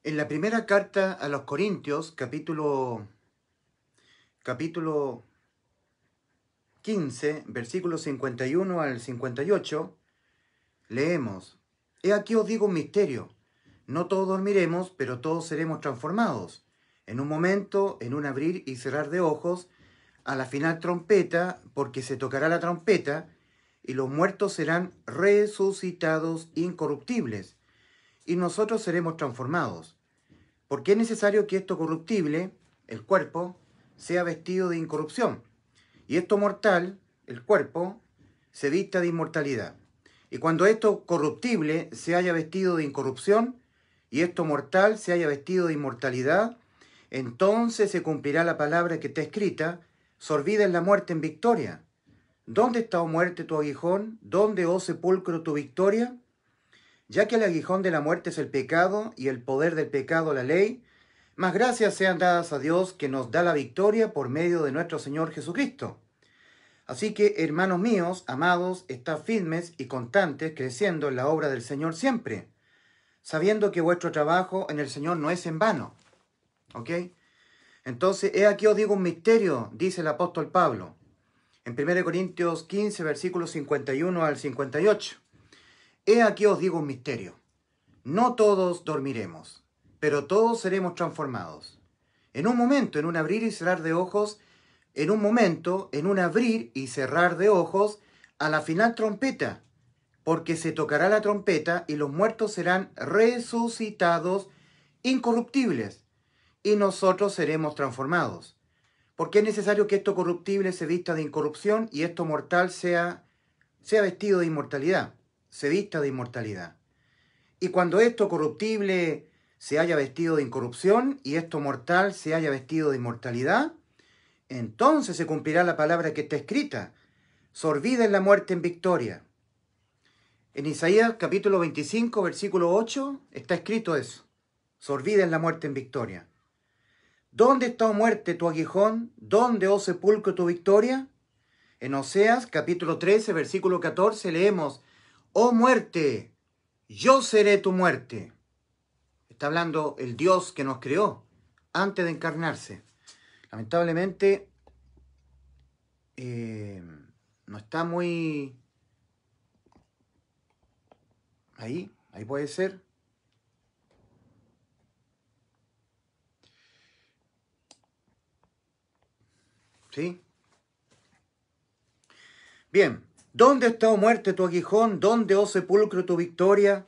En la primera carta a los Corintios, capítulo 15, versículos 51 al 58, leemos: He aquí os digo un misterio, no todos dormiremos, pero todos seremos transformados. En un momento, en un abrir y cerrar de ojos, a la final trompeta, porque se tocará la trompeta, y los muertos serán resucitados incorruptibles, y nosotros seremos transformados. Porque es necesario que esto corruptible, el cuerpo, sea vestido de incorrupción, y esto mortal, el cuerpo, se vista de inmortalidad. Y cuando esto corruptible se haya vestido de incorrupción, y esto mortal se haya vestido de inmortalidad, entonces se cumplirá la palabra que está escrita: sorbida es la muerte en victoria. ¿Dónde está, oh muerte, tu aguijón? ¿Dónde, oh sepulcro, tu victoria? Ya que el aguijón de la muerte es el pecado, y el poder del pecado la ley, más gracias sean dadas a Dios, que nos da la victoria por medio de nuestro Señor Jesucristo. Así que, hermanos míos, amados, estad firmes y constantes, creciendo en la obra del Señor siempre, sabiendo que vuestro trabajo en el Señor no es en vano. ¿Ok? Entonces, he aquí os digo un misterio, dice el apóstol Pablo, en 1 Corintios 15, versículos 51 al 58. He aquí os digo un misterio. No todos dormiremos, pero todos seremos transformados. En un momento, en un abrir y cerrar de ojos, en un momento, en un abrir y cerrar de ojos, a la final trompeta, porque se tocará la trompeta y los muertos serán resucitados incorruptibles, y nosotros seremos transformados. Porque es necesario que esto corruptible se vista de incorrupción y esto mortal sea vestido de inmortalidad, se vista de inmortalidad. Y cuando esto corruptible se haya vestido de incorrupción y esto mortal se haya vestido de inmortalidad, entonces se cumplirá la palabra que está escrita: sorbida es la muerte en victoria. En Isaías capítulo 25, versículo 8, está escrito eso: sorbida es la muerte en victoria. ¿Dónde está, oh muerte, tu aguijón? ¿Dónde, oh sepulcro, tu victoria? En Oseas capítulo 13, versículo 14, leemos: oh muerte, yo seré tu muerte. Está hablando el Dios que nos creó antes de encarnarse. Lamentablemente, no está muy... Ahí puede ser. ¿Sí? Bien. ¿Dónde está, oh muerte, tu aguijón? ¿Dónde, oh sepulcro, tu victoria?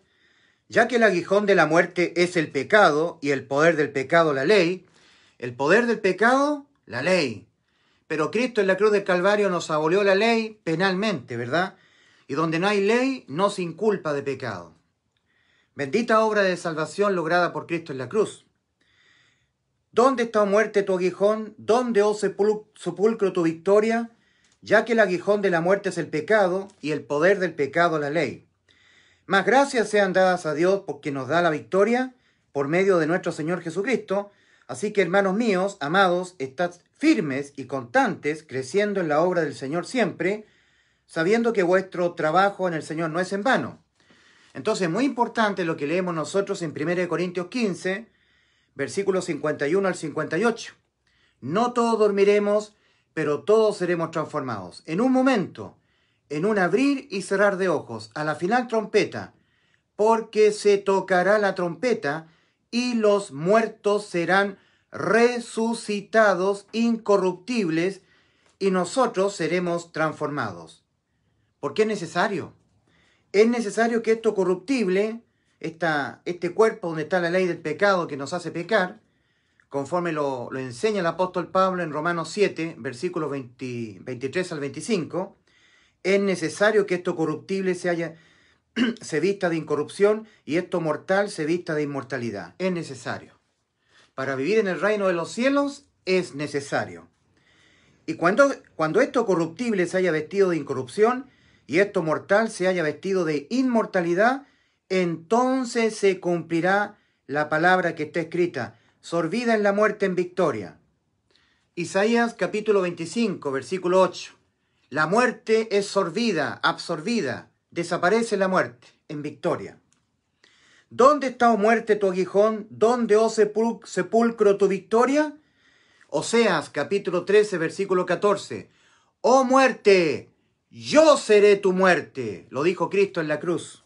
Ya que el aguijón de la muerte es el pecado y el poder del pecado la ley, el poder del pecado, la ley. Pero Cristo en la cruz del Calvario nos abolió la ley penalmente, ¿verdad? Y donde no hay ley, no se inculpa de pecado. Bendita obra de salvación lograda por Cristo en la cruz. ¿Dónde está, oh muerte, tu aguijón? ¿Dónde, oh sepulcro, tu victoria? Ya que el aguijón de la muerte es el pecado y el poder del pecado la ley. Más gracias sean dadas a Dios porque nos da la victoria por medio de nuestro Señor Jesucristo. Así que, hermanos míos, amados, estad firmes y constantes, creciendo en la obra del Señor siempre, sabiendo que vuestro trabajo en el Señor no es en vano. Entonces, muy importante lo que leemos nosotros en 1 Corintios 15, versículos 51 al 58. No todos dormiremos, pero todos seremos transformados. En un momento, en un abrir y cerrar de ojos, a la final trompeta, porque se tocará la trompeta y los muertos serán resucitados incorruptibles y nosotros seremos transformados. ¿Por qué es necesario? Es necesario que esto corruptible, este cuerpo donde está la ley del pecado que nos hace pecar, conforme lo enseña el apóstol Pablo en Romanos 7, versículos 23 al 25, es necesario que esto corruptible se vista de incorrupción y esto mortal se vista de inmortalidad. Es necesario. Para vivir en el reino de los cielos es necesario. Y cuando esto corruptible se haya vestido de incorrupción y esto mortal se haya vestido de inmortalidad, entonces se cumplirá la palabra que está escrita: sorbida es la muerte en victoria. Isaías capítulo 25, versículo 8. La muerte es sorbida, absorbida, desaparece la muerte en victoria. ¿Dónde está, oh muerte, tu aguijón? ¿Dónde, oh sepulcro, tu victoria? Oseas, capítulo 13, versículo 14. Oh muerte, yo seré tu muerte. Lo dijo Cristo en la cruz.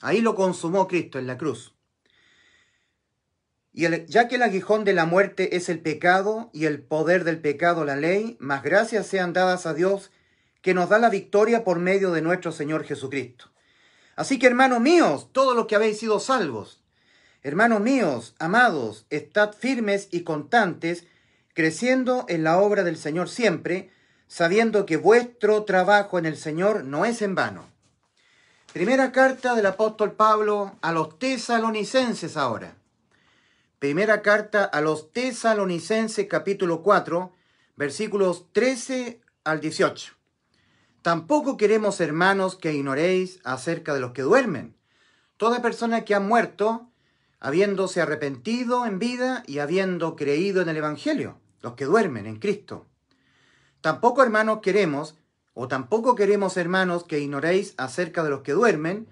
Ahí lo consumó Cristo en la cruz. Y ya que el aguijón de la muerte es el pecado y el poder del pecado la ley, más gracias sean dadas a Dios que nos da la victoria por medio de nuestro Señor Jesucristo. Así que, hermanos míos, todos los que habéis sido salvos, hermanos míos, amados, estad firmes y constantes, creciendo en la obra del Señor siempre, sabiendo que vuestro trabajo en el Señor no es en vano. Primera carta del apóstol Pablo a los tesalonicenses ahora. Primera carta a los tesalonicenses, capítulo 4, versículos 13 al 18. Tampoco queremos, hermanos, que ignoréis acerca de los que duermen. Toda persona que ha muerto, habiéndose arrepentido en vida y habiendo creído en el Evangelio, los que duermen en Cristo. Tampoco, hermanos, queremos, hermanos, que ignoréis acerca de los que duermen,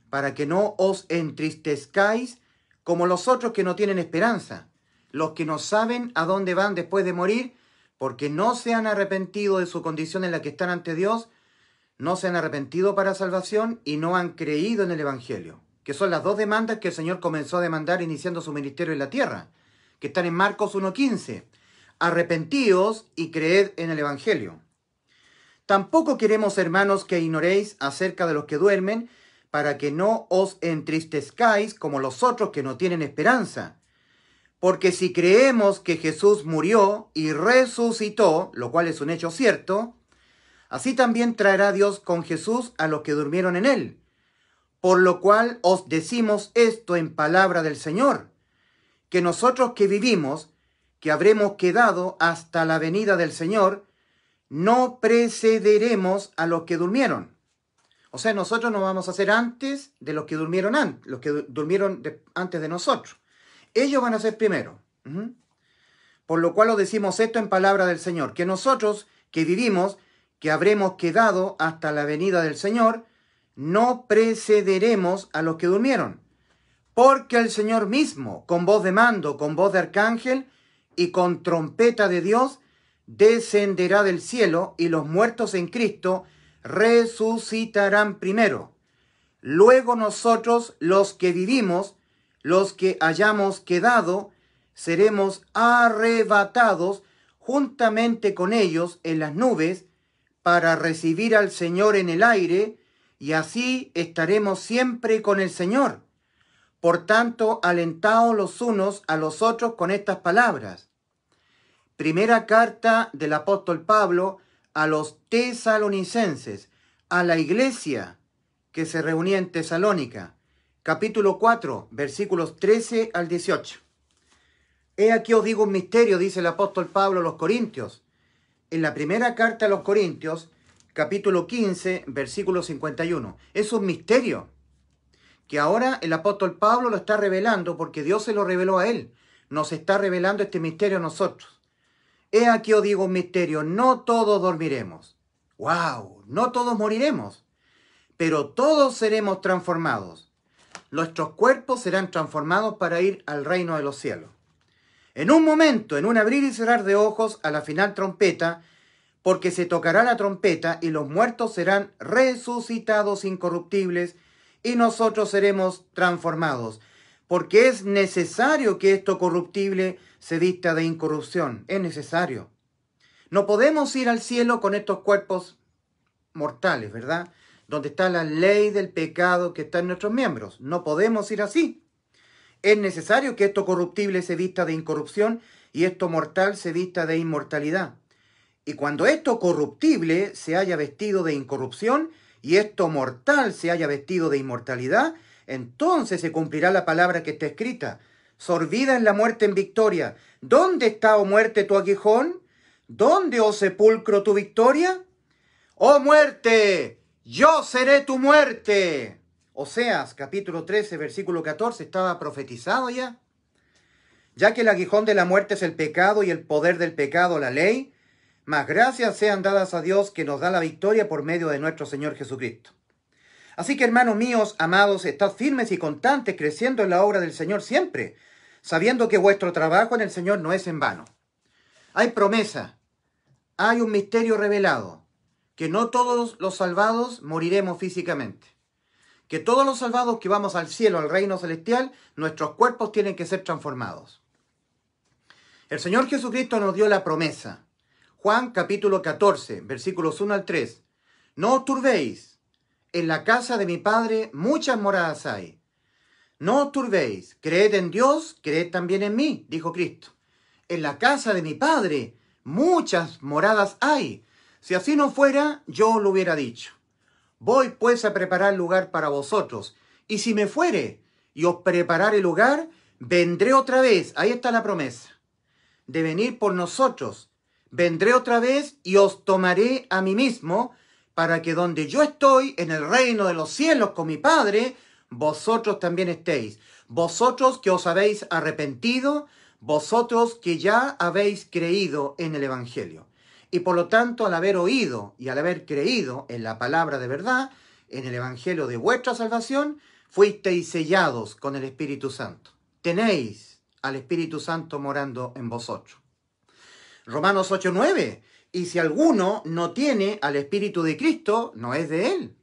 para que no os entristezcáis como los otros que no tienen esperanza, los que no saben a dónde van después de morir, porque no se han arrepentido de su condición en la que están ante Dios, no se han arrepentido para salvación y no han creído en el Evangelio, que son las dos demandas que el Señor comenzó a demandar iniciando su ministerio en la tierra, que están en Marcos 1:15. Arrepentíos y creed en el Evangelio. Tampoco queremos, hermanos, que ignoréis acerca de los que duermen, para que no os entristezcáis como los otros que no tienen esperanza. Porque si creemos que Jesús murió y resucitó, lo cual es un hecho cierto, así también traerá Dios con Jesús a los que durmieron en él. Por lo cual os decimos esto en palabra del Señor, que nosotros que vivimos, que habremos quedado hasta la venida del Señor, no precederemos a los que durmieron. O sea, nosotros nos vamos a hacer antes de los que durmieron antes de nosotros. Ellos van a ser primero. Por lo cual os decimos esto en palabra del Señor, que nosotros que vivimos, que habremos quedado hasta la venida del Señor, no precederemos a los que durmieron. Porque el Señor mismo, con voz de mando, con voz de arcángel y con trompeta de Dios, descenderá del cielo y los muertos en Cristo resucitarán primero. Luego nosotros, los que vivimos, los que hayamos quedado, seremos arrebatados juntamente con ellos en las nubes para recibir al Señor en el aire, y así estaremos siempre con el Señor. Por tanto, alentaos los unos a los otros con estas palabras. Primera carta del apóstol Pablo a los tesalonicenses, a la iglesia que se reunía en Tesalónica, capítulo 4, versículos 13 al 18. He aquí os digo un misterio, dice el apóstol Pablo a los Corintios. En la primera carta a los Corintios, capítulo 15, versículo 51. Es un misterio que ahora el apóstol Pablo lo está revelando porque Dios se lo reveló a él. Nos está revelando este misterio a nosotros. He aquí os digo un misterio, no todos dormiremos. ¡Wow! No todos moriremos, pero todos seremos transformados. Nuestros cuerpos serán transformados para ir al reino de los cielos. En un momento, en un abrir y cerrar de ojos, a la final trompeta, porque se tocará la trompeta y los muertos serán resucitados incorruptibles y nosotros seremos transformados. Porque es necesario que esto corruptible se vista de incorrupción. Es necesario. No podemos ir al cielo con estos cuerpos mortales, ¿verdad? Donde está la ley del pecado que está en nuestros miembros. No podemos ir así. Es necesario que esto corruptible se vista de incorrupción y esto mortal se vista de inmortalidad. Y cuando esto corruptible se haya vestido de incorrupción y esto mortal se haya vestido de inmortalidad, entonces se cumplirá la palabra que está escrita. Sorbida es la muerte en victoria. ¿Dónde está, oh muerte, tu aguijón? ¿Dónde, oh sepulcro, tu victoria? ¡Oh muerte! ¡Yo seré tu muerte! Oseas, capítulo 13, versículo 14, estaba profetizado ya. Ya que el aguijón de la muerte es el pecado y el poder del pecado la ley, más gracias sean dadas a Dios que nos da la victoria por medio de nuestro Señor Jesucristo. Así que, hermanos míos, amados, estad firmes y constantes, creciendo en la obra del Señor siempre, sabiendo que vuestro trabajo en el Señor no es en vano. Hay promesa, hay un misterio revelado, que no todos los salvados moriremos físicamente. Que todos los salvados que vamos al cielo, al reino celestial, nuestros cuerpos tienen que ser transformados. El Señor Jesucristo nos dio la promesa. Juan capítulo 14, versículos 1 al 3. No os turbéis, en la casa de mi Padre muchas moradas hay. No os turbéis, creed en Dios, creed también en mí, dijo Cristo. En la casa de mi Padre muchas moradas hay. Si así no fuera, yo os lo hubiera dicho. Voy pues a preparar lugar para vosotros. Y si me fuere y os preparare lugar, vendré otra vez. Ahí está la promesa de venir por nosotros. Vendré otra vez y os tomaré a mí mismo, para que donde yo estoy, en el reino de los cielos con mi Padre, vosotros también estéis. Vosotros que os habéis arrepentido, vosotros que ya habéis creído en el Evangelio. Y por lo tanto, al haber oído y al haber creído en la palabra de verdad, en el Evangelio de vuestra salvación, fuisteis sellados con el Espíritu Santo. Tenéis al Espíritu Santo morando en vosotros. Romanos 8:9. Y si alguno no tiene al Espíritu de Cristo, no es de él.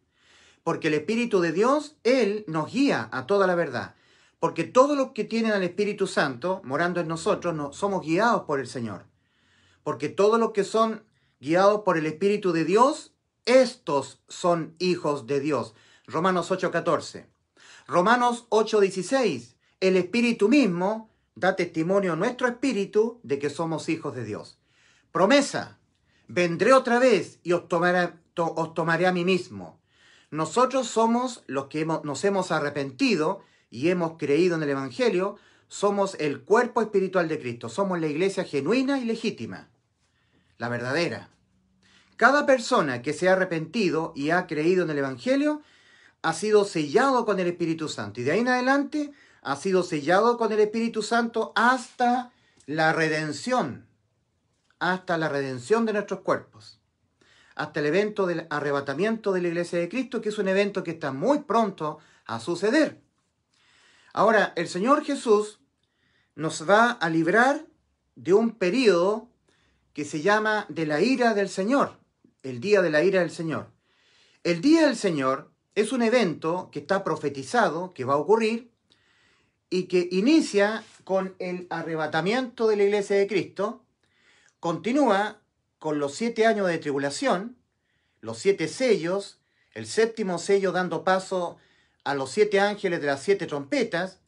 Porque el Espíritu de Dios, Él nos guía a toda la verdad. Porque todos los que tienen al Espíritu Santo morando en nosotros, somos guiados por el Señor. Porque todos los que son guiados por el Espíritu de Dios, estos son hijos de Dios. Romanos 8:14. Romanos 8:16. El Espíritu mismo da testimonio a nuestro espíritu de que somos hijos de Dios. Promesa. Vendré otra vez y os tomaré a mí mismo. Nosotros somos los que nos hemos arrepentido y hemos creído en el Evangelio. Somos el cuerpo espiritual de Cristo. Somos la iglesia genuina y legítima. La verdadera. Cada persona que se ha arrepentido y ha creído en el Evangelio ha sido sellado con el Espíritu Santo. Y de ahí en adelante ha sido sellado con el Espíritu Santo hasta la redención. Hasta la redención de nuestros cuerpos. Hasta el evento del arrebatamiento de la iglesia de Cristo, que es un evento que está muy pronto a suceder. Ahora, el Señor Jesús nos va a librar de un periodo que se llama de la ira del Señor, el día de la ira del Señor. El día del Señor es un evento que está profetizado, que va a ocurrir, y que inicia con el arrebatamiento de la iglesia de Cristo, continúa con los 7 años de tribulación, los 7 sellos, el 7º sello dando paso a los 7 ángeles de las 7 trompetas,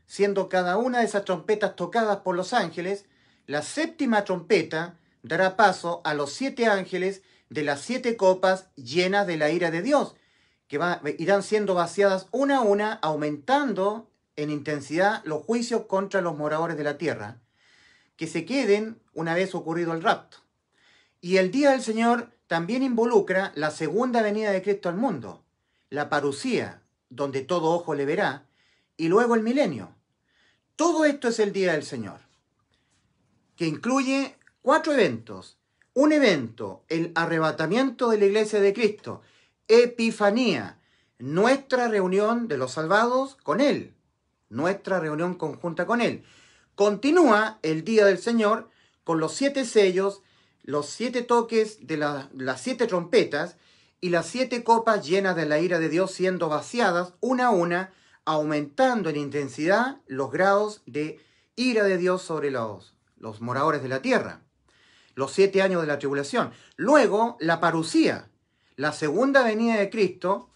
siendo cada una de esas trompetas tocadas por los ángeles. La 7ª trompeta dará paso a los 7 ángeles de las 7 copas llenas de la ira de Dios, que irán siendo vaciadas una a una, aumentando en intensidad los juicios contra los moradores de la tierra, que se queden una vez ocurrido el rapto. Y el día del Señor también involucra la segunda venida de Cristo al mundo, la parusía, donde todo ojo le verá, y luego el milenio. Todo esto es el día del Señor, que incluye 4 eventos. Un evento, el arrebatamiento de la iglesia de Cristo, Epifanía, nuestra reunión de los salvados con Él, nuestra reunión conjunta con Él. Continúa el día del Señor con los 7 sellos, los 7 toques de las 7 trompetas y las 7 copas llenas de la ira de Dios siendo vaciadas una a una, aumentando en intensidad los grados de ira de Dios sobre los moradores de la tierra. Los 7 años de la tribulación. Luego, la parusía, la segunda venida de Cristo,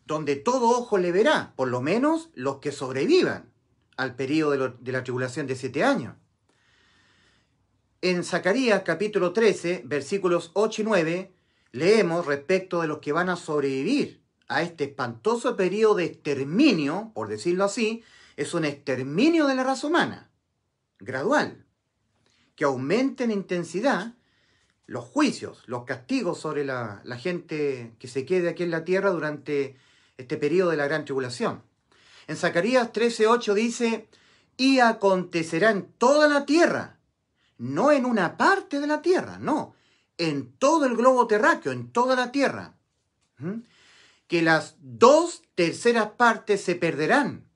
donde todo ojo le verá, por lo menos los que sobrevivan al periodo de la tribulación de 7 años. En Zacarías capítulo 13, versículos 8 y 9, leemos respecto de los que van a sobrevivir a este espantoso periodo de exterminio, por decirlo así. Es un exterminio de la raza humana, gradual, que aumenta en intensidad los juicios, los castigos sobre la gente que se quede aquí en la tierra durante este periodo de la gran tribulación. En Zacarías 13:8 dice, y acontecerá en toda la tierra, no en una parte de la tierra, no, en todo el globo terráqueo, en toda la tierra, ¿Mm? Que las 2/3 partes se perderán.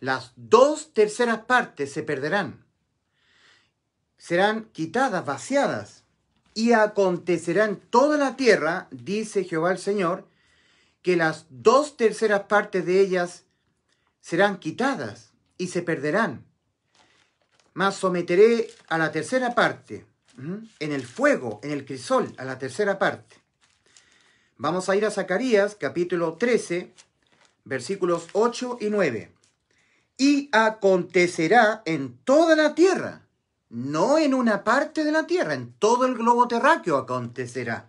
Las 2/3 partes se perderán. Serán quitadas, vaciadas. Y acontecerá en toda la tierra, dice Jehová el Señor, que las 2/3 partes de ellas serán quitadas y se perderán. Mas someteré a la tercera parte, en el fuego, en el crisol, a la tercera parte. Vamos a ir a Zacarías, capítulo 13, versículos 8 y 9. Y acontecerá en toda la tierra, no en una parte de la tierra, en todo el globo terráqueo acontecerá.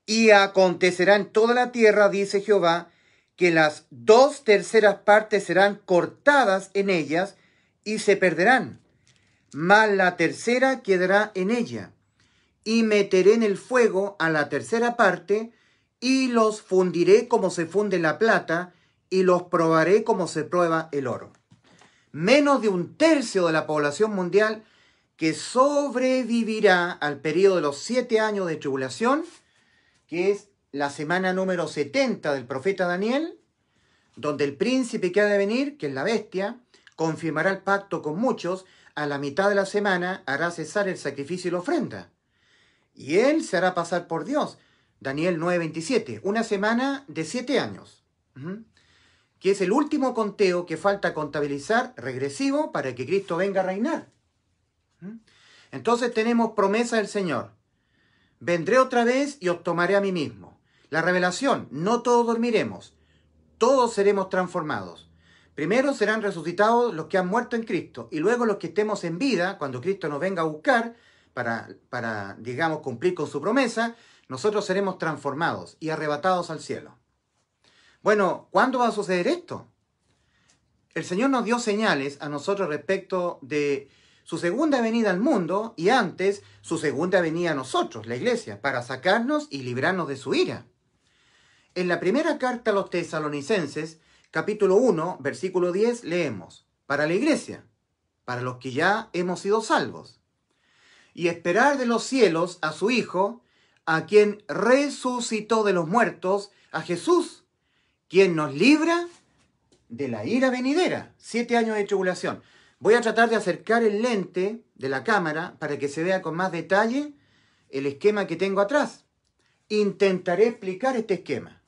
Y acontecerá en toda la tierra, dice Jehová, que las 2/3 partes serán cortadas en ellas y se perderán, mas la tercera quedará en ella. Y meteré en el fuego a la tercera parte, y los fundiré como se funde la plata, y los probaré como se prueba el oro. Menos de 1/3 de la población mundial que sobrevivirá al periodo de los 7 años de tribulación, que es la semana número 70 del profeta Daniel, donde el príncipe que ha de venir, que es la bestia, confirmará el pacto con muchos, a la mitad de la semana hará cesar el sacrificio y la ofrenda. Y él se hará pasar por Dios. Daniel 9:27, una semana de 7 años, que es el último conteo que falta contabilizar regresivo para que Cristo venga a reinar. Entonces tenemos promesa del Señor. Vendré otra vez y os tomaré a mí mismo. La revelación, no todos dormiremos, todos seremos transformados. Primero serán resucitados los que han muerto en Cristo, y luego los que estemos en vida, cuando Cristo nos venga a buscar para digamos, cumplir con su promesa, nosotros seremos transformados y arrebatados al cielo. Bueno, ¿cuándo va a suceder esto? El Señor nos dio señales a nosotros respecto de su segunda venida al mundo y antes su segunda venida a nosotros, la iglesia, para sacarnos y librarnos de su ira. En la primera carta a los tesalonicenses, capítulo 1, versículo 10, leemos: para la iglesia, para los que ya hemos sido salvos, y esperar de los cielos a su Hijo, a quien resucitó de los muertos, a Jesús, quien nos libra de la ira venidera. 7 años de tribulación. Voy a tratar de acercar el lente de la cámara para que se vea con más detalle el esquema que tengo atrás. Intentaré explicar este esquema.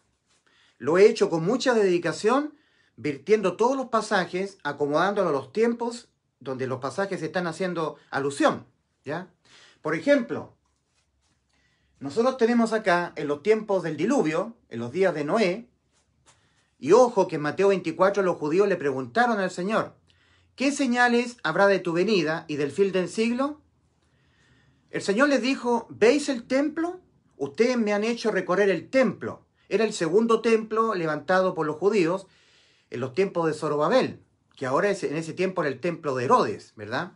Lo he hecho con mucha dedicación, virtiendo todos los pasajes, acomodándolo a los tiempos donde los pasajes están haciendo alusión, ¿ya? Por ejemplo, nosotros tenemos acá, en los tiempos del diluvio, en los días de Noé, y ojo que en Mateo 24 los judíos le preguntaron al Señor: ¿qué señales habrá de tu venida y del fin del siglo? El Señor les dijo: ¿veis el templo? Ustedes me han hecho recorrer el templo. Era el segundo templo levantado por los judíos en los tiempos de Zorobabel, que ahora en ese tiempo era el templo de Herodes, ¿verdad?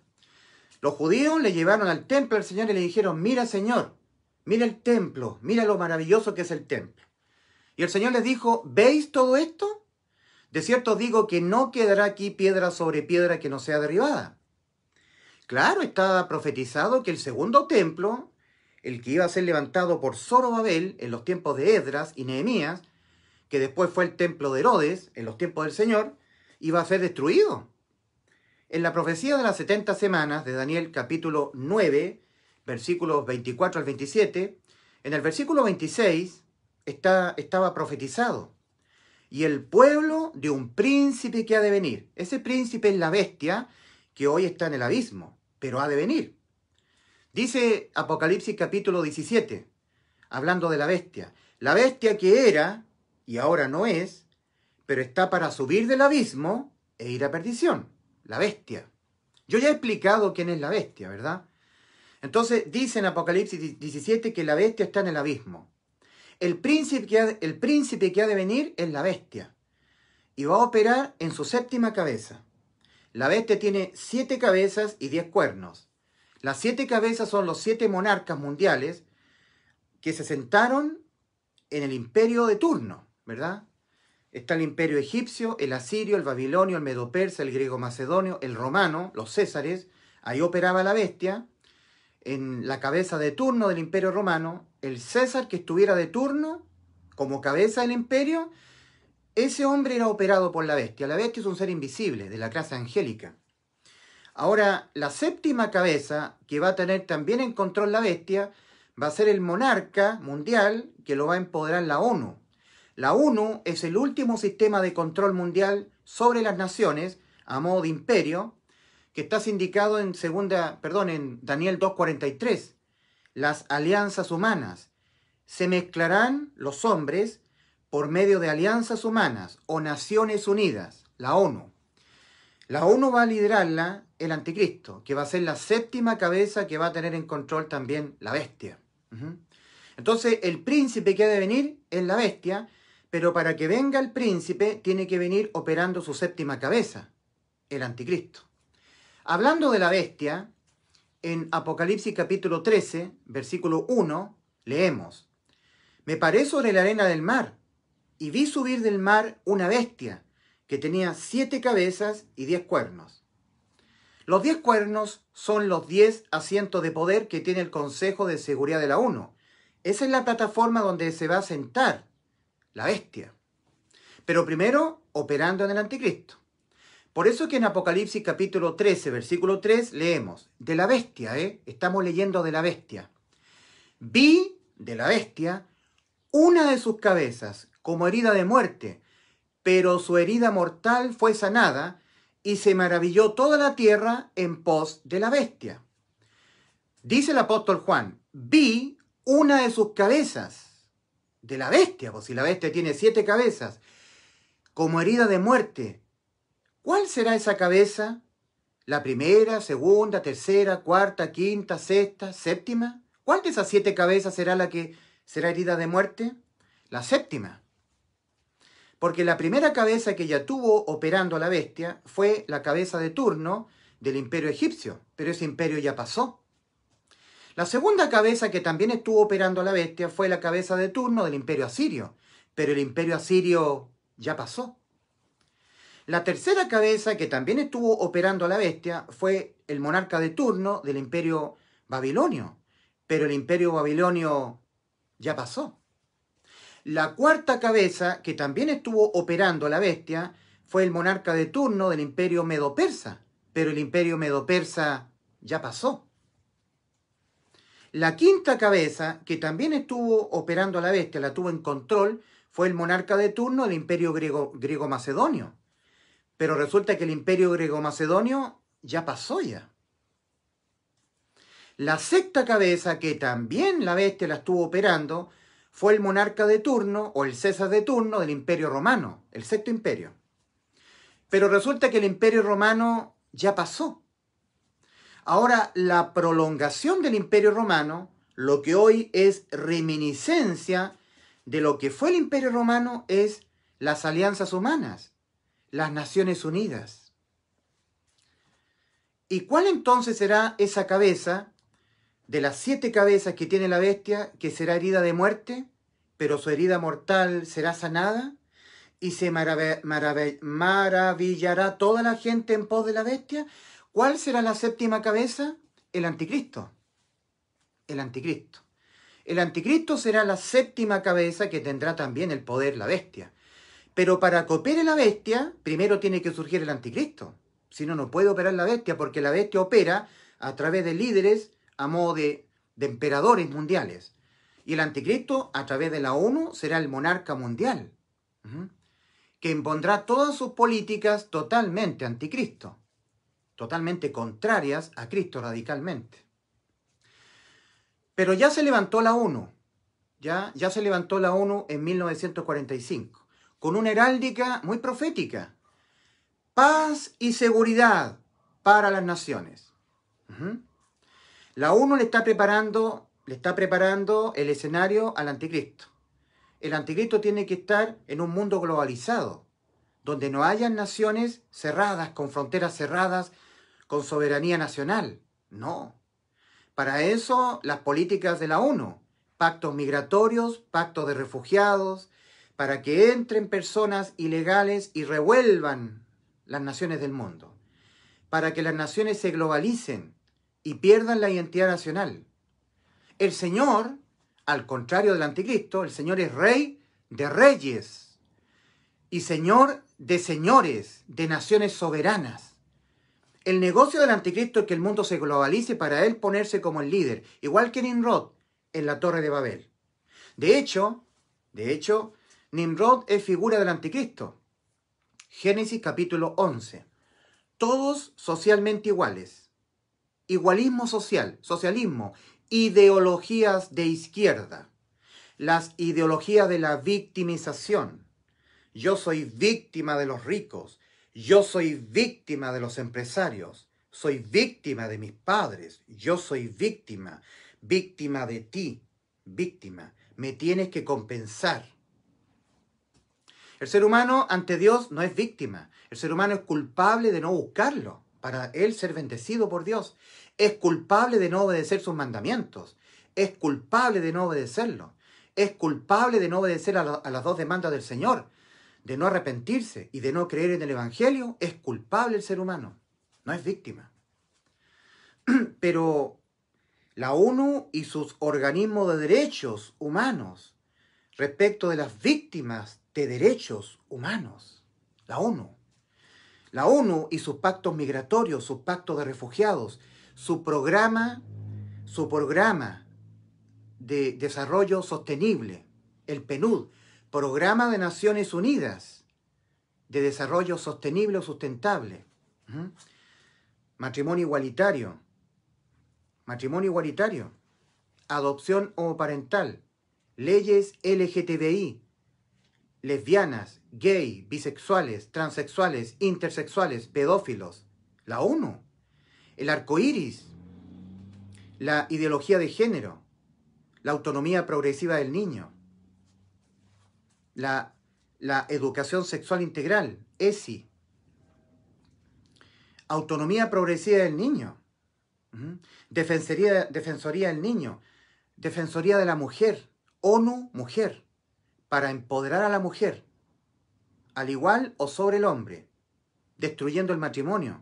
Los judíos le llevaron al templo al Señor y le dijeron: mira, Señor, mira el templo, mira lo maravilloso que es el templo. Y el Señor les dijo: ¿veis todo esto? De cierto os digo que no quedará aquí piedra sobre piedra que no sea derribada. Claro, estaba profetizado que el segundo templo, el que iba a ser levantado por Zorobabel en los tiempos de Esdras y Nehemías, que después fue el templo de Herodes en los tiempos del Señor, iba a ser destruido. En la profecía de las 70 semanas de Daniel capítulo 9, versículos 24 al 27, en el versículo 26 estaba profetizado: y el pueblo de un príncipe que ha de venir. Ese príncipe es la bestia que hoy está en el abismo, pero ha de venir. Dice Apocalipsis capítulo 17, hablando de la bestia que era y ahora no es, pero está para subir del abismo e ir a perdición. La bestia. Yo ya he explicado quién es la bestia, ¿verdad? Entonces dice en Apocalipsis 17 que la bestia está en el abismo. El príncipe que ha de venir es la bestia y va a operar en su 7ª cabeza. La bestia tiene 7 cabezas y 10 cuernos. Las 7 cabezas son los 7 monarcas mundiales que se sentaron en el imperio de turno, ¿verdad? Está el imperio egipcio, el asirio, el babilonio, el medo-persa, el griego-macedonio, el romano, los césares. Ahí operaba la bestia. en la cabeza de turno del Imperio Romano, el César que estuviera de turno como cabeza del imperio, ese hombre era operado por la bestia. La bestia es un ser invisible, de la clase angélica. Ahora, la séptima cabeza, que va a tener también en control la bestia, va a ser el monarca mundial, que lo va a empoderar la ONU. La ONU es el último sistema de control mundial sobre las naciones, a modo de imperio, que está sindicado en Daniel 2:43. Las alianzas humanas. Se mezclarán los hombres por medio de alianzas humanas o Naciones Unidas, la ONU. La ONU va a liderarla el anticristo, que va a ser la séptima cabeza que va a tener en control también la bestia. Entonces, el príncipe que ha de venir es la bestia, pero para que venga el príncipe tiene que venir operando su séptima cabeza, el anticristo. Hablando de la bestia, en Apocalipsis capítulo 13, versículo 1, leemos: Me paré sobre la arena del mar, y vi subir del mar una bestia, que tenía 7 cabezas y 10 cuernos. Los 10 cuernos son los 10 asientos de poder que tiene el Consejo de Seguridad de la ONU. Esa es la plataforma donde se va a sentar la bestia. Pero primero, operando en el anticristo. Por eso que en Apocalipsis capítulo 13, versículo 3, leemos, de la bestia, estamos leyendo de la bestia. Vi de la bestia una de sus cabezas como herida de muerte, pero su herida mortal fue sanada, y se maravilló toda la tierra en pos de la bestia. Dice el apóstol Juan, vi una de sus cabezas, de la bestia, pues si la bestia tiene 7 cabezas, como herida de muerte. ¿Cuál será esa cabeza? ¿La primera, segunda, tercera, cuarta, quinta, sexta, séptima? ¿Cuál de esas 7 cabezas será la que será herida de muerte? La séptima. Porque la primera cabeza que ya tuvo operando a la bestia fue la cabeza de turno del imperio egipcio, pero ese imperio ya pasó. La segunda cabeza que también estuvo operando a la bestia fue la cabeza de turno del imperio asirio, pero el imperio asirio ya pasó. La tercera cabeza que también estuvo operando a la bestia fue el monarca de turno del imperio babilonio, pero el imperio babilonio ya pasó. La cuarta cabeza que también estuvo operando a la bestia fue el monarca de turno del imperio medo-persa, pero el imperio medo-persa ya pasó. La quinta cabeza que también estuvo operando a la bestia, la tuvo en control, fue el monarca de turno del imperio griego-macedonio. Pero resulta que el imperio griego-macedonio ya pasó ya. La sexta cabeza que también la bestia la estuvo operando fue el monarca de turno o el César de turno del imperio romano, el sexto imperio. Pero resulta que el imperio romano ya pasó. Ahora, la prolongación del imperio romano, lo que hoy es reminiscencia de lo que fue el imperio romano, es las alianzas humanas, las Naciones Unidas. ¿Y cuál entonces será esa cabeza de las 7 cabezas que tiene la bestia, que será herida de muerte, pero su herida mortal será sanada? ¿Y se maravillará toda la gente en pos de la bestia? ¿Cuál será la séptima cabeza? El anticristo. El anticristo. El anticristo será la séptima cabeza que tendrá también el poder la bestia. Pero para que opere la bestia, primero tiene que surgir el anticristo. Si no, no puede operar la bestia, porque la bestia opera a través de líderes a modo de emperadores mundiales. Y el anticristo, a través de la ONU, será el monarca mundial, que impondrá todas sus políticas totalmente anticristo, totalmente contrarias a Cristo radicalmente. Pero ya se levantó la ONU, ya se levantó la ONU en 1945, con una heráldica muy profética: paz y seguridad para las naciones. La ONU le está preparando el escenario al anticristo. El anticristo tiene que estar en un mundo globalizado, donde no hayan naciones cerradas, con fronteras cerradas, con soberanía nacional. No. Para eso, las políticas de la ONU, pactos migratorios, pactos de refugiados, para que entren personas ilegales y revuelvan las naciones del mundo, para que las naciones se globalicen y pierdan la identidad nacional. El Señor, al contrario del anticristo, el Señor es Rey de reyes y Señor de señores, de naciones soberanas. El negocio del anticristo es que el mundo se globalice para él ponerse como el líder, igual que Nimrod en la Torre de Babel. De hecho, Nimrod es figura del anticristo. Génesis capítulo 11. Todos socialmente iguales. Igualismo social, socialismo, ideologías de izquierda. Las ideologías de la victimización. Yo soy víctima de los ricos. Yo soy víctima de los empresarios. Soy víctima de mis padres. Yo soy víctima de ti, víctima. Me tienes que compensar. El ser humano ante Dios no es víctima. El ser humano es culpable de no buscarlo para él ser bendecido por Dios. Es culpable de no obedecer sus mandamientos. Es culpable de no obedecerlo. Es culpable de no obedecer a las dos demandas del Señor, de no arrepentirse y de no creer en el Evangelio. Es culpable el ser humano. No es víctima. Pero la ONU y sus organismos de derechos humanos respecto de las víctimas de derechos humanos. La ONU y sus pactos migratorios, sus pactos de refugiados, su programa de desarrollo sostenible, el PNUD, Programa de Naciones Unidas de Desarrollo Sostenible o Sustentable. Matrimonio igualitario, adopción homoparental, leyes LGTBI, lesbianas, gay, bisexuales, transexuales, intersexuales, pedófilos. La ONU, el arco iris, la ideología de género, la autonomía progresiva del niño, la educación sexual integral, ESI, autonomía progresiva del niño, defensoría del niño, defensoría de la mujer, ONU Mujer, para empoderar a la mujer, al igual o sobre el hombre, destruyendo el matrimonio.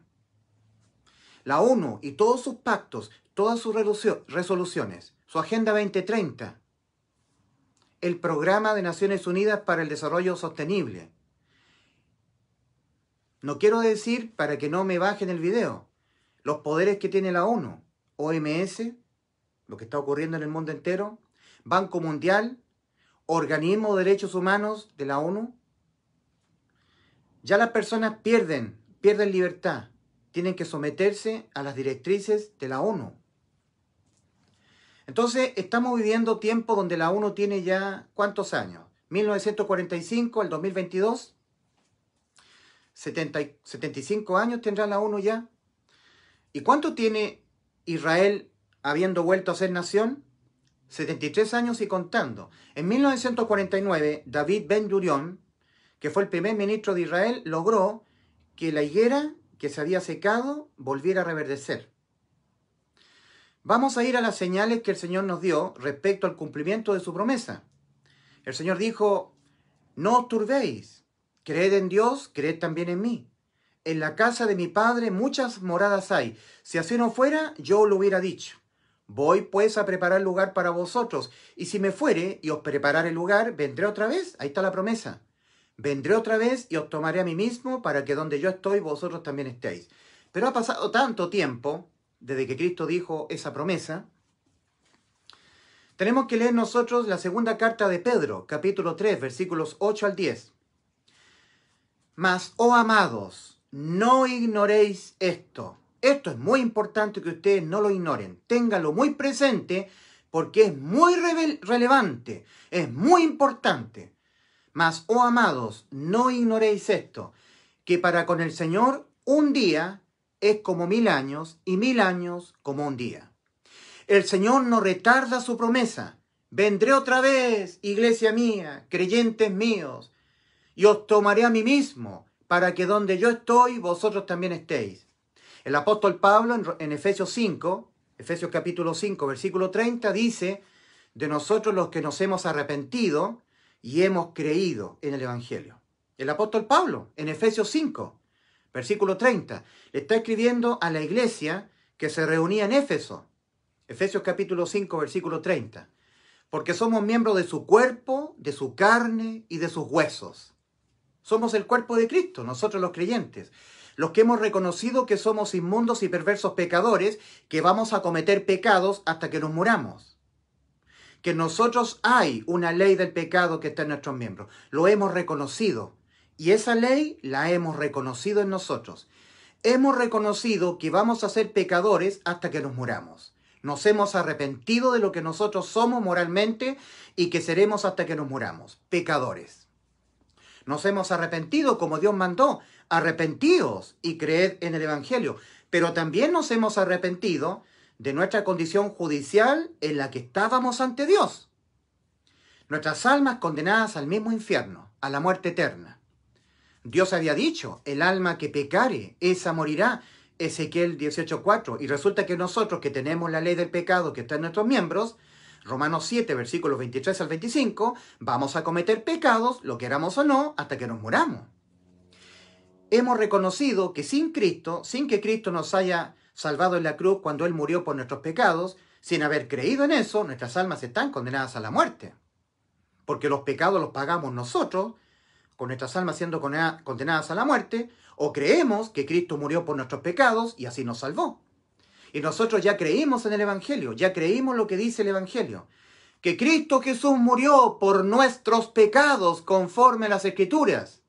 La ONU y todos sus pactos, todas sus resoluciones, su Agenda 2030, el Programa de Naciones Unidas para el Desarrollo Sostenible. No quiero decir, para que no me bajen el video, los poderes que tiene la ONU, OMS, lo que está ocurriendo en el mundo entero, Banco Mundial, Organismo de Derechos Humanos de la ONU. Ya las personas pierden libertad, tienen que someterse a las directrices de la ONU. Entonces, estamos viviendo tiempos donde la ONU tiene ya, ¿cuántos años? 1945 al 2022. 75 años tendrá la ONU ya. ¿Y cuánto tiene Israel habiendo vuelto a ser nación? 73 años y contando. En 1949, David Ben-Gurión, que fue el primer ministro de Israel, logró que la higuera que se había secado volviera a reverdecer. Vamos a ir a las señales que el Señor nos dio respecto al cumplimiento de su promesa. El Señor dijo, no os turbéis, creed en Dios, creed también en mí. En la casa de mi Padre muchas moradas hay. Si así no fuera, yo os lo hubiera dicho. Voy pues a preparar lugar para vosotros, y si me fuere y os preparare el lugar, vendré otra vez. Ahí está la promesa. Vendré otra vez y os tomaré a mí mismo para que donde yo estoy, vosotros también estéis. Pero ha pasado tanto tiempo desde que Cristo dijo esa promesa. Tenemos que leer nosotros la segunda carta de Pedro, capítulo 3, versículos 8 al 10. Mas, oh amados, no ignoréis esto. Esto es muy importante que ustedes no lo ignoren. Ténganlo muy presente porque es muy relevante, es muy importante. Mas, oh amados, no ignoréis esto, que para con el Señor un día es como 1000 años y 1000 años como un día. El Señor no retarda su promesa. Vendré otra vez, iglesia mía, creyentes míos, y os tomaré a mí mismo, para que donde yo estoy, vosotros también estéis. El apóstol Pablo en Efesios capítulo 5, versículo 30, dice de nosotros los que nos hemos arrepentido y hemos creído en el Evangelio. El apóstol Pablo en Efesios 5, versículo 30, le está escribiendo a la iglesia que se reunía en Éfeso. Efesios capítulo 5, versículo 30. Porque somos miembros de su cuerpo, de su carne y de sus huesos. Somos el cuerpo de Cristo, nosotros los creyentes, los que hemos reconocido que somos inmundos y perversos pecadores, que vamos a cometer pecados hasta que nos muramos. Que en nosotros hay una ley del pecado que está en nuestros miembros. Lo hemos reconocido. Y esa ley la hemos reconocido en nosotros. Hemos reconocido que vamos a ser pecadores hasta que nos muramos. Nos hemos arrepentido de lo que nosotros somos moralmente y que seremos hasta que nos muramos. Pecadores. Nos hemos arrepentido como Dios mandó. Arrepentíos y creed en el Evangelio. Pero también nos hemos arrepentido de nuestra condición judicial en la que estábamos ante Dios. Nuestras almas condenadas al mismo infierno, a la muerte eterna. Dios había dicho, el alma que pecare, esa morirá. Ezequiel 18:4. Y resulta que nosotros que tenemos la ley del pecado que está en nuestros miembros, Romanos 7, versículos 23 al 25, vamos a cometer pecados, lo queramos o no, hasta que nos muramos. Hemos reconocido que sin Cristo, sin que Cristo nos haya salvado en la cruz cuando Él murió por nuestros pecados, sin haber creído en eso, nuestras almas están condenadas a la muerte. Porque los pecados los pagamos nosotros, con nuestras almas siendo condenadas a la muerte, o creemos que Cristo murió por nuestros pecados y así nos salvó. Y nosotros ya creímos en el Evangelio, ya creímos lo que dice el Evangelio, que Cristo Jesús murió por nuestros pecados conforme a las Escrituras,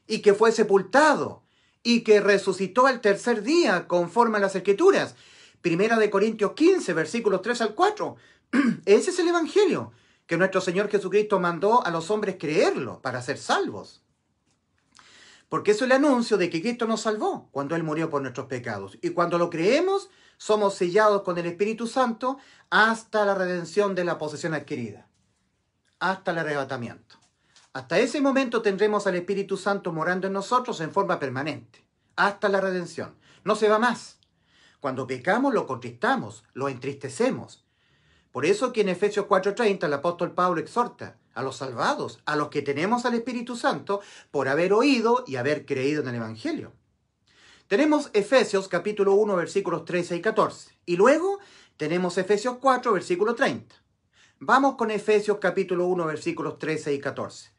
y que fue sepultado, y que resucitó al tercer día conforme a las Escrituras. Primera de Corintios 15, versículos 3 al 4. Ese es el Evangelio, que nuestro Señor Jesucristo mandó a los hombres creerlo para ser salvos. Porque eso es el anuncio de que Cristo nos salvó cuando Él murió por nuestros pecados. Y cuando lo creemos, somos sellados con el Espíritu Santo hasta la redención de la posesión adquirida. Hasta el arrebatamiento. Hasta ese momento tendremos al Espíritu Santo morando en nosotros en forma permanente. Hasta la redención. No se va más. Cuando pecamos, lo contristamos, lo entristecemos. Por eso que en Efesios 4:30 el apóstol Pablo exhorta a los salvados, a los que tenemos al Espíritu Santo, por haber oído y haber creído en el Evangelio. Tenemos Efesios capítulo 1, versículos 13 y 14. Y luego tenemos Efesios 4, versículo 30. Vamos con Efesios capítulo 1, versículos 13 y 14.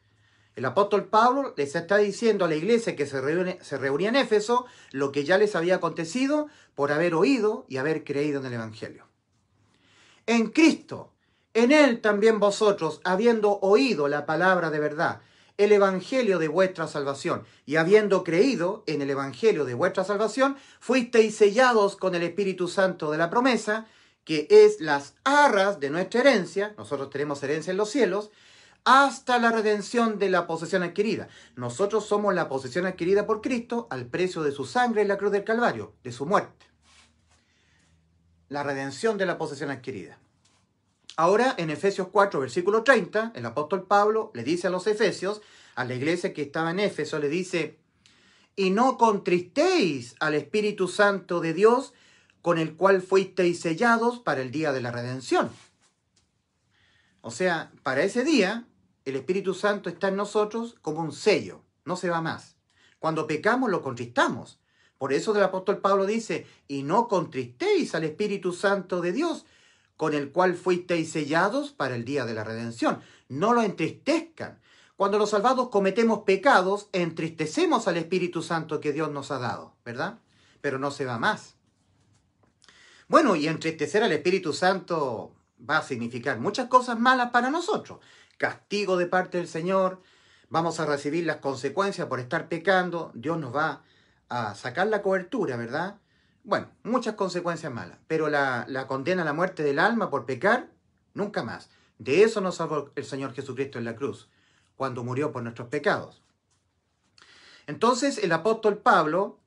El apóstol Pablo les está diciendo a la iglesia que se reunía en Éfeso lo que ya les había acontecido por haber oído y haber creído en el Evangelio. En Cristo, en Él también vosotros, habiendo oído la palabra de verdad, el Evangelio de vuestra salvación, y habiendo creído en el Evangelio de vuestra salvación, fuisteis sellados con el Espíritu Santo de la promesa, que es las arras de nuestra herencia, nosotros tenemos herencia en los cielos, hasta la redención de la posesión adquirida. Nosotros somos la posesión adquirida por Cristo al precio de su sangre en la cruz del Calvario, de su muerte. La redención de la posesión adquirida. Ahora, en Efesios 4, versículo 30, el apóstol Pablo le dice a los efesios, a la iglesia que estaba en Éfeso, le dice, y no contristéis al Espíritu Santo de Dios, con el cual fuisteis sellados para el día de la redención. O sea, para ese día, el Espíritu Santo está en nosotros como un sello, no se va más. Cuando pecamos, lo contristamos. Por eso el apóstol Pablo dice, y no contristéis al Espíritu Santo de Dios, con el cual fuisteis sellados para el día de la redención. No lo entristezcan. Cuando los salvados cometemos pecados, entristecemos al Espíritu Santo que Dios nos ha dado, ¿verdad? Pero no se va más. Bueno, y entristecer al Espíritu Santo va a significar muchas cosas malas para nosotros. Castigo de parte del Señor, vamos a recibir las consecuencias por estar pecando, Dios nos va a sacar la cobertura, ¿verdad? Bueno, muchas consecuencias malas, pero la condena a la muerte del alma por pecar, nunca más. De eso nos salvó el Señor Jesucristo en la cruz, cuando murió por nuestros pecados. Entonces el apóstol Pablo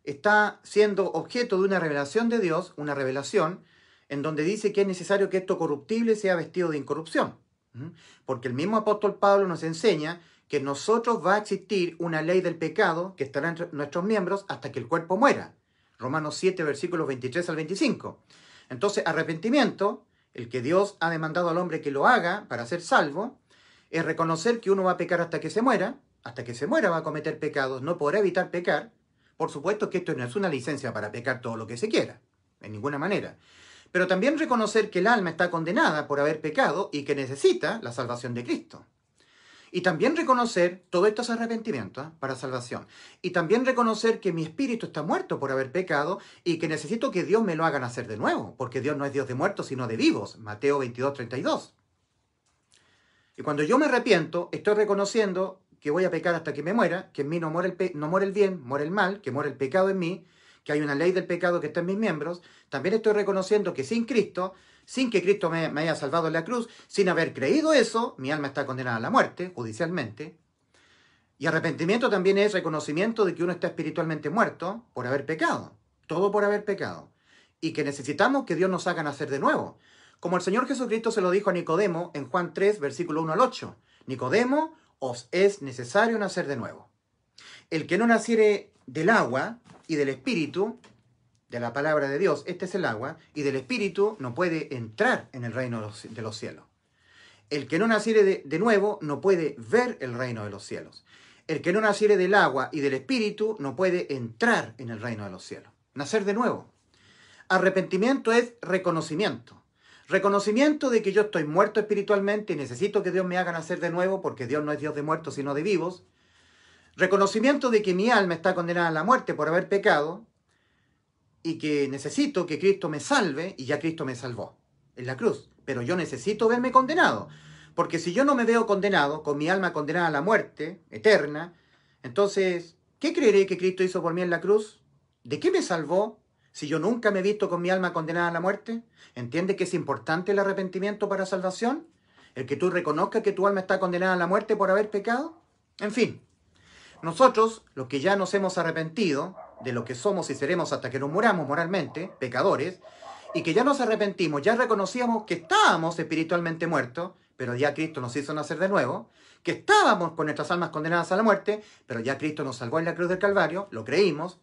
está siendo objeto de una revelación de Dios, una revelación, en donde dice que es necesario que esto corruptible sea vestido de incorrupción. Porque el mismo apóstol Pablo nos enseña que en nosotros va a existir una ley del pecado que estará entre nuestros miembros hasta que el cuerpo muera. Romanos 7, versículos 23 al 25. Entonces, arrepentimiento, el que Dios ha demandado al hombre que lo haga para ser salvo, es reconocer que uno va a pecar hasta que se muera va a cometer pecados, no podrá evitar pecar. Por supuesto que esto no es una licencia para pecar todo lo que se quiera. en ninguna manera. Pero también reconocer que el alma está condenada por haber pecado y que necesita la salvación de Cristo. Y también reconocer, todo esto es arrepentimiento, para salvación. Y también reconocer que mi espíritu está muerto por haber pecado y que necesito que Dios me lo haga nacer de nuevo, porque Dios no es Dios de muertos, sino de vivos. Mateo 22:32. Y cuando yo me arrepiento, estoy reconociendo que voy a pecar hasta que me muera, que en mí no muere el bien, muere el mal, que muere el pecado en mí, que hay una ley del pecado que está en mis miembros. También estoy reconociendo que sin Cristo, sin que Cristo me haya salvado en la cruz, sin haber creído eso, mi alma está condenada a la muerte, judicialmente. Y arrepentimiento también es reconocimiento de que uno está espiritualmente muerto por haber pecado, todo por haber pecado. Y que necesitamos que Dios nos haga nacer de nuevo. Como el Señor Jesucristo se lo dijo a Nicodemo en Juan 3, versículo 1 al 8. Nicodemo, os es necesario nacer de nuevo. El que no naciere del agua y del espíritu, de la palabra de Dios, este es el agua, y del espíritu no puede entrar en el reino de los cielos. El que no naciere de nuevo no puede ver el reino de los cielos. El que no naciere del agua y del espíritu no puede entrar en el reino de los cielos. Nacer de nuevo. Arrepentimiento es reconocimiento. Reconocimiento de que yo estoy muerto espiritualmente y necesito que Dios me haga nacer de nuevo porque Dios no es Dios de muertos sino de vivos. Reconocimiento de que mi alma está condenada a la muerte por haber pecado y que necesito que Cristo me salve y ya Cristo me salvó en la cruz. Pero yo necesito verme condenado porque si yo no me veo condenado, con mi alma condenada a la muerte eterna, entonces, ¿qué creeré que Cristo hizo por mí en la cruz? ¿De qué me salvó? Si yo nunca me he visto con mi alma condenada a la muerte. ¿Entiendes que es importante el arrepentimiento para salvación? El que tú reconozcas que tu alma está condenada a la muerte por haber pecado. En fin, nosotros, los que ya nos hemos arrepentido de lo que somos y seremos hasta que nos muramos moralmente, pecadores, y que ya nos arrepentimos, ya reconocíamos que estábamos espiritualmente muertos, pero ya Cristo nos hizo nacer de nuevo, que estábamos con nuestras almas condenadas a la muerte, pero ya Cristo nos salvó en la cruz del Calvario, lo creímos.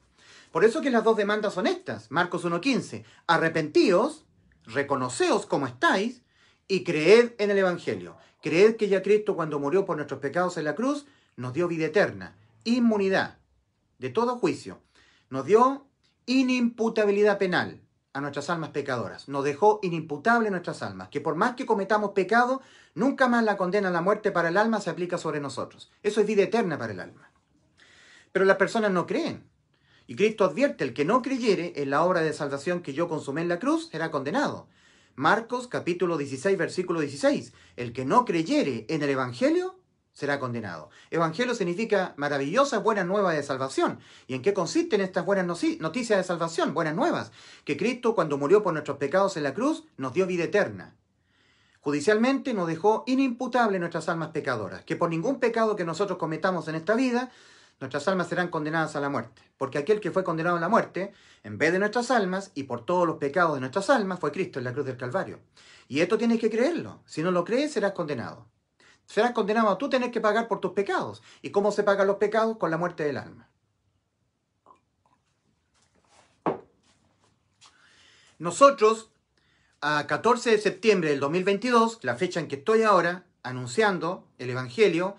Por eso que las dos demandas son estas. Marcos 1:15. Arrepentíos, reconoceos como estáis y creed en el Evangelio. Creed que ya Cristo cuando murió por nuestros pecados en la cruz nos dio vida eterna, inmunidad de todo juicio. Nos dio inimputabilidad penal a nuestras almas pecadoras. Nos dejó inimputable nuestras almas. Que por más que cometamos pecado, nunca más la condena a la muerte para el alma se aplica sobre nosotros. Eso es vida eterna para el alma. Pero las personas no creen. Y Cristo advierte, el que no creyere en la obra de salvación que yo consumé en la cruz, será condenado. Marcos capítulo 16, versículo 16. El que no creyere en el Evangelio, será condenado. Evangelio significa maravillosas buenas nuevas de salvación. ¿Y en qué consisten estas buenas noticias de salvación? Buenas nuevas. Que Cristo, cuando murió por nuestros pecados en la cruz, nos dio vida eterna. Judicialmente nos dejó inimputable nuestras almas pecadoras. Que por ningún pecado que nosotros cometamos en esta vida, nuestras almas serán condenadas a la muerte. Porque aquel que fue condenado a la muerte, en vez de nuestras almas y por todos los pecados de nuestras almas, fue Cristo en la cruz del Calvario. Y esto tienes que creerlo. Si no lo crees, serás condenado. Serás condenado a tú tener que pagar por tus pecados. ¿Y cómo se pagan los pecados? Con la muerte del alma. Nosotros, a 14 de septiembre del 2022, la fecha en que estoy ahora, anunciando el Evangelio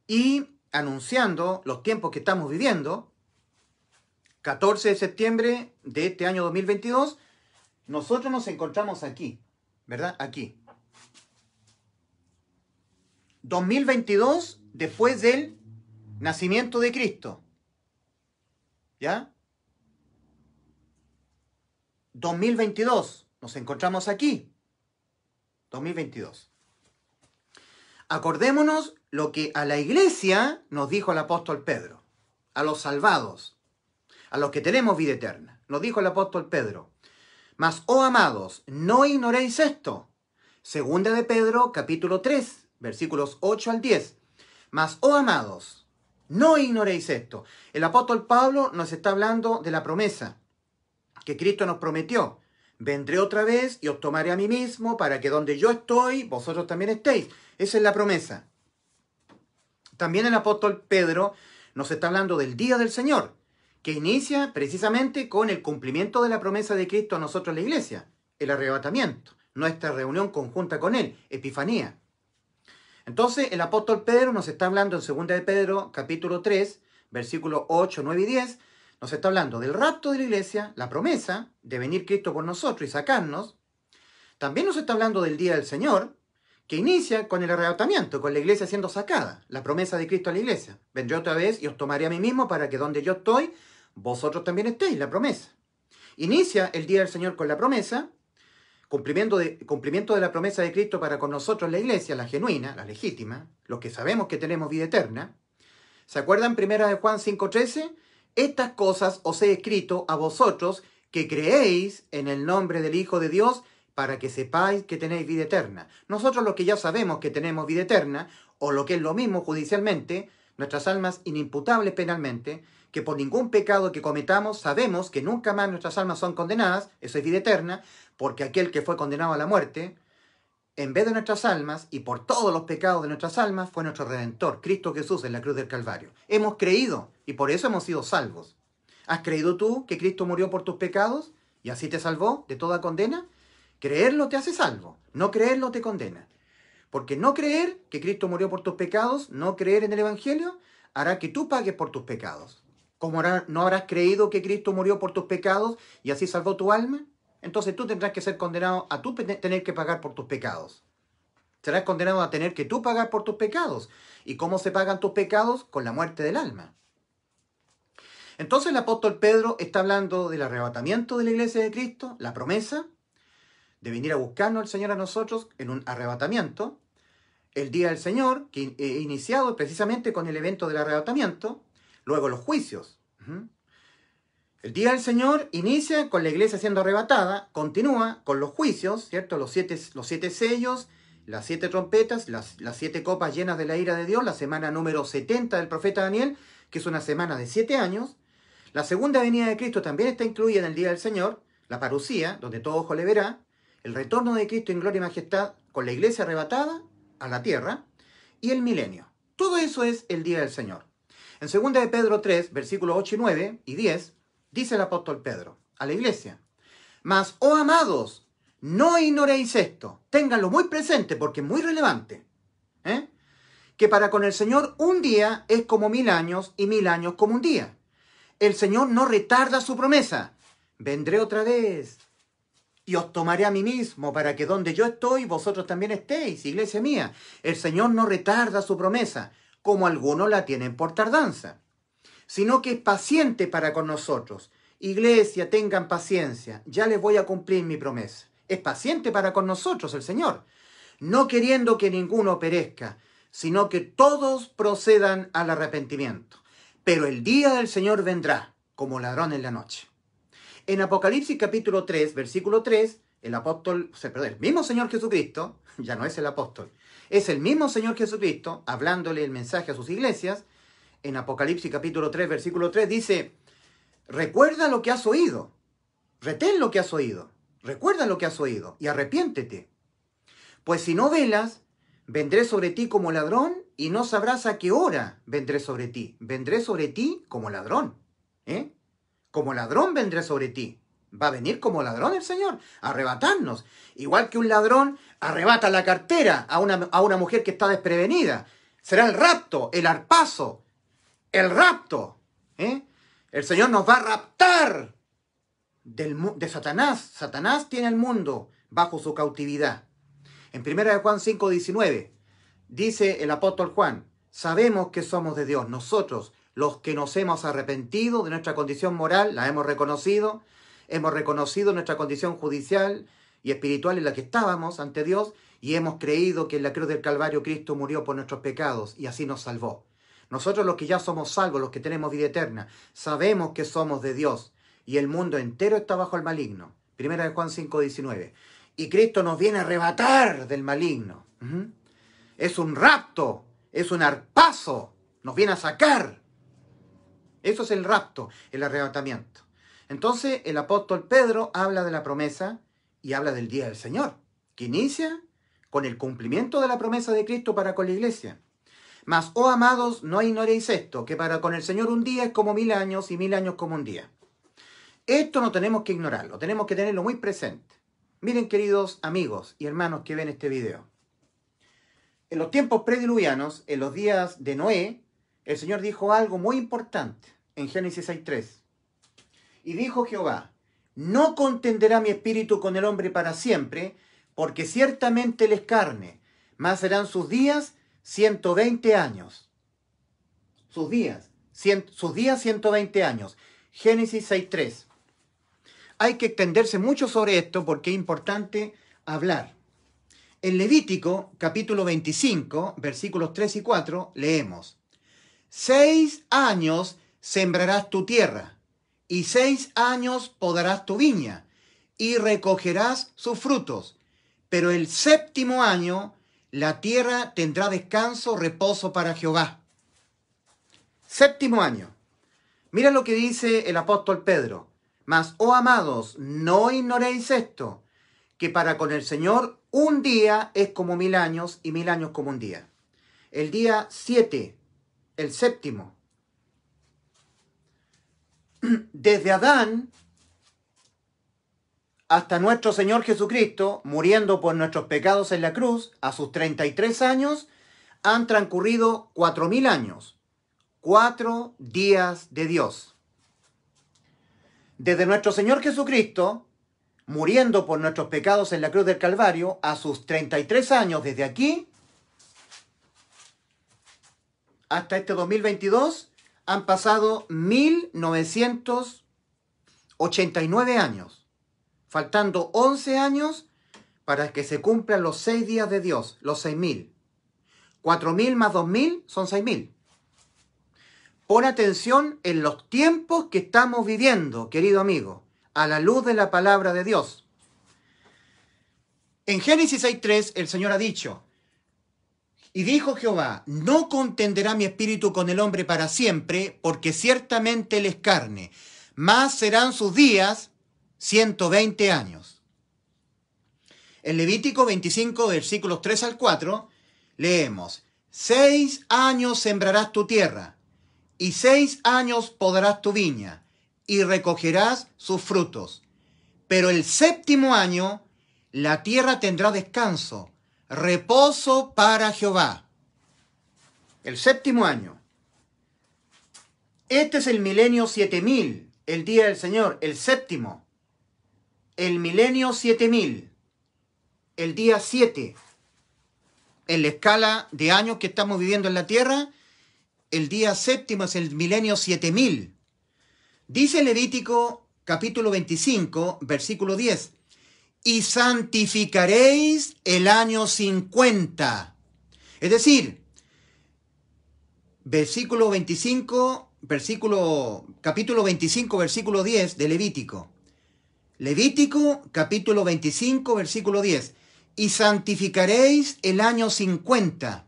y anunciando los tiempos que estamos viviendo, 14 de septiembre de este año 2022, nosotros nos encontramos aquí, ¿verdad? Aquí. 2022, después del nacimiento de Cristo. ¿Ya? 2022, nos encontramos aquí. 2022. Acordémonos lo que a la iglesia nos dijo el apóstol Pedro, a los salvados, a los que tenemos vida eterna. Nos dijo el apóstol Pedro, mas, oh amados, no ignoréis esto. Segunda de Pedro, capítulo 3, versículos 8 al 10. Mas, oh amados, no ignoréis esto. El apóstol Pablo nos está hablando de la promesa que Cristo nos prometió. Vendré otra vez y os tomaré a mí mismo para que donde yo estoy, vosotros también estéis. Esa es la promesa. También el apóstol Pedro nos está hablando del día del Señor, que inicia precisamente con el cumplimiento de la promesa de Cristo a nosotros en la iglesia, el arrebatamiento, nuestra reunión conjunta con Él, Epifanía. Entonces el apóstol Pedro nos está hablando en 2 de Pedro, capítulo 3, versículos 8, 9 y 10, Nos está hablando del rapto de la iglesia, la promesa de venir Cristo por nosotros y sacarnos. También nos está hablando del día del Señor, que inicia con el arrebatamiento, con la iglesia siendo sacada, la promesa de Cristo a la iglesia. Vendré otra vez y os tomaré a mí mismo para que donde yo estoy, vosotros también estéis, la promesa. Inicia el día del Señor con la promesa, cumplimiento de la promesa de Cristo para con nosotros la iglesia, la genuina, la legítima, los que sabemos que tenemos vida eterna. ¿Se acuerdan 1 Juan 5:13? Estas cosas os he escrito a vosotros que creéis en el nombre del Hijo de Dios, para que sepáis que tenéis vida eterna. Nosotros los que ya sabemos que tenemos vida eterna, o lo que es lo mismo judicialmente, nuestras almas inimputables penalmente, que por ningún pecado que cometamos sabemos que nunca más nuestras almas son condenadas, eso es vida eterna, porque aquel que fue condenado a la muerte, en vez de nuestras almas y por todos los pecados de nuestras almas, fue nuestro Redentor, Cristo Jesús en la cruz del Calvario. Hemos creído y por eso hemos sido salvos. ¿Has creído tú que Cristo murió por tus pecados y así te salvó de toda condena? Creerlo te hace salvo, no creerlo te condena. Porque no creer que Cristo murió por tus pecados, no creer en el Evangelio, hará que tú pagues por tus pecados. ¿Cómo no habrás creído que Cristo murió por tus pecados y así salvó tu alma? Entonces tú tendrás que ser condenado a tú tener que pagar por tus pecados. Serás condenado a tener que tú pagar por tus pecados. ¿Y cómo se pagan tus pecados? Con la muerte del alma. Entonces el apóstol Pedro está hablando del arrebatamiento de la iglesia de Cristo, la promesa de venir a buscarnos el Señor a nosotros en un arrebatamiento, el día del Señor, que iniciado precisamente con el evento del arrebatamiento, luego los juicios. El día del Señor inicia con la iglesia siendo arrebatada, continúa con los juicios, ¿cierto? Los siete sellos, las 7 trompetas, las 7 copas llenas de la ira de Dios, la semana número 70 del profeta Daniel, que es una semana de 7 años. La segunda venida de Cristo también está incluida en el día del Señor, la parusía, donde todo ojo le verá, el retorno de Cristo en gloria y majestad con la iglesia arrebatada a la tierra y el milenio. Todo eso es el día del Señor. En 2 de Pedro 3, versículos 8 y 9 y 10, dice el apóstol Pedro a la iglesia: mas, oh amados, no ignoréis esto, ténganlo muy presente porque es muy relevante, que para con el Señor un día es como 1000 años y 1000 años como un día. El Señor no retarda su promesa. Vendré otra vez y os tomaré a mí mismo para que donde yo estoy vosotros también estéis, iglesia mía. El Señor no retarda su promesa, como algunos la tienen por tardanza, sino que es paciente para con nosotros. Iglesia, tengan paciencia, ya les voy a cumplir mi promesa. Es paciente para con nosotros el Señor, no queriendo que ninguno perezca, sino que todos procedan al arrepentimiento. Pero el día del Señor vendrá como ladrón en la noche. En Apocalipsis capítulo 3, versículo 3, el mismo Señor Jesucristo, ya no es el apóstol, es el mismo Señor Jesucristo, hablándole el mensaje a sus iglesias, en Apocalipsis capítulo 3, versículo 3, dice: recuerda lo que has oído, retén lo que has oído, recuerda lo que has oído y arrepiéntete. Pues si no velas, vendré sobre ti como ladrón y no sabrás a qué hora vendré sobre ti. Vendré sobre ti como ladrón, Como ladrón vendré sobre ti. Va a venir como ladrón el Señor, a arrebatarnos. Igual que un ladrón arrebata la cartera a una mujer que está desprevenida. Será el rapto, el arpazo, el rapto. El Señor nos va a raptar de Satanás. Satanás tiene el mundo bajo su cautividad. En 1 Juan 5:19 dice el apóstol Juan: sabemos que somos de Dios, nosotros, los que nos hemos arrepentido de nuestra condición moral, la hemos reconocido nuestra condición judicial y espiritual en la que estábamos ante Dios, y hemos creído que en la cruz del Calvario Cristo murió por nuestros pecados y así nos salvó. Nosotros los que ya somos salvos, los que tenemos vida eterna, sabemos que somos de Dios y el mundo entero está bajo el maligno. 1 Juan 5:19. Y Cristo nos viene a arrebatar del maligno. Es un rapto, es un arpazo, nos viene a sacar. Eso es el rapto, el arrebatamiento. Entonces el apóstol Pedro habla de la promesa y habla del día del Señor, que inicia con el cumplimiento de la promesa de Cristo para con la iglesia. Mas, oh amados, no ignoréis esto, que para con el Señor un día es como 1000 años y 1000 años como un día. Esto no tenemos que ignorarlo, tenemos que tenerlo muy presente. Miren, queridos amigos y hermanos que ven este video. En los tiempos prediluvianos, en los días de Noé, el Señor dijo algo muy importante en Génesis 6:3. Y dijo Jehová, no contenderá mi espíritu con el hombre para siempre, porque ciertamente él es carne, mas serán sus días 120 años. Sus días 120 años. Génesis 6:3. Hay que extenderse mucho sobre esto porque es importante hablar. En Levítico, capítulo 25, versículos 3 y 4, leemos: 6 años sembrarás tu tierra, y 6 años podarás tu viña, y recogerás sus frutos. Pero el 7º año la tierra tendrá descanso, reposo para Jehová. 7º año. Mira lo que dice el apóstol Pedro. Mas, oh amados, no ignoréis esto, que para con el Señor un día es como 1000 años y 1000 años como un día. El día 7, el 7º. Desde Adán hasta nuestro Señor Jesucristo, muriendo por nuestros pecados en la cruz, a sus 33 años, han transcurrido 4000 años. 4 días de Dios. Desde nuestro Señor Jesucristo, muriendo por nuestros pecados en la cruz del Calvario, a sus 33 años desde aquí, hasta este 2022, han pasado 1989 años, faltando 11 años para que se cumplan los 6 días de Dios, los 6000. 4000 más 2000 son 6000. Pon atención en los tiempos que estamos viviendo, querido amigo, a la luz de la palabra de Dios. En Génesis 6:3 el Señor ha dicho: y dijo Jehová, no contenderá mi espíritu con el hombre para siempre, porque ciertamente él es carne, mas serán sus días 120 años. En Levítico 25, versículos 3 al 4, leemos: 6 años sembrarás tu tierra, y 6 años podarás tu viña, y recogerás sus frutos. Pero el 7º año la tierra tendrá descanso, reposo para Jehová. El 7º año. Este es el milenio 7000, el día del Señor, el 7º. El milenio 7000, el día 7. En la escala de años que estamos viviendo en la tierra, el día 7º es el milenio 7000. Dice Levítico capítulo 25, versículo 10. Y santificaréis el año 50. Es decir, capítulo 25, versículo 10 de Levítico. Levítico, capítulo 25, versículo 10. Y santificaréis el año 50.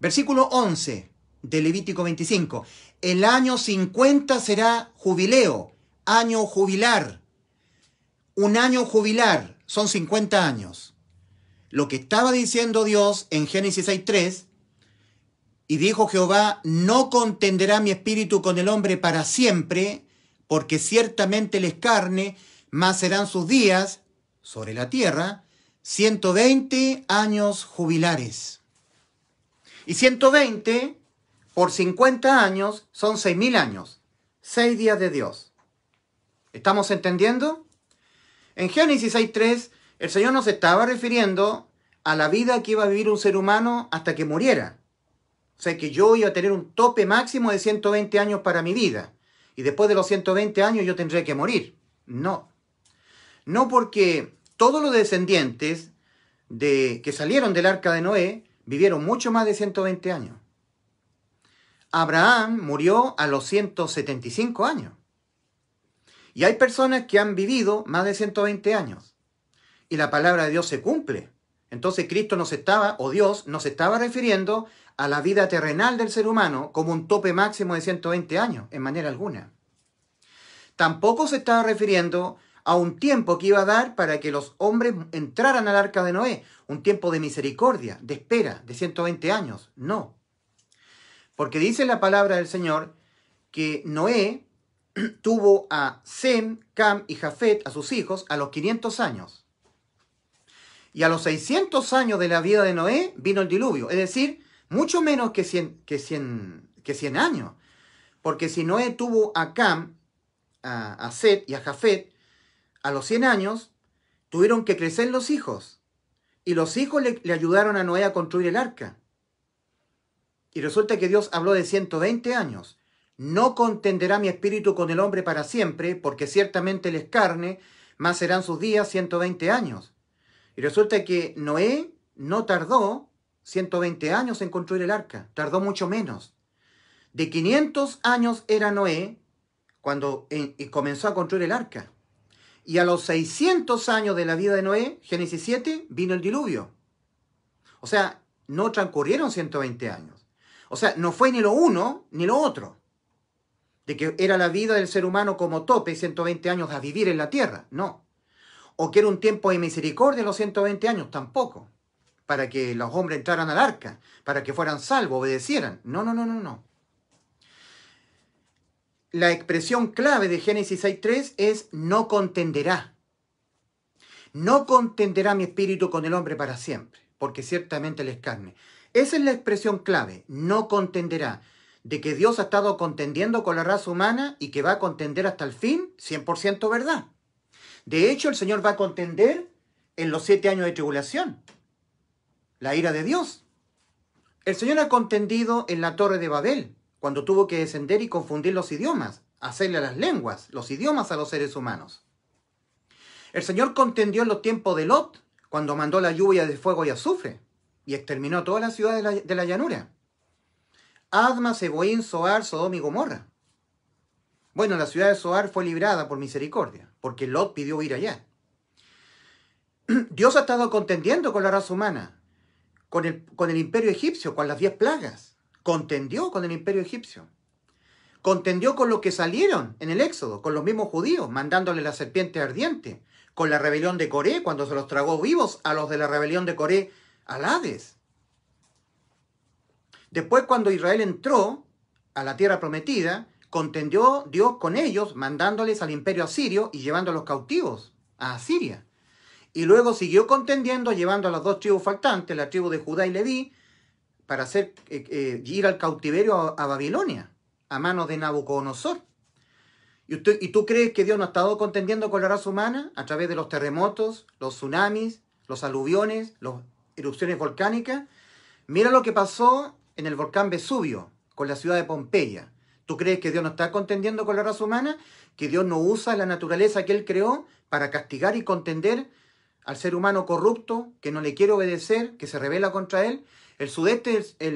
Versículo 11 de Levítico 25. El año 50 será jubileo, año jubilar. Un año jubilar son 50 años. Lo que estaba diciendo Dios en Génesis 6:3, y dijo Jehová, no contenderá mi espíritu con el hombre para siempre, porque ciertamente él es carne, mas serán sus días sobre la tierra 120 años jubilares. Y 120 por 50 años son 6000 años. 6 días de Dios. ¿Estamos entendiendo? En Génesis 6:3, el Señor nos estaba refiriendo a la vida que iba a vivir un ser humano hasta que muriera. O sea, que yo iba a tener un tope máximo de 120 años para mi vida. Y después de los 120 años yo tendré que morir. No. No, porque todos los descendientes que salieron del arca de Noé vivieron mucho más de 120 años. Abraham murió a los 175 años. Y hay personas que han vivido más de 120 años. Y la palabra de Dios se cumple. Entonces Cristo Dios nos estaba refiriendo a la vida terrenal del ser humano como un tope máximo de 120 años, en manera alguna. Tampoco se estaba refiriendo a un tiempo que iba a dar para que los hombres entraran al arca de Noé, un tiempo de misericordia, de espera, de 120 años. No. Porque dice la palabra del Señor que Noé tuvo a Sem, Cam y Jafet, a sus hijos, a los 500 años. Y a los 600 años de la vida de Noé vino el diluvio. Es decir, mucho menos que 100 años. Porque si Noé tuvo a Cam, a Set y a Jafet, a los 100 años, tuvieron que crecer los hijos. Y los hijos le ayudaron a Noé a construir el arca. Y resulta que Dios habló de 120 años. No contenderá mi espíritu con el hombre para siempre, porque ciertamente él es carne, más serán sus días 120 años. Y resulta que Noé no tardó 120 años en construir el arca, tardó mucho menos. De 500 años era Noé cuando comenzó a construir el arca. Y a los 600 años de la vida de Noé, Génesis 7, vino el diluvio. O sea, no transcurrieron 120 años. O sea, no fue ni lo uno ni lo otro. De que era la vida del ser humano como tope 120 años a vivir en la tierra. No. O que era un tiempo de misericordia los 120 años. Tampoco. Para que los hombres entraran al arca. Para que fueran salvos, obedecieran. No, no, no, no, no. La expresión clave de Génesis 6.3 es no contenderá. No contenderá mi espíritu con el hombre para siempre, porque ciertamente él es carne. Esa es la expresión clave, no contenderá. De que Dios ha estado contendiendo con la raza humana y que va a contender hasta el fin, 100% verdad. De hecho, el Señor va a contender en los 7 años de tribulación. La ira de Dios. El Señor ha contendido en la Torre de Babel, cuando tuvo que descender y confundir los idiomas, hacerle a las lenguas, los idiomas a los seres humanos. El Señor contendió en los tiempos de Lot, cuando mandó la lluvia de fuego y azufre, y exterminó todas las ciudades de la llanura. Adma, Seboín, Zoar, Sodoma y Gomorra. Bueno, la ciudad de Zoar fue librada por misericordia, porque Lot pidió ir allá. Dios ha estado contendiendo con la raza humana, con el imperio egipcio, con las 10 plagas. Contendió con el imperio egipcio. Contendió con los que salieron en el Éxodo, con los mismos judíos, mandándole la serpiente ardiente, con la rebelión de Coré, cuando se los tragó vivos a los de la rebelión de Coré al Hades. Después, cuando Israel entró a la tierra prometida, contendió Dios con ellos, mandándoles al imperio asirio y llevando a los cautivos a Asiria. Y luego siguió contendiendo, llevando a las 2 tribus faltantes, la tribu de Judá y Leví, para ir al cautiverio a Babilonia, a manos de Nabucodonosor. ¿Y tú crees que Dios no ha estado contendiendo con la raza humana a través de los terremotos, los tsunamis, los aluviones, las erupciones volcánicas? Mira lo que pasó en el volcán Vesubio, con la ciudad de Pompeya. ¿Tú crees que Dios no está contendiendo con la raza humana? ¿Que Dios no usa la naturaleza que Él creó para castigar y contender al ser humano corrupto, que no le quiere obedecer, que se rebela contra Él? El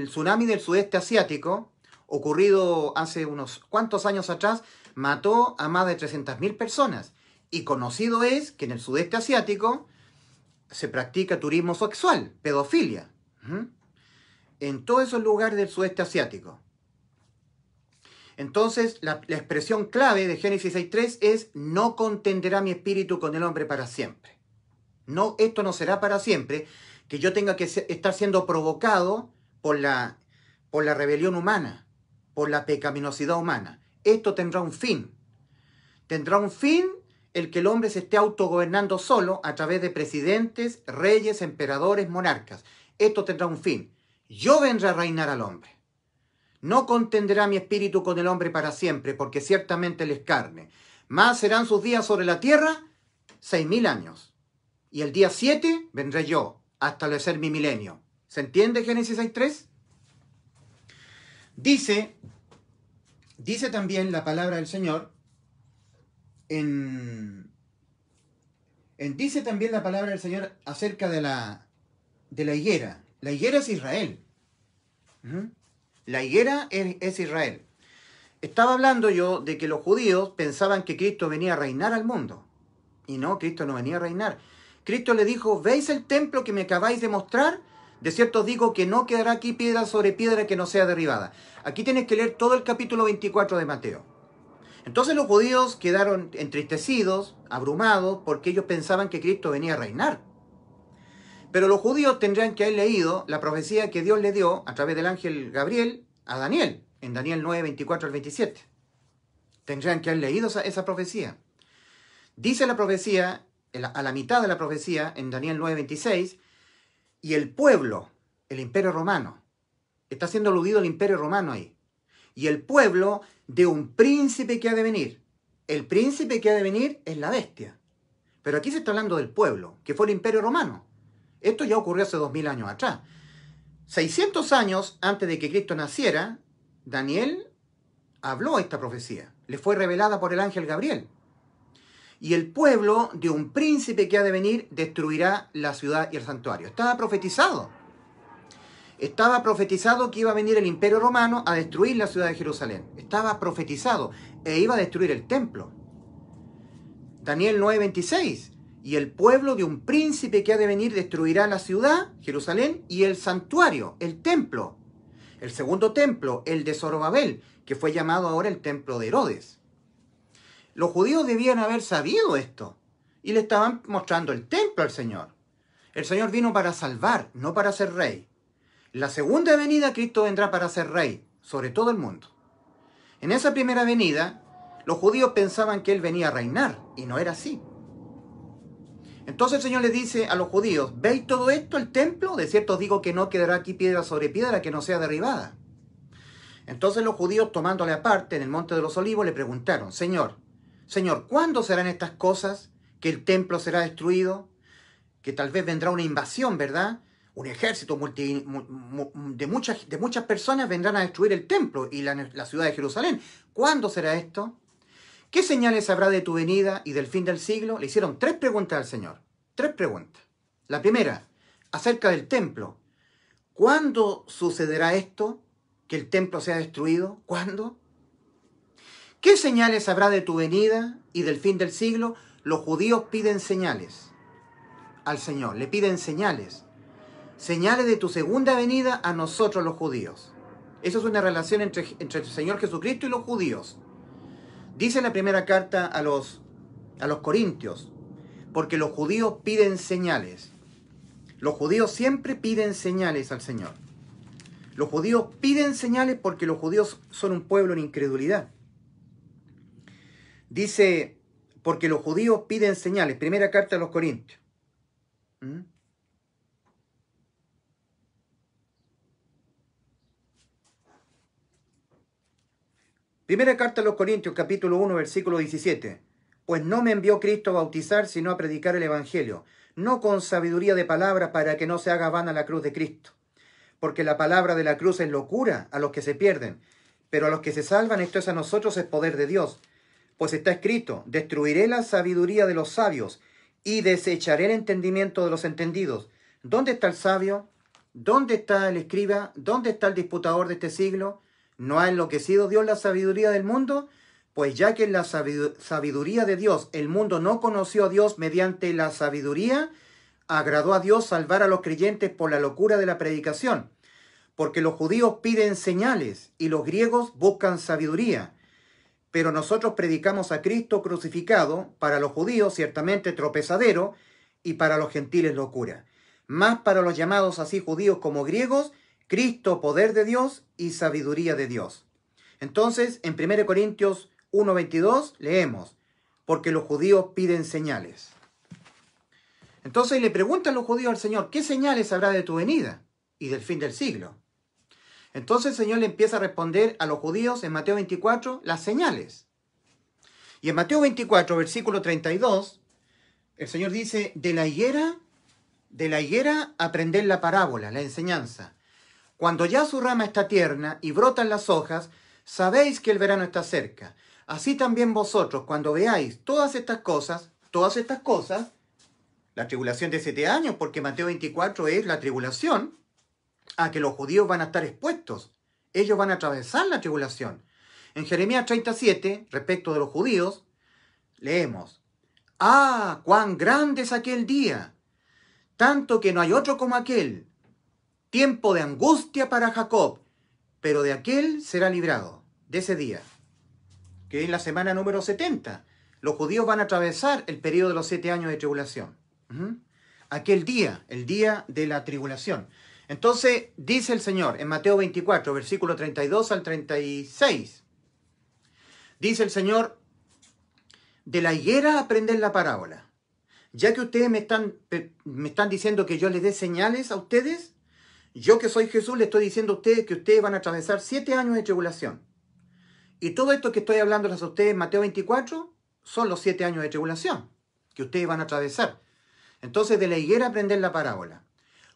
tsunami del sudeste asiático, ocurrido hace unos cuantos años atrás, mató a más de 300.000 personas. Y conocido es que en el sudeste asiático se practica turismo sexual, pedofilia. En todos esos lugares del sudeste asiático. Entonces, la expresión clave de Génesis 6.3 es: no contenderá mi espíritu con el hombre para siempre. No, esto no será para siempre, que yo tenga que estar siendo provocado por la rebelión humana, por la pecaminosidad humana. Esto tendrá un fin. Tendrá un fin el que el hombre se esté autogobernando solo a través de presidentes, reyes, emperadores, monarcas. Esto tendrá un fin. Yo vendré a reinar al hombre. No contenderá mi espíritu con el hombre para siempre, porque ciertamente él es carne. Más serán sus días sobre la tierra 6.000 años. Y el día 7 vendré yo, a establecer mi milenio. ¿Se entiende Génesis 6.3? Dice también la palabra del Señor, dice también la palabra del Señor acerca de la higuera. La higuera es Israel. La higuera es Israel. Estaba hablando yo de que los judíos pensaban que Cristo venía a reinar al mundo. Y no, Cristo no venía a reinar. Cristo le dijo: ¿veis el templo que me acabáis de mostrar? De cierto os digo que no quedará aquí piedra sobre piedra que no sea derribada. Aquí tienes que leer todo el capítulo 24 de Mateo. Entonces los judíos quedaron entristecidos, abrumados, porque ellos pensaban que Cristo venía a reinar. Pero los judíos tendrían que haber leído la profecía que Dios le dio a través del ángel Gabriel a Daniel, en Daniel 9, 24 al 27. Tendrían que haber leído esa profecía. Dice la profecía, a la mitad de la profecía, en Daniel 9, 26, y el pueblo, el imperio romano, está siendo aludido al imperio romano ahí, y el pueblo de un príncipe que ha de venir. el príncipe que ha de venir es la bestia. Pero aquí se está hablando del pueblo, que fue el Imperio Romano. Esto ya ocurrió hace 2000 años atrás. 600 años antes de que Cristo naciera, Daniel habló esta profecía. Le fue revelada por el ángel Gabriel. Y el pueblo de un príncipe que ha de venir destruirá la ciudad y el santuario. Estaba profetizado. Estaba profetizado que iba a venir el Imperio Romano a destruir la ciudad de Jerusalén. Estaba profetizado e iba a destruir el templo. Daniel 9:26. Y el pueblo de un príncipe que ha de venir destruirá la ciudad, Jerusalén, y el santuario, el templo. El segundo templo, el de Zorobabel, que fue llamado ahora el templo de Herodes. Los judíos debían haber sabido esto y le estaban mostrando el templo al Señor. El Señor vino para salvar, no para ser rey. En la segunda venida Cristo vendrá para ser rey sobre todo el mundo. En esa primera venida, los judíos pensaban que Él venía a reinar y no era así. Entonces el Señor les dice a los judíos, ¿veis todo esto, el templo? De cierto os digo que no quedará aquí piedra sobre piedra que no sea derribada. Entonces los judíos, tomándole aparte en el monte de los olivos, le preguntaron, Señor, ¿cuándo serán estas cosas? ¿Que el templo será destruido? Que tal vez vendrá una invasión, ¿verdad? Un ejército de muchas personas vendrán a destruir el templo y la ciudad de Jerusalén. ¿Cuándo será esto? ¿Qué señales habrá de tu venida y del fin del siglo? Le hicieron 3 preguntas al Señor. 3 preguntas. La primera, acerca del templo. ¿Cuándo sucederá esto? ¿Que el templo sea destruido? ¿Cuándo? ¿Qué señales habrá de tu venida y del fin del siglo? Los judíos piden señales al Señor. Le piden señales. Señales de tu segunda venida a nosotros los judíos. Eso es una relación entre el Señor Jesucristo y los judíos. Dice la primera carta a los Corintios, porque los judíos piden señales. Los judíos siempre piden señales al Señor. Los judíos piden señales porque los judíos son un pueblo en incredulidad. Dice, porque los judíos piden señales. Primera carta a los Corintios. Primera carta a los Corintios, capítulo 1, versículo 17. Pues no me envió Cristo a bautizar, sino a predicar el Evangelio, no con sabiduría de palabra, para que no se haga vana la cruz de Cristo. Porque la palabra de la cruz es locura a los que se pierden, pero a los que se salvan, esto es a nosotros, es poder de Dios. Pues está escrito, destruiré la sabiduría de los sabios y desecharé el entendimiento de los entendidos. ¿Dónde está el sabio? ¿Dónde está el escriba? ¿Dónde está el disputador de este siglo? ¿No ha enloquecido Dios la sabiduría del mundo? Pues ya que en la sabiduría de Dios el mundo no conoció a Dios mediante la sabiduría, agradó a Dios salvar a los creyentes por la locura de la predicación. Porque los judíos piden señales y los griegos buscan sabiduría. Pero nosotros predicamos a Cristo crucificado, para los judíos ciertamente tropezadero y para los gentiles locura. Más para los llamados así judíos como griegos, Cristo poder de Dios y sabiduría de Dios. Entonces, en 1 Corintios 1:22 leemos, porque los judíos piden señales. Entonces le preguntan los judíos al Señor, ¿qué señales habrá de tu venida y del fin del siglo? Entonces el Señor le empieza a responder a los judíos en Mateo 24 las señales. Y en Mateo 24, versículo 32, el Señor dice, de la higuera aprended la parábola, la enseñanza. Cuando ya su rama está tierna y brotan las hojas, sabéis que el verano está cerca. Así también vosotros, cuando veáis todas estas cosas, la tribulación de 7 años, porque Mateo 24 es la tribulación, a que los judíos van a estar expuestos. Ellos van a atravesar la tribulación. En Jeremías 37, respecto de los judíos, leemos, ¡ah, cuán grande es aquel día! Tanto que no hay otro como aquel. Tiempo de angustia para Jacob, pero de aquel será librado, de ese día. Que es la semana número 70. Los judíos van a atravesar el periodo de los 7 años de tribulación. Aquel día, el día de la tribulación. Entonces, dice el Señor en Mateo 24, versículo 32 al 36. Dice el Señor, de la higuera aprended la parábola. Ya que ustedes me están diciendo que yo les dé señales a ustedes, yo que soy Jesús les estoy diciendo a ustedes que ustedes van a atravesar 7 años de tribulación. Y todo esto que estoy hablándoles a ustedes en Mateo 24 son los 7 años de tribulación que ustedes van a atravesar. Entonces, de la higuera aprender la parábola.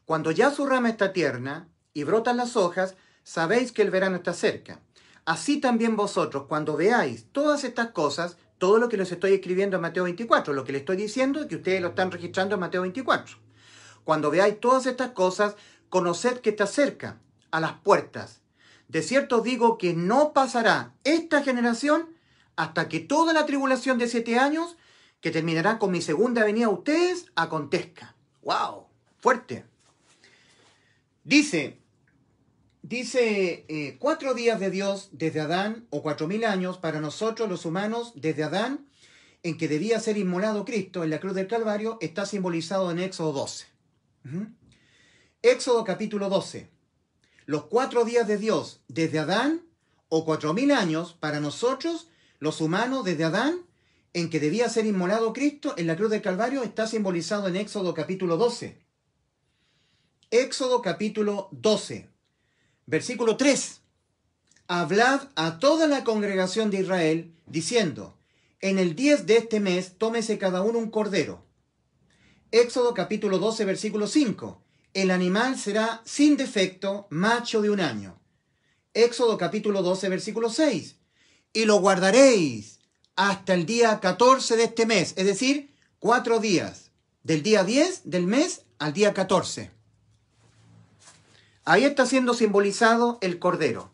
Cuando ya su rama está tierna y brotan las hojas, sabéis que el verano está cerca. Así también vosotros, cuando veáis todas estas cosas, todo lo que les estoy escribiendo en Mateo 24, lo que les estoy diciendo es que ustedes lo están registrando en Mateo 24. Cuando veáis todas estas cosas, conoced que está cerca, a las puertas. De cierto os digo que no pasará esta generación hasta que toda la tribulación de 7 años, que terminará con mi segunda venida a ustedes, acontezca. ¡Wow! Fuerte. Dice 4 días de Dios desde Adán, o 4000 años para nosotros los humanos desde Adán, en que debía ser inmolado Cristo en la cruz del Calvario, está simbolizado en Éxodo 12. Éxodo capítulo 12. Los 4 días de Dios desde Adán, o 4000 años para nosotros los humanos desde Adán, en que debía ser inmolado Cristo en la cruz del Calvario, está simbolizado en Éxodo capítulo 12. Éxodo capítulo 12. Versículo 3. Hablad a toda la congregación de Israel, diciendo, en el 10 de este mes, tómese cada uno un cordero. Éxodo capítulo 12, versículo 5. El animal será sin defecto, macho de 1 año. Éxodo capítulo 12, versículo 6. Y lo guardaréis hasta el día 14 de este mes, es decir, 4 días, del día 10 del mes al día 14. Ahí está siendo simbolizado el Cordero.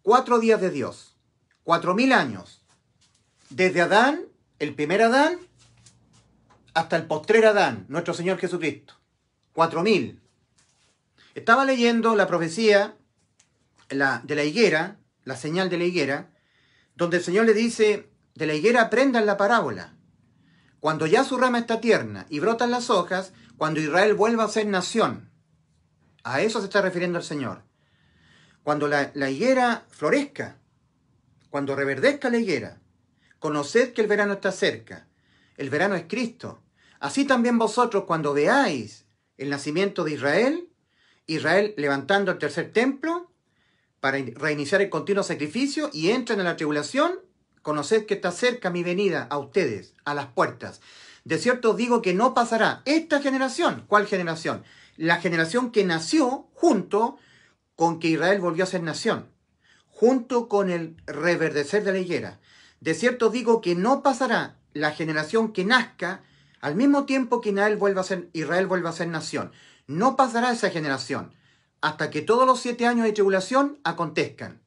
4 días de Dios. 4000 años. Desde Adán, el primer Adán, hasta el postrer Adán, nuestro Señor Jesucristo. 4000. Estaba leyendo la profecía de la higuera, la señal de la higuera, donde el Señor le dice, de la higuera aprendan la parábola. Cuando ya su rama está tierna y brotan las hojas, cuando Israel vuelva a ser nación. A eso se está refiriendo el Señor. Cuando la higuera florezca, cuando reverdezca la higuera, conoced que el verano está cerca. El verano es Cristo. Así también vosotros, cuando veáis el nacimiento de Israel, Israel levantando el tercer templo para reiniciar el continuo sacrificio y entren en la tribulación, conoced que está cerca mi venida a ustedes, a las puertas. De cierto os digo que no pasará esta generación. ¿Cuál generación? La generación que nació junto con que Israel volvió a ser nación, junto con el reverdecer de la higuera. De cierto os digo que no pasará la generación que nazca al mismo tiempo que Israel vuelva a ser nación. No pasará esa generación hasta que todos los 7 años de tribulación acontezcan.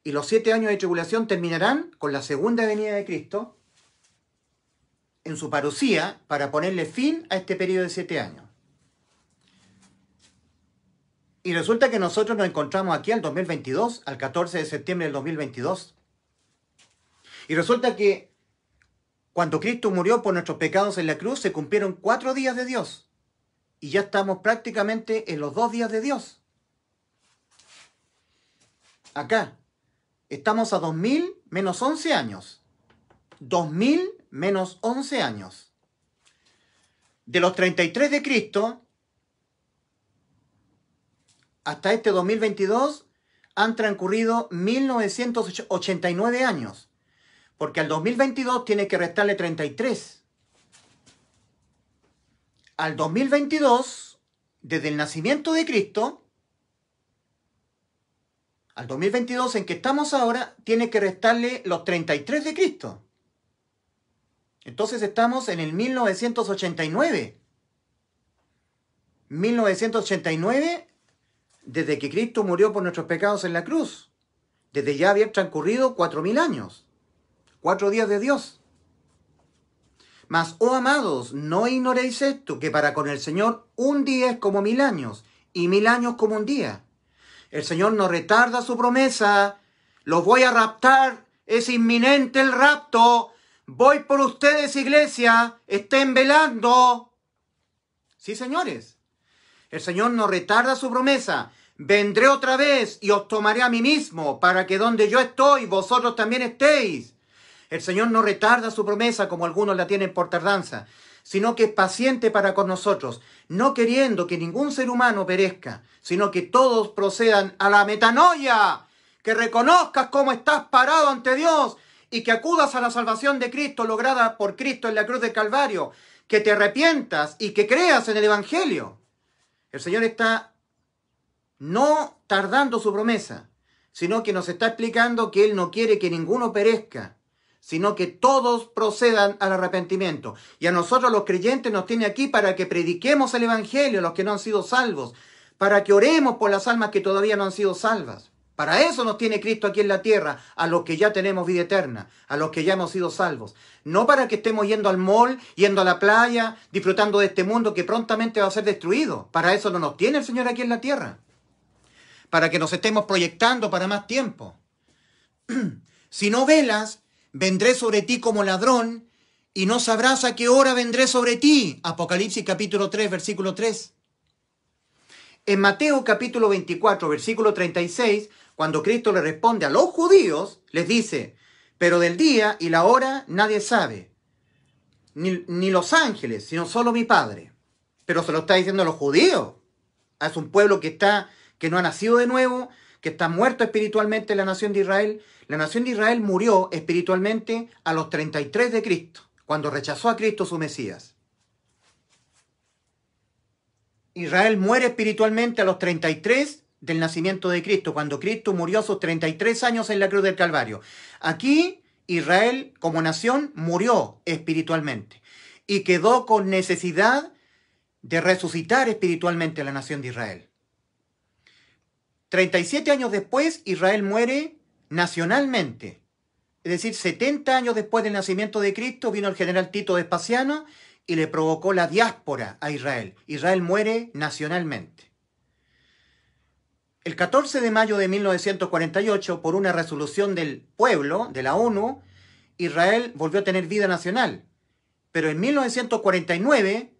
Y los 7 años de tribulación terminarán con la segunda venida de Cristo en su parucía para ponerle fin a este periodo de 7 años. Y resulta que nosotros nos encontramos aquí al 2022, al 14 de septiembre del 2022. Y resulta que cuando Cristo murió por nuestros pecados en la cruz, se cumplieron 4 días de Dios. Y ya estamos prácticamente en los 2 días de Dios. Acá estamos a 2000 menos 11 años. 2000 menos 11 años. De los 33 de Cristo hasta este 2022 han transcurrido 1989 años. Porque al 2022 tiene que restarle 33. Al 2022, desde el nacimiento de Cristo, al 2022 en que estamos ahora, tiene que restarle los 33 de Cristo. Entonces estamos en el 1989. 1989, desde que Cristo murió por nuestros pecados en la cruz. Desde ya habían transcurrido 4000 años. 4 días de Dios. Mas, oh amados, no ignoréis esto, que para con el Señor un día es como 1000 años, y 1000 años como un día. El Señor no retarda su promesa. Los voy a raptar. Es inminente el rapto. Voy por ustedes, iglesia. Estén velando. Sí, señores. El Señor no retarda su promesa. Vendré otra vez y os tomaré a mí mismo, para que donde yo estoy, vosotros también estéis. El Señor no retarda su promesa como algunos la tienen por tardanza, sino que es paciente para con nosotros, no queriendo que ningún ser humano perezca, sino que todos procedan a la metanoia, que reconozcas cómo estás parado ante Dios y que acudas a la salvación de Cristo lograda por Cristo en la cruz del Calvario, que te arrepientas y que creas en el Evangelio. El Señor está no tardando su promesa, sino que nos está explicando que Él no quiere que ninguno perezca, sino que todos procedan al arrepentimiento. Y a nosotros los creyentes nos tiene aquí para que prediquemos el Evangelio a los que no han sido salvos, para que oremos por las almas que todavía no han sido salvas. Para eso nos tiene Cristo aquí en la tierra, a los que ya tenemos vida eterna, a los que ya hemos sido salvos. No para que estemos yendo al mall, yendo a la playa, disfrutando de este mundo que prontamente va a ser destruido. Para eso no nos tiene el Señor aquí en la tierra. Para que nos estemos proyectando para más tiempo. Si no velas, vendré sobre ti como ladrón, y no sabrás a qué hora vendré sobre ti. Apocalipsis capítulo 3, versículo 3. En Mateo capítulo 24, versículo 36, cuando Cristo le responde a los judíos, les dice, pero del día y la hora nadie sabe, ni los ángeles, sino solo mi Padre. Pero se lo está diciendo a los judíos. Es un pueblo que no ha nacido de nuevo, que está muerto espiritualmente en la nación de Israel. La nación de Israel murió espiritualmente a los 33 de Cristo, cuando rechazó a Cristo su Mesías. Israel muere espiritualmente a los 33 del nacimiento de Cristo, cuando Cristo murió a sus 33 años en la cruz del Calvario. Aquí Israel como nación murió espiritualmente y quedó con necesidad de resucitar espiritualmente a la nación de Israel. 37 años después, Israel muere nacionalmente. Es decir, 70 años después del nacimiento de Cristo vino el general Tito Vespasiano y le provocó la diáspora a Israel. Israel muere nacionalmente. El 14 de mayo de 1948, por una resolución del pueblo, de la ONU, Israel volvió a tener vida nacional. Pero en 1949,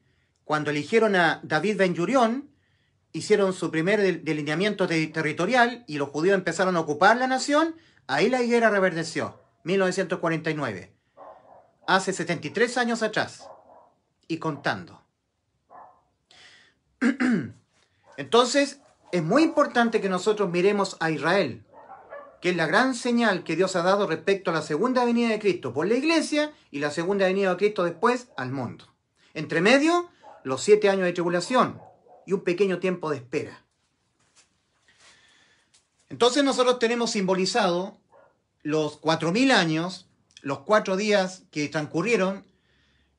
cuando eligieron a David Ben-Gurión, hicieron su primer delineamiento territorial y los judíos empezaron a ocupar la nación, ahí la higuera reverdeció. 1949. Hace 73 años atrás. Y contando. Entonces, es muy importante que nosotros miremos a Israel, que es la gran señal que Dios ha dado respecto a la segunda venida de Cristo por la iglesia y la segunda venida de Cristo después al mundo. Entre medio, los 7 años de tribulación y un pequeño tiempo de espera. Entonces nosotros tenemos simbolizado los 4000 años, los 4 días que transcurrieron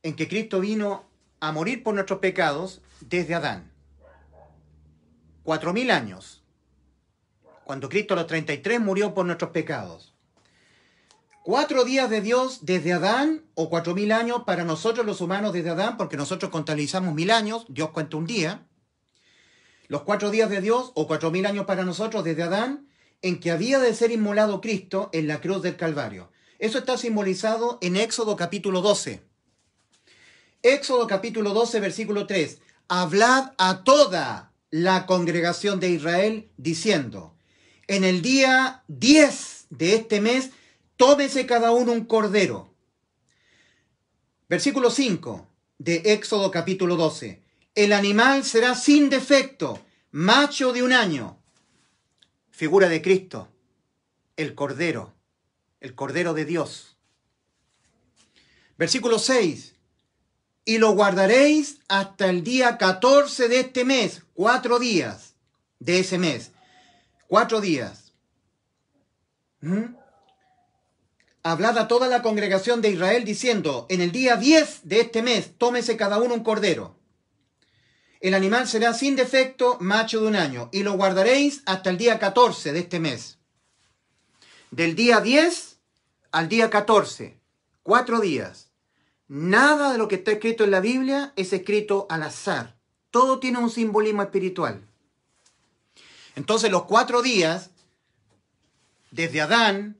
en que Cristo vino a morir por nuestros pecados desde Adán. 4000 años. Cuando Cristo a los 33 murió por nuestros pecados. 4 días de Dios desde Adán, o 4000 años para nosotros los humanos desde Adán, porque nosotros contabilizamos 1000 años, Dios cuenta un día. Los 4 días de Dios, o 4000 años para nosotros desde Adán, en que había de ser inmolado Cristo en la cruz del Calvario. Eso está simbolizado en Éxodo capítulo 12. Éxodo capítulo 12, versículo 3. Hablad a toda la congregación de Israel, diciendo, en el día 10 de este mes, tómese cada uno un cordero. Versículo 5 de Éxodo capítulo 12. El animal será sin defecto, macho de 1 año. Figura de Cristo, el cordero de Dios. Versículo 6. Y lo guardaréis hasta el día 14 de este mes. 4 días de ese mes. 4 días. Hablad a toda la congregación de Israel diciendo, en el día 10 de este mes, tómese cada uno un cordero. El animal será sin defecto, macho de 1 año, y lo guardaréis hasta el día 14 de este mes. Del día 10 al día 14, 4 días. Nada de lo que está escrito en la Biblia es escrito al azar. Todo tiene un simbolismo espiritual. Entonces los 4 días, desde Adán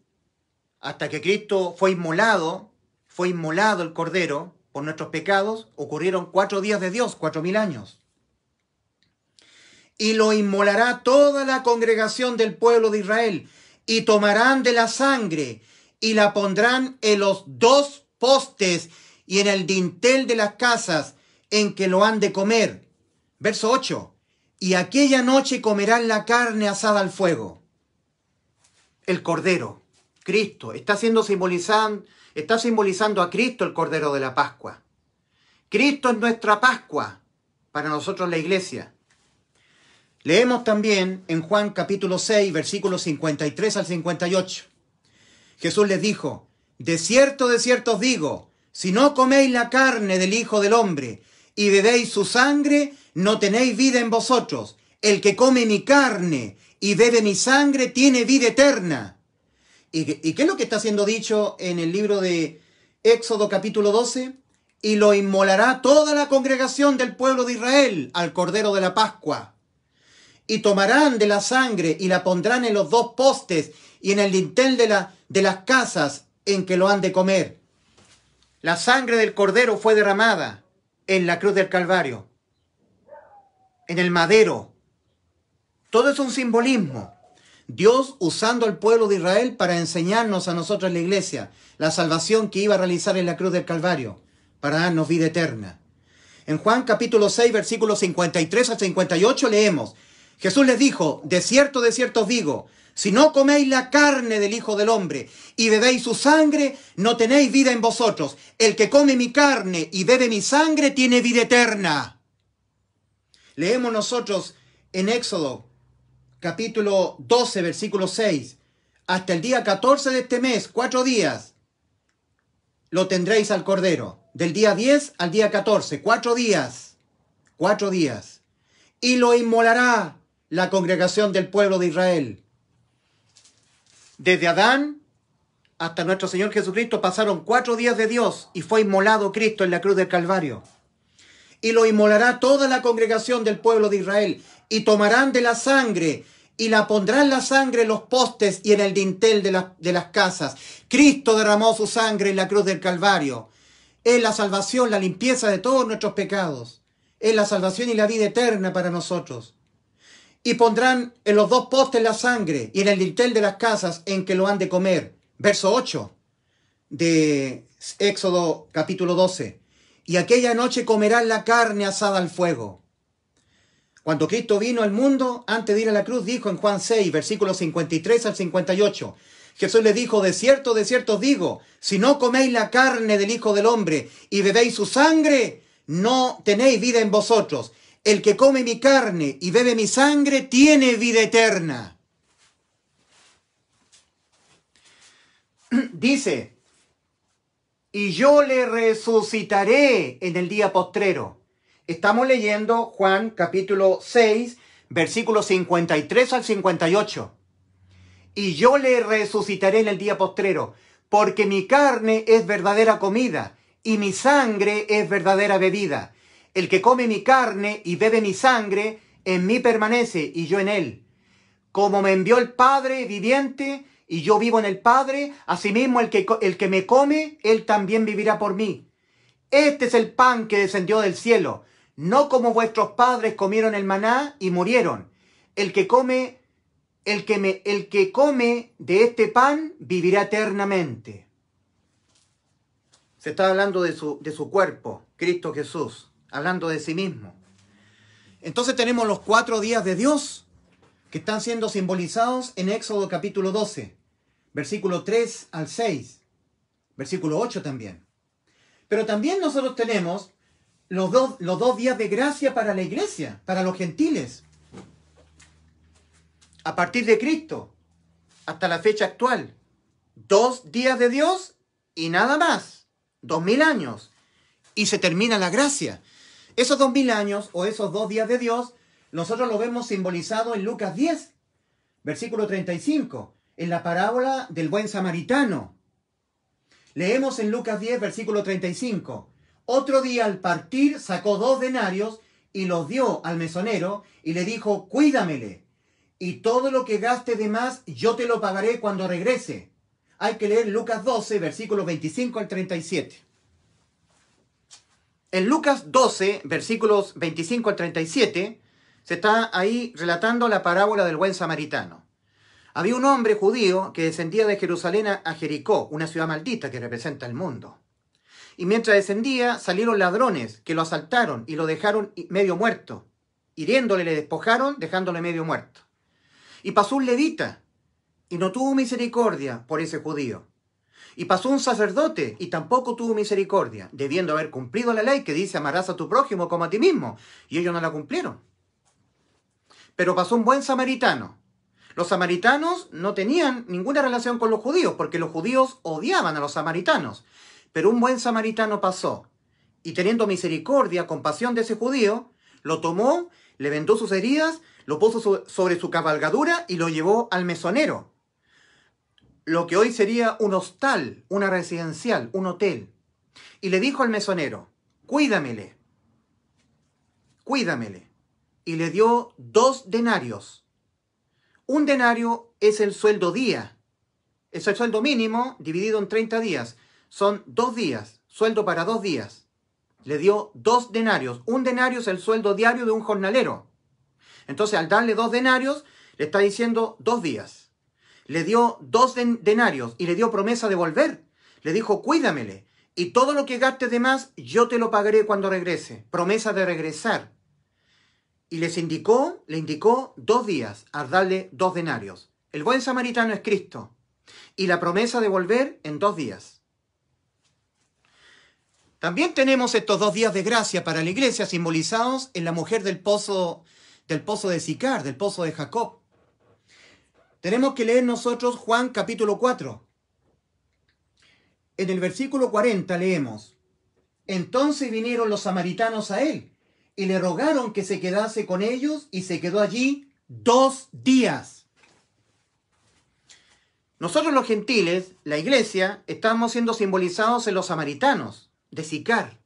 hasta que Cristo fue inmolado el Cordero por nuestros pecados, ocurrieron 4 días de Dios, 4000 años. Y lo inmolará toda la congregación del pueblo de Israel, y tomarán de la sangre, y la pondrán en los 2 postes, y en el dintel de las casas en que lo han de comer. Verso 8. Y aquella noche comerán la carne asada al fuego. El cordero, Cristo. Está simbolizando a Cristo, el Cordero de la Pascua. Cristo es nuestra Pascua, para nosotros la iglesia. Leemos también en Juan capítulo 6, versículos 53 al 58. Jesús les dijo: de cierto os digo, si no coméis la carne del Hijo del Hombre y bebéis su sangre, no tenéis vida en vosotros. El que come mi carne y bebe mi sangre tiene vida eterna. ¿Y qué es lo que está siendo dicho en el libro de Éxodo capítulo 12? Y lo inmolará toda la congregación del pueblo de Israel al Cordero de la Pascua. Y tomarán de la sangre y la pondrán en los dos postes y en el dintel de las casas en que lo han de comer. La sangre del Cordero fue derramada en la cruz del Calvario, en el madero. Todo es un simbolismo. Dios usando al pueblo de Israel para enseñarnos a nosotros en la iglesia la salvación que iba a realizar en la cruz del Calvario, para darnos vida eterna. En Juan capítulo 6, versículos 53 al 58 leemos: Jesús les dijo: de cierto os digo, si no coméis la carne del Hijo del Hombre y bebéis su sangre, no tenéis vida en vosotros. El que come mi carne y bebe mi sangre tiene vida eterna. Leemos nosotros en Éxodo capítulo 12, versículo 6. Hasta el día 14 de este mes, 4 días, lo tendréis al Cordero. Del día 10 al día 14, 4 días. 4 días. Y lo inmolará la congregación del pueblo de Israel. Desde Adán hasta nuestro Señor Jesucristo pasaron 4 días de Dios y fue inmolado Cristo en la cruz del Calvario. Y lo inmolará toda la congregación del pueblo de Israel. Y tomarán de la sangre y la pondrán la sangre en los postes y en el dintel de las casas. Cristo derramó su sangre en la cruz del Calvario. Es la salvación, la limpieza de todos nuestros pecados. Es la salvación y la vida eterna para nosotros. Y pondrán en los dos postes la sangre y en el dintel de las casas en que lo han de comer. Verso 8 de Éxodo capítulo 12. Y aquella noche comerán la carne asada al fuego. Cuando Cristo vino al mundo, antes de ir a la cruz, dijo en Juan 6, versículos 53 al 58, Jesús le dijo: de cierto os digo, si no coméis la carne del Hijo del Hombre y bebéis su sangre, no tenéis vida en vosotros. El que come mi carne y bebe mi sangre tiene vida eterna. Dice: y yo le resucitaré en el día postrero. Estamos leyendo Juan capítulo 6, versículos 53 al 58. Y yo le resucitaré en el día postrero, porque mi carne es verdadera comida, y mi sangre es verdadera bebida. El que come mi carne y bebe mi sangre, en mí permanece, y yo en él. Como me envió el Padre viviente, y yo vivo en el Padre, asimismo el que me come, él también vivirá por mí. Este es el pan que descendió del cielo, no como vuestros padres comieron el maná y murieron. El que come de este pan vivirá eternamente. Se está hablando de su cuerpo, Cristo Jesús, hablando de sí mismo. Entonces tenemos los 4 días de Dios que están siendo simbolizados en Éxodo capítulo 12, versículo 3 al 6, versículo 8 también. Pero también nosotros tenemos los dos días de gracia para la iglesia, para los gentiles. A partir de Cristo, hasta la fecha actual. 2 días de Dios y nada más. 2000 años. Y se termina la gracia. Esos 2000 años o esos 2 días de Dios, nosotros lo vemos simbolizado en Lucas 10, versículo 35, en la parábola del buen samaritano. Leemos en Lucas 10, versículo 35. Otro día al partir sacó 2 denarios y los dio al mesonero y le dijo: cuídamele, y todo lo que gaste de más yo te lo pagaré cuando regrese. Hay que leer Lucas 12, versículos 25 al 37. En Lucas 12, versículos 25 al 37, se está ahí relatando la parábola del buen samaritano. Había un hombre judío que descendía de Jerusalén a Jericó, una ciudad maldita que representa el mundo. Y mientras descendía, salieron ladrones que lo asaltaron y lo dejaron medio muerto. Hiriéndole le despojaron, dejándole medio muerto. Y pasó un levita y no tuvo misericordia por ese judío. Y pasó un sacerdote y tampoco tuvo misericordia, debiendo haber cumplido la ley que dice amarás a tu prójimo como a ti mismo. Y ellos no la cumplieron. Pero pasó un buen samaritano. Los samaritanos no tenían ninguna relación con los judíos, porque los judíos odiaban a los samaritanos. Pero un buen samaritano pasó, y teniendo misericordia, compasión de ese judío, lo tomó, le vendó sus heridas, lo puso sobre su cabalgadura y lo llevó al mesonero. Lo que hoy sería un hostal, una residencial, un hotel. Y le dijo al mesonero, cuídamele. Y le dio 2 denarios. Un denario es el sueldo día. Es el sueldo mínimo dividido en 30 días. Son 2 días, sueldo para 2 días. Le dio 2 denarios. Un denario es el sueldo diario de un jornalero. Entonces, al darle 2 denarios, le está diciendo 2 días. Le dio 2 denarios y le dio promesa de volver. Le dijo, cuídamele. Y todo lo que gastes de más, yo te lo pagaré cuando regrese. Promesa de regresar. Y le indicó 2 días al darle 2 denarios. El buen samaritano es Cristo. Y la promesa de volver en 2 días. También tenemos estos 2 días de gracia para la iglesia simbolizados en la mujer del pozo de Sicar, del pozo de Jacob. Tenemos que leer nosotros Juan capítulo 4. En el versículo 40 leemos, entonces vinieron los samaritanos a él y le rogaron que se quedase con ellos y se quedó allí 2 días. Nosotros los gentiles, la iglesia, estamos siendo simbolizados en los samaritanos de Sicar.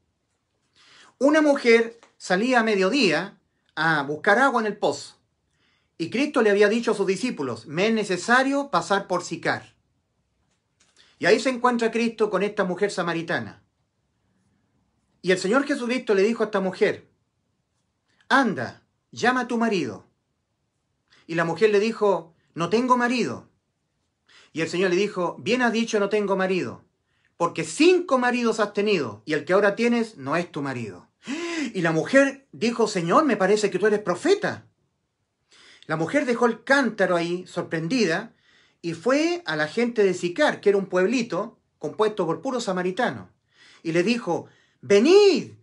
Una mujer salía a mediodía a buscar agua en el pozo. Y Cristo le había dicho a sus discípulos, me es necesario pasar por Sicar. Y ahí se encuentra Cristo con esta mujer samaritana. Y el Señor Jesucristo le dijo a esta mujer, anda, llama a tu marido. Y la mujer le dijo, no tengo marido. Y el Señor le dijo, bien has dicho, no tengo marido, porque 5 maridos has tenido, y el que ahora tienes no es tu marido. Y la mujer dijo, Señor, me parece que tú eres profeta. La mujer dejó el cántaro ahí, sorprendida, y fue a la gente de Sicar, que era un pueblito compuesto por puros samaritanos, y le dijo, venid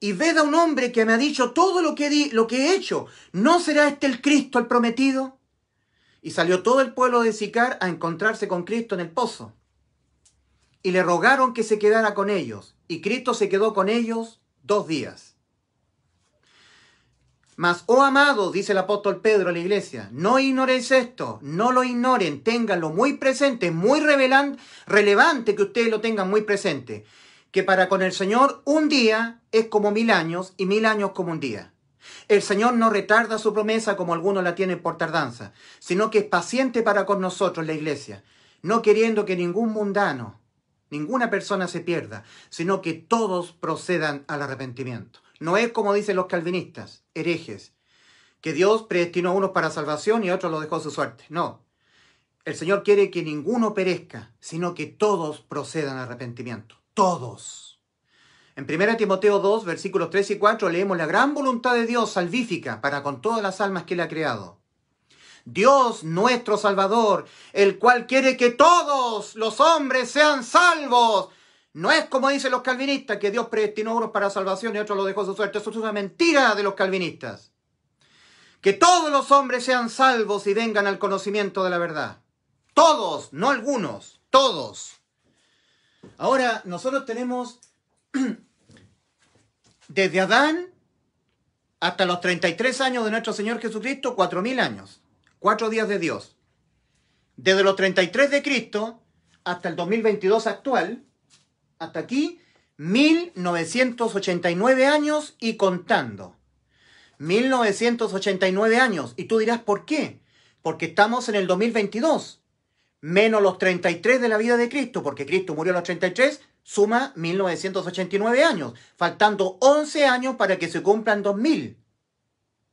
y ved a un hombre que me ha dicho todo lo que he hecho. ¿No será este el Cristo, el prometido? Y salió todo el pueblo de Sicar a encontrarse con Cristo en el pozo. Y le rogaron que se quedara con ellos, y Cristo se quedó con ellos 2 días. Mas, oh amados, dice el apóstol Pedro a la iglesia, no ignoréis esto, no lo ignoren, ténganlo muy presente, muy relevante que ustedes lo tengan muy presente, que para con el Señor un día es como 1000 años y 1000 años como un día. El Señor no retarda su promesa como algunos la tienen por tardanza, sino que es paciente para con nosotros, la iglesia, no queriendo que ningún mundano, ninguna persona se pierda, sino que todos procedan al arrepentimiento. No es como dicen los calvinistas, herejes, que Dios predestinó a unos para salvación y a otros los dejó a su suerte. No, el Señor quiere que ninguno perezca, sino que todos procedan al arrepentimiento. Todos. En 1 Timoteo 2, versículos 3 y 4, leemos la gran voluntad de Dios salvífica para con todas las almas que Él ha creado. Dios nuestro Salvador, el cual quiere que todos los hombres sean salvos. No es como dicen los calvinistas, que Dios predestinó a unos para salvación y a otros los dejó a su suerte. Eso es una mentira de los calvinistas. Que todos los hombres sean salvos y vengan al conocimiento de la verdad. Todos, no algunos, todos. Ahora, nosotros tenemos desde Adán hasta los 33 años de nuestro Señor Jesucristo, 4000 años. 4 días de Dios. Desde los 33 de Cristo hasta el 2022 actual, hasta aquí, 1989 años y contando. 1989 años. Y tú dirás, ¿por qué? Porque estamos en el 2022. Menos los 33 de la vida de Cristo, porque Cristo murió a los 33, suma 1989 años, faltando 11 años para que se cumplan 2000.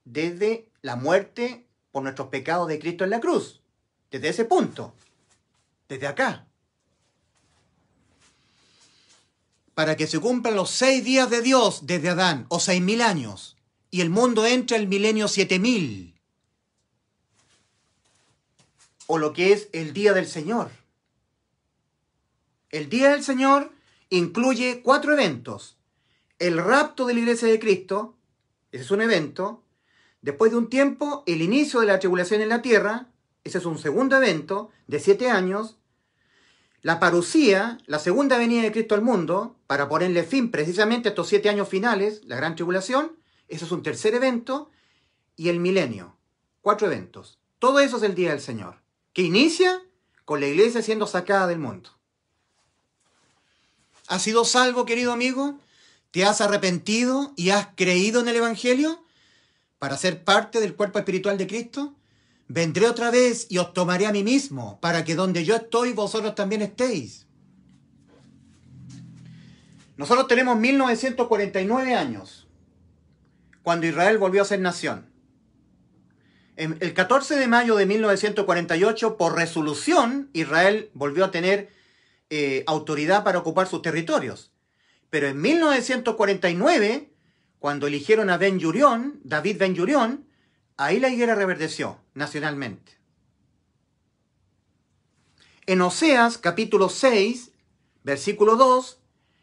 Desde la muerte por nuestros pecados de Cristo en la cruz. Desde ese punto. Desde acá. Para que se cumplan los 6 días de Dios desde Adán, o 6000 años. Y el mundo entra el milenio 7000. o lo que es el día del Señor. El día del Señor incluye 4 eventos. El rapto de la iglesia de Cristo, ese es un evento. Después de un tiempo, el inicio de la tribulación en la tierra, ese es un segundo evento de 7 años. La parusía, la segunda venida de Cristo al mundo, para ponerle fin precisamente a estos 7 años finales, la gran tribulación, ese es un tercer evento. Y el milenio, 4 eventos. Todo eso es el día del Señor, que inicia con la iglesia siendo sacada del mundo. ¿Has sido salvo, querido amigo? ¿Te has arrepentido y has creído en el Evangelio para ser parte del cuerpo espiritual de Cristo? Vendré otra vez y os tomaré a mí mismo, para que donde yo estoy, vosotros también estéis. Nosotros tenemos 1949 años, cuando Israel volvió a ser nación. El 14 de mayo de 1948, por resolución, Israel volvió a tener autoridad para ocupar sus territorios. Pero en 1949, cuando eligieron a Ben-Gurión, David Ben-Gurión, ahí la higuera reverdeció nacionalmente. En Oseas, capítulo 6, versículo 2,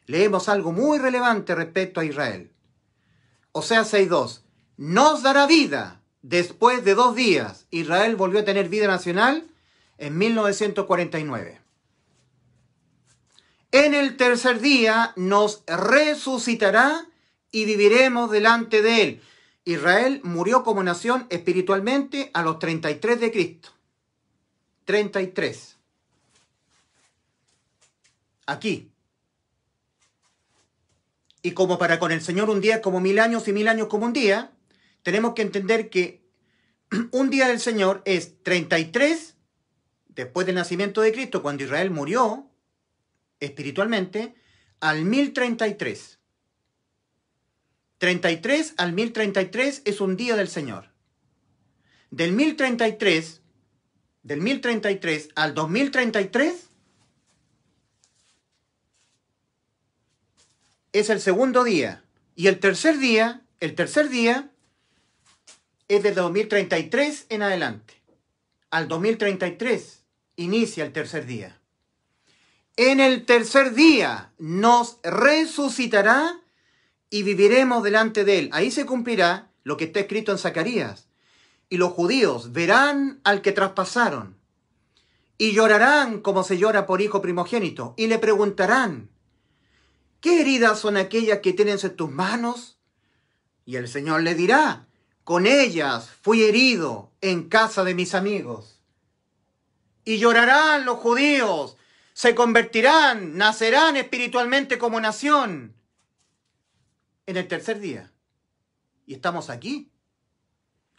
leemos algo muy relevante respecto a Israel. Oseas 6:2. Nos dará vida después de 2 días. Israel volvió a tener vida nacional en 1949. En el tercer día nos resucitará y viviremos delante de él. Israel murió como nación espiritualmente a los 33 de Cristo. 33. Aquí. Y como para con el Señor un día es como 1000 años y 1000 años como un día, tenemos que entender que un día del Señor es 33 después del nacimiento de Cristo, cuando Israel murió espiritualmente, al 1033. 33 al 1033 es un día del Señor. Del 1033 al 2033 es el segundo día. Y el tercer día es del 2033 en adelante. Al 2033 inicia el tercer día. En el tercer día nos resucitará y viviremos delante de él. Ahí se cumplirá lo que está escrito en Zacarías. Y los judíos verán al que traspasaron y llorarán como se llora por hijo primogénito. Y le preguntarán, ¿qué heridas son aquellas que tienes en tus manos? Y el Señor le dirá, con ellas fui herido en casa de mis amigos. Y llorarán los judíos, se convertirán, nacerán espiritualmente como nación en el tercer día. Y estamos aquí.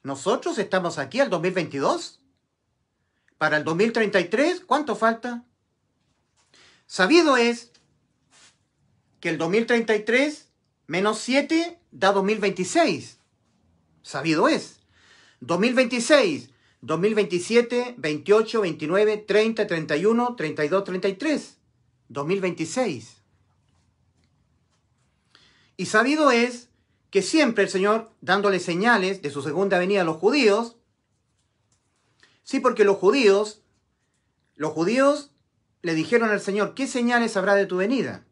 Nosotros estamos aquí al 2022. Para el 2033, ¿cuánto falta? Sabido es que el 2033 menos 7 da 2026. Sabido es. 2026, 2027, 28, 29, 30, 31, 32, 33. 2026. Y sabido es que siempre el Señor, dándole señales de su segunda venida a los judíos, sí, porque los judíos le dijeron al Señor, ¿qué señales habrá de tu venida?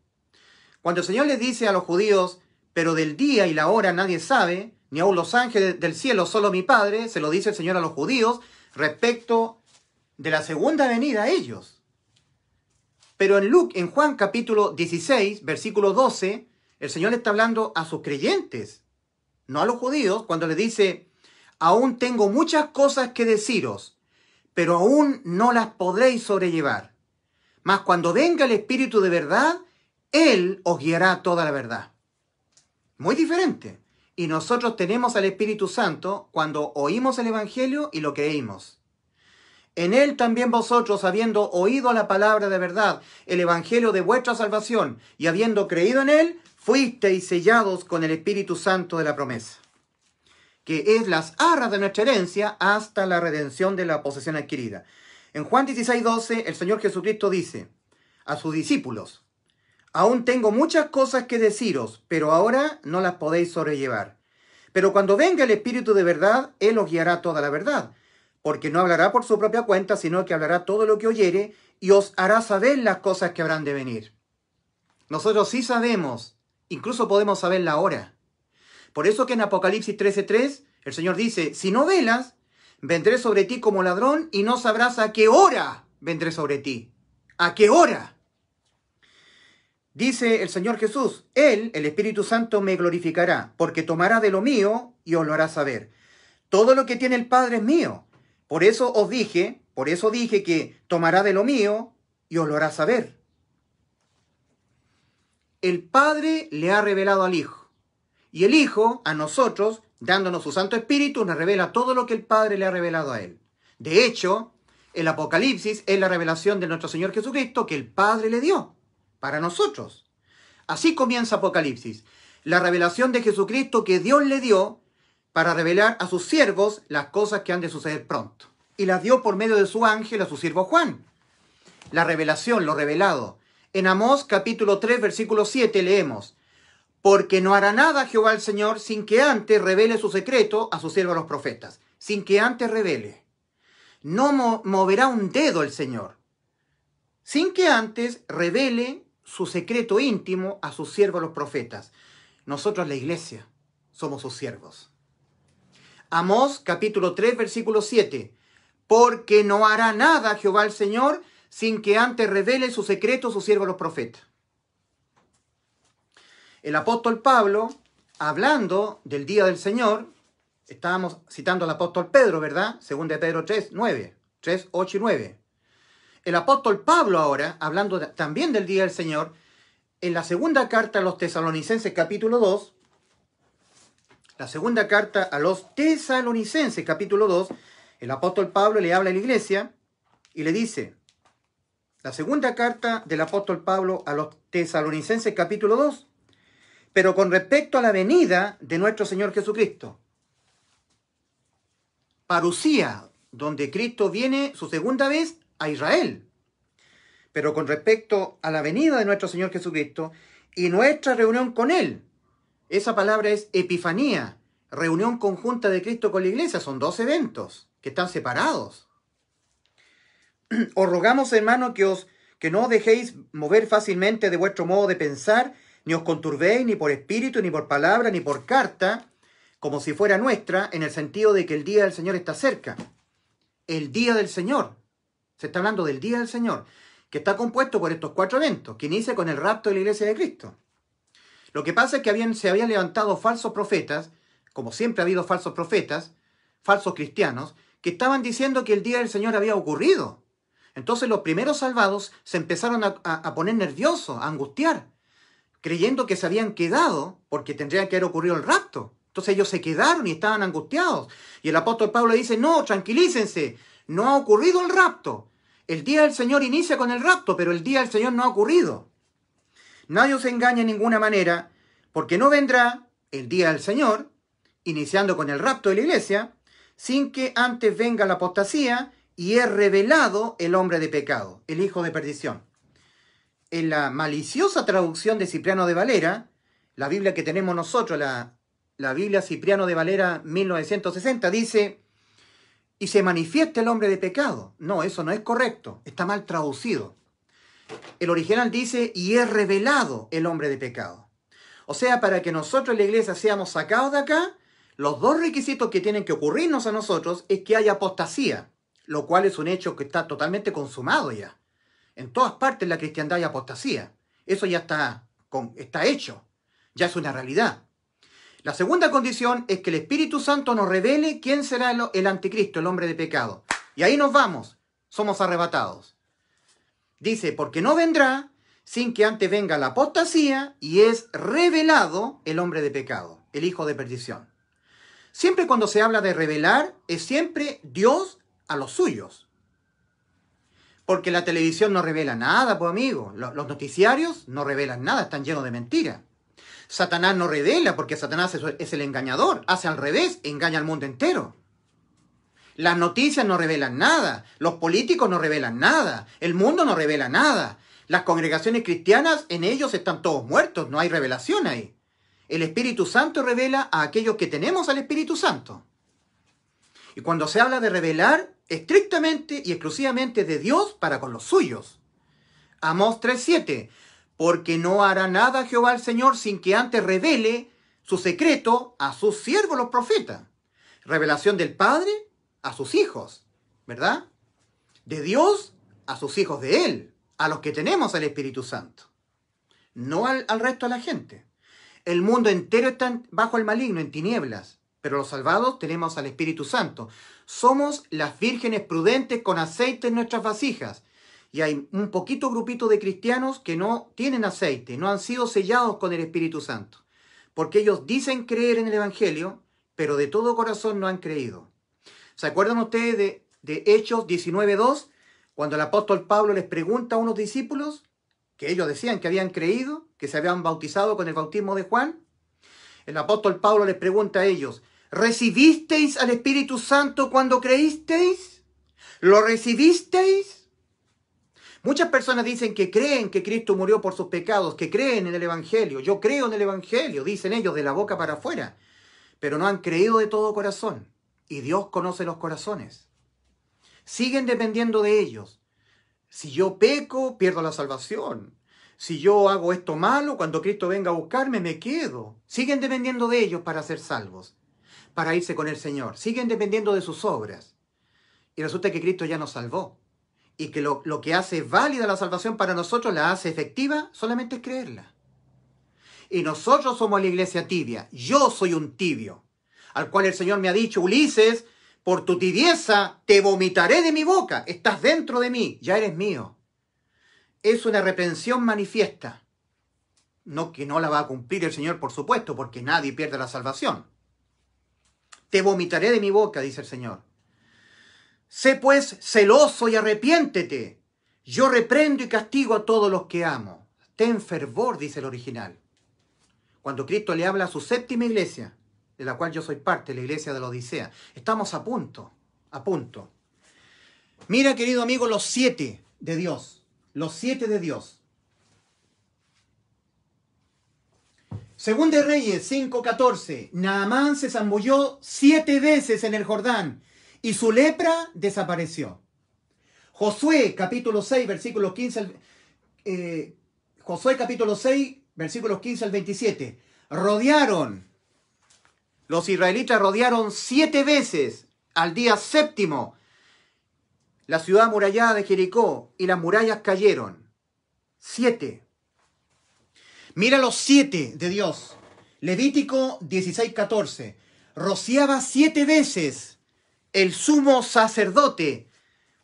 Cuando el Señor les dice a los judíos, pero del día y la hora nadie sabe, ni aun los ángeles del cielo, solo mi Padre, se lo dice el Señor a los judíos respecto de la segunda venida a ellos. Pero en Juan capítulo 16, versículo 12, el Señor le está hablando a sus creyentes, no a los judíos, cuando le dice, aún tengo muchas cosas que deciros, pero aún no las podréis sobrellevar. Mas cuando venga el Espíritu de verdad, Él os guiará a toda la verdad. Muy diferente. Y nosotros tenemos al Espíritu Santo cuando oímos el Evangelio y lo creímos. En Él también vosotros, habiendo oído la palabra de verdad, el Evangelio de vuestra salvación, y habiendo creído en Él, fuisteis sellados con el Espíritu Santo de la promesa, que es las arras de nuestra herencia hasta la redención de la posesión adquirida. En Juan 16:12, el Señor Jesucristo dice a sus discípulos, aún tengo muchas cosas que deciros, pero ahora no las podéis sobrellevar. Pero cuando venga el Espíritu de verdad, Él os guiará toda la verdad, porque no hablará por su propia cuenta, sino que hablará todo lo que oyere y os hará saber las cosas que habrán de venir. Nosotros sí sabemos, incluso podemos saber la hora. Por eso que en Apocalipsis 13:3 el Señor dice, si no velas, vendré sobre ti como ladrón y no sabrás a qué hora vendré sobre ti. ¿A qué hora? Dice el Señor Jesús, Él, el Espíritu Santo, me glorificará, porque tomará de lo mío y os lo hará saber. Todo lo que tiene el Padre es mío. Por eso dije que tomará de lo mío y os lo hará saber. El Padre le ha revelado al Hijo. Y el Hijo, a nosotros, dándonos su Santo Espíritu, nos revela todo lo que el Padre le ha revelado a Él. De hecho, el Apocalipsis es la revelación de nuestro Señor Jesucristo que el Padre le dio para nosotros. Así comienza Apocalipsis. La revelación de Jesucristo que Dios le dio para revelar a sus siervos las cosas que han de suceder pronto. Y las dio por medio de su ángel a su siervo Juan. La revelación, lo revelado. En Amós capítulo 3, versículo 7 leemos, porque no hará nada Jehová el Señor sin que antes revele su secreto a sus siervos los profetas. Sin que antes revele. No moverá un dedo el Señor. Sin que antes revele su secreto íntimo a sus siervos los profetas. Nosotros la iglesia somos sus siervos. Amós capítulo 3 versículo 7. Porque no hará nada Jehová el Señor sin que antes revele su secreto a sus siervos los profetas. El apóstol Pablo, hablando del día del Señor, estábamos citando al apóstol Pedro, ¿verdad? Segunda de Pedro 3, 8 y 9. El apóstol Pablo ahora, hablando también del día del Señor, en la segunda carta a los Tesalonicenses capítulo 2, la segunda carta a los Tesalonicenses capítulo 2, el apóstol Pablo le habla a la iglesia y le dice, la segunda carta del apóstol Pablo a los Tesalonicenses capítulo 2, pero con respecto a la venida de nuestro Señor Jesucristo, parusía, donde Cristo viene su segunda vez a Israel. Pero con respecto a la venida de nuestro Señor Jesucristo y nuestra reunión con Él, esa palabra es epifanía, reunión conjunta de Cristo con la iglesia, son dos eventos que están separados. Os rogamos, hermano, que no os dejéis mover fácilmente de vuestro modo de pensar, ni os conturbéis ni por espíritu, ni por palabra, ni por carta, como si fuera nuestra, en el sentido de que el día del Señor está cerca. El día del Señor. Se está hablando del día del Señor, que está compuesto por estos 4 eventos, que inicia con el rapto de la iglesia de Cristo. Lo que pasa es que se habían levantado falsos profetas, como siempre ha habido falsos profetas, falsos cristianos, que estaban diciendo que el día del Señor había ocurrido. Entonces los primeros salvados se empezaron a poner nerviosos, a angustiar, creyendo que se habían quedado porque tendría que haber ocurrido el rapto. Entonces ellos se quedaron y estaban angustiados. Y el apóstol Pablo dice, no, tranquilícense, no ha ocurrido el rapto. El día del Señor inicia con el rapto, pero el día del Señor no ha ocurrido. Nadie os engaña en ninguna manera, porque no vendrá el día del Señor, iniciando con el rapto de la iglesia, sin que antes venga la apostasía y es revelado el hombre de pecado, el hijo de perdición. En la maliciosa traducción de Cipriano de Valera, la Biblia que tenemos nosotros, la Biblia Cipriano de Valera 1960, dice, y se manifiesta el hombre de pecado. No, eso no es correcto, está mal traducido. El original dice, y es revelado el hombre de pecado. O sea, para que nosotros en la iglesia seamos sacados de acá, los 2 requisitos que tienen que ocurrirnos a nosotros es que haya apostasía, lo cual es un hecho que está totalmente consumado ya. En todas partes la cristiandad hay apostasía. Eso ya está hecho, ya es una realidad. La segunda condición es que el Espíritu Santo nos revele quién será el anticristo, el hombre de pecado. Y ahí nos vamos, somos arrebatados. Dice, porque no vendrá sin que antes venga la apostasía y es revelado el hombre de pecado, el hijo de perdición. Siempre cuando se habla de revelar, es siempre Dios a los suyos. Porque la televisión no revela nada, pues amigo. Los noticiarios no revelan nada, están llenos de mentiras. Satanás no revela porque Satanás es el engañador. Hace al revés, engaña al mundo entero. Las noticias no revelan nada. Los políticos no revelan nada. El mundo no revela nada. Las congregaciones cristianas, en ellos están todos muertos. No hay revelación ahí. El Espíritu Santo revela a aquellos que tenemos al Espíritu Santo. Y cuando se habla de revelar, estrictamente y exclusivamente de Dios para con los suyos. Amós 3:7. Porque no hará nada Jehová el Señor sin que antes revele su secreto a sus siervos los profetas. Revelación del Padre a sus hijos, ¿verdad? De Dios a sus hijos de Él, a los que tenemos al Espíritu Santo. No al resto de la gente. El mundo entero está bajo el maligno, en tinieblas, pero los salvados tenemos al Espíritu Santo. Somos las vírgenes prudentes con aceite en nuestras vasijas. Y hay un poquito grupito de cristianos que no tienen aceite, no han sido sellados con el Espíritu Santo. Porque ellos dicen creer en el Evangelio, pero de todo corazón no han creído. ¿Se acuerdan ustedes de Hechos 19:2? Cuando el apóstol Pablo les pregunta a unos discípulos, que ellos decían que habían creído, que se habían bautizado con el bautismo de Juan. El apóstol Pablo les pregunta a ellos, ¿recibisteis al Espíritu Santo cuando creísteis? ¿Lo recibisteis? Muchas personas dicen que creen que Cristo murió por sus pecados, que creen en el Evangelio. Yo creo en el Evangelio, dicen ellos de la boca para afuera, pero no han creído de todo corazón. Y Dios conoce los corazones. Siguen dependiendo de ellos. Si yo peco, pierdo la salvación. Si yo hago esto malo, cuando Cristo venga a buscarme, me quedo. Siguen dependiendo de ellos para ser salvos, para irse con el Señor. Siguen dependiendo de sus obras. Y resulta que Cristo ya nos salvó. Y que lo que hace válida la salvación para nosotros, la hace efectiva, solamente es creerla. Y nosotros somos la iglesia tibia. Yo soy un tibio, al cual el Señor me ha dicho, Ulises, por tu tibieza te vomitaré de mi boca. Estás dentro de mí, ya eres mío. Es una reprensión manifiesta. No que no la va a cumplir el Señor, por supuesto, porque nadie pierde la salvación. Te vomitaré de mi boca, dice el Señor. Sé pues celoso y arrepiéntete. Yo reprendo y castigo a todos los que amo. Ten fervor, dice el original. Cuando Cristo le habla a su séptima iglesia, de la cual yo soy parte, la iglesia de la Odisea, estamos a punto, a punto. Mira, querido amigo, los 7 de Dios. Los 7 de Dios. Según de Reyes 5:14, Naamán se zambulló 7 veces en el Jordán y su lepra desapareció. Josué capítulo 6, versículos 15 Josué capítulo 6, versículos 15 al 27. Los israelitas rodearon 7 veces al día séptimo la ciudad amurallada de Jericó y las murallas cayeron. 7. Mira los 7 de Dios. Levítico 16:14. Rociaba 7 veces el sumo sacerdote,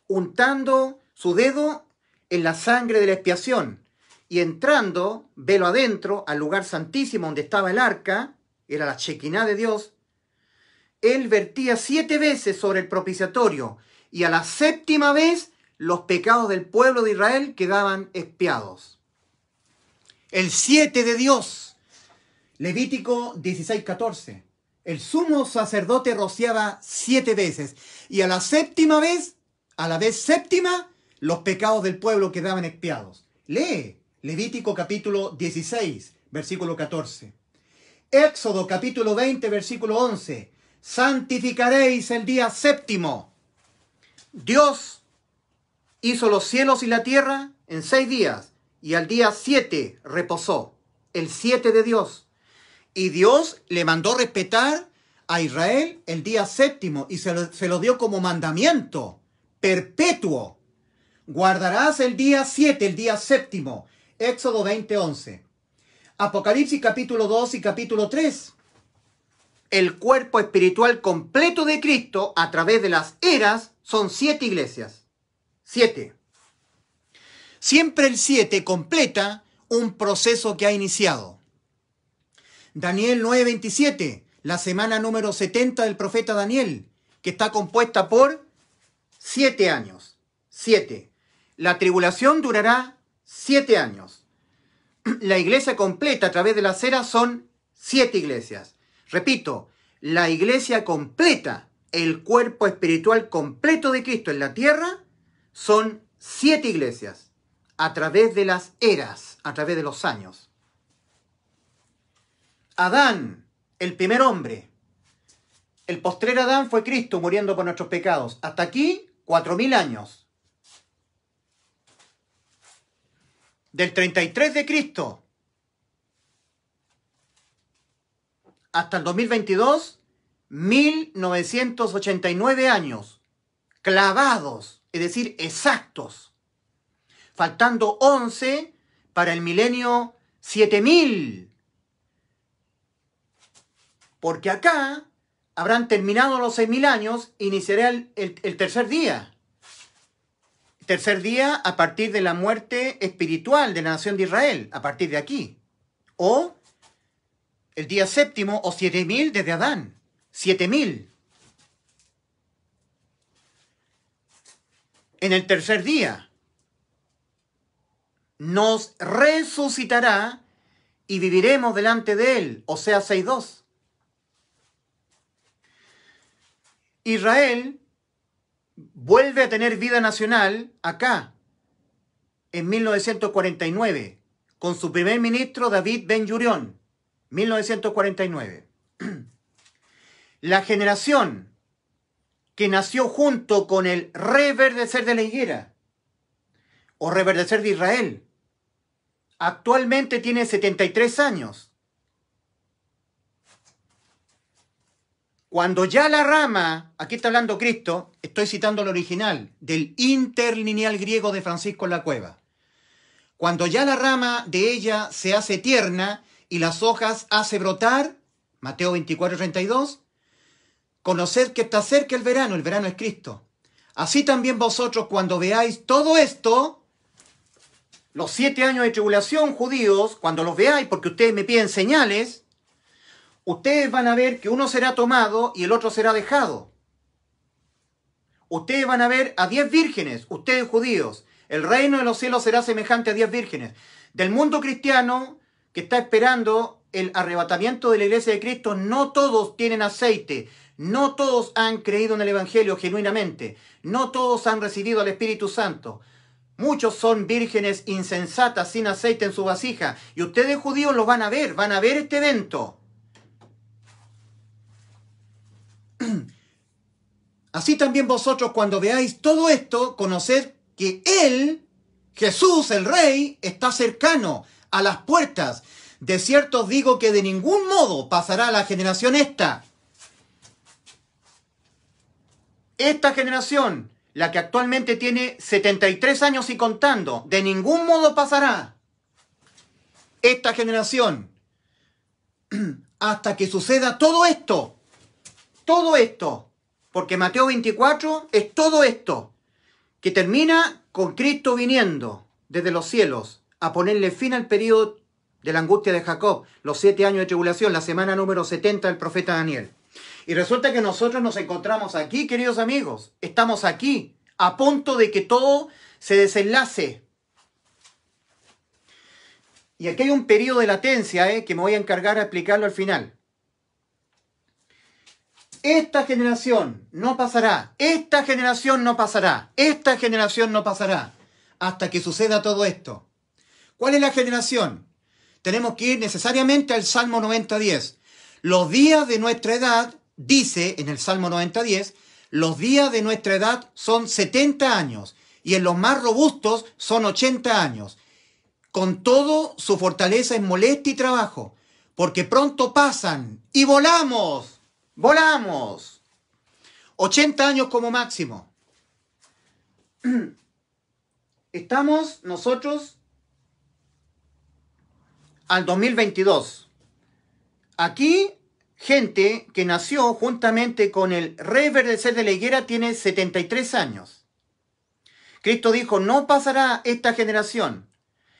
untando su dedo en la sangre de la expiación y entrando, velo adentro, al lugar santísimo donde estaba el arca, era la Shekinah de Dios. Él vertía 7 veces sobre el propiciatorio y a la 7ª vez los pecados del pueblo de Israel quedaban expiados. El 7 de Dios. Levítico 16:14. El sumo sacerdote rociaba 7 veces y a la 7ª vez, a la vez 7ª, los pecados del pueblo quedaban expiados. Lee Levítico capítulo 16, versículo 14. Éxodo capítulo 20, versículo 11. Santificaréis el día séptimo. Dios hizo los cielos y la tierra en 6 días y al día 7 reposó. El 7 de Dios. Y Dios le mandó respetar a Israel el día séptimo y se lo dio como mandamiento perpetuo. Guardarás el día 7, el día séptimo. Éxodo 20:11. Apocalipsis capítulo 2 y capítulo 3. El cuerpo espiritual completo de Cristo a través de las eras son 7 iglesias. 7. Siempre el 7 completa un proceso que ha iniciado. Daniel 9:27, la semana número 70 del profeta Daniel, que está compuesta por 7 años. 7. La tribulación durará 7 años. La iglesia completa a través de las eras son 7 iglesias. Repito, la iglesia completa, el cuerpo espiritual completo de Cristo en la tierra, son 7 iglesias a través de las eras, a través de los años. Adán, el primer hombre, El postrer Adán fue Cristo muriendo por nuestros pecados. Hasta aquí, 4000 años. Del 33 de Cristo hasta el 2022, 1989 años. Clavados, es decir, exactos. Faltando 11 para el milenio 7000. Porque acá habrán terminado los 6000 años, iniciará el tercer día. Tercer día a partir de la muerte espiritual de la nación de Israel, a partir de aquí. O el día séptimo, o 7000 desde Adán. 7000. En el tercer día nos resucitará y viviremos delante de él, o sea, 6:2. Israel vuelve a tener vida nacional acá, en 1949, con su primer ministro David Ben-Gurión, 1949. La generación que nació junto con el reverdecer de la higuera, o reverdecer de Israel, actualmente tiene 73 años. Cuando ya la rama, aquí está hablando Cristo, estoy citando el original, del interlineal griego de Francisco en la Cueva. Cuando ya la rama de ella se hace tierna y las hojas hace brotar, Mateo 24:32, conoced que está cerca el verano es Cristo. Así también vosotros cuando veáis todo esto, los 7 años de tribulación judíos, cuando los veáis, porque ustedes me piden señales, ustedes van a ver que uno será tomado y el otro será dejado. Ustedes van a ver a 10 vírgenes, ustedes judíos. El reino de los cielos será semejante a 10 vírgenes. Del mundo cristiano que está esperando el arrebatamiento de la iglesia de Cristo, no todos tienen aceite. No todos han creído en el Evangelio genuinamente. No todos han recibido al Espíritu Santo. Muchos son vírgenes insensatas sin aceite en su vasija. Y ustedes judíos lo van a ver este evento. Así también vosotros cuando veáis todo esto, conoced que Él, Jesús el Rey, está cercano a las puertas. De cierto os digo que de ningún modo pasará la generación esta. Esta generación, la que actualmente tiene 73 años y contando, de ningún modo pasará. Esta generación, hasta que suceda todo esto. Todo esto. Porque Mateo 24 es todo esto, que termina con Cristo viniendo desde los cielos a ponerle fin al periodo de la angustia de Jacob, los 7 años de tribulación, la semana número 70 del profeta Daniel. Y resulta que nosotros nos encontramos aquí, queridos amigos, estamos aquí, a punto de que todo se desenlace. Y aquí hay un periodo de latencia que me voy a encargar a explicarlo al final. Esta generación no pasará, esta generación no pasará, esta generación no pasará, hasta que suceda todo esto. ¿Cuál es la generación? Tenemos que ir necesariamente al Salmo 90:10. Los días de nuestra edad, dice en el Salmo 90:10, los días de nuestra edad son 70 años, y en los más robustos son 80 años. Con todo, su fortaleza es molestia y trabajo, porque pronto pasan y volamos. ¡Volamos! 80 años como máximo. Estamos nosotros al 2022. Aquí, gente que nació juntamente con el reverdecer de la higuera tiene 73 años. Cristo dijo, no pasará esta generación,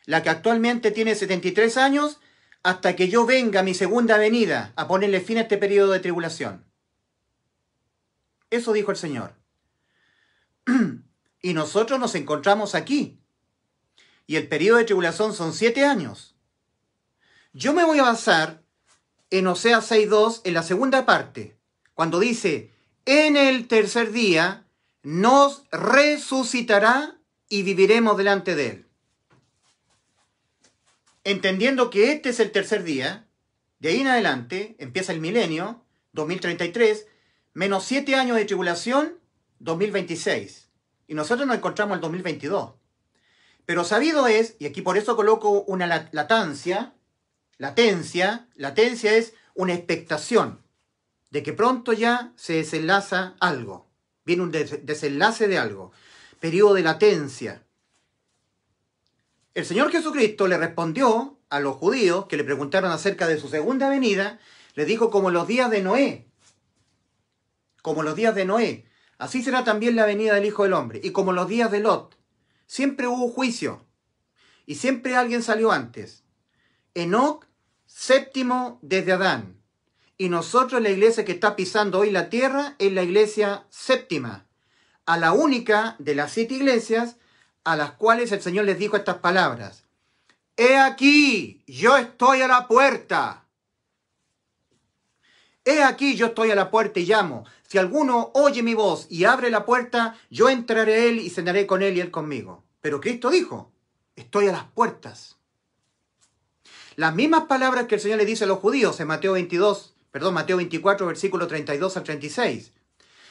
la que actualmente tiene 73 años, hasta que yo venga a mi segunda venida a ponerle fin a este periodo de tribulación. Eso dijo el Señor. Y nosotros nos encontramos aquí. Y el periodo de tribulación son 7 años. Yo me voy a basar en Oseas 6:2 en la segunda parte, cuando dice, en el tercer día nos resucitará y viviremos delante de él. Entendiendo que este es el tercer día, de ahí en adelante empieza el milenio, 2033, Menos 7 años de tribulación, 2026. Y nosotros nos encontramos en el 2022. Pero sabido es, y aquí por eso coloco una latencia es una expectación de que pronto ya se desenlaza algo. Viene un desenlace de algo. Periodo de latencia. El Señor Jesucristo le respondió a los judíos que le preguntaron acerca de su segunda venida, le dijo como los días de Noé. Como los días de Noé. Así será también la venida del Hijo del Hombre. Y como los días de Lot. Siempre hubo juicio. Y siempre alguien salió antes. Enoc, séptimo desde Adán. Y nosotros, la iglesia que está pisando hoy la tierra, es la iglesia séptima. A la única de las 7 iglesias a las cuales el Señor les dijo estas palabras. He aquí, yo estoy a la puerta. He aquí, yo estoy a la puerta y llamo. Si alguno oye mi voz y abre la puerta, yo entraré a él y cenaré con él y él conmigo. Pero Cristo dijo, estoy a las puertas. Las mismas palabras que el Señor le dice a los judíos en Mateo 24, versículo 32 al 36.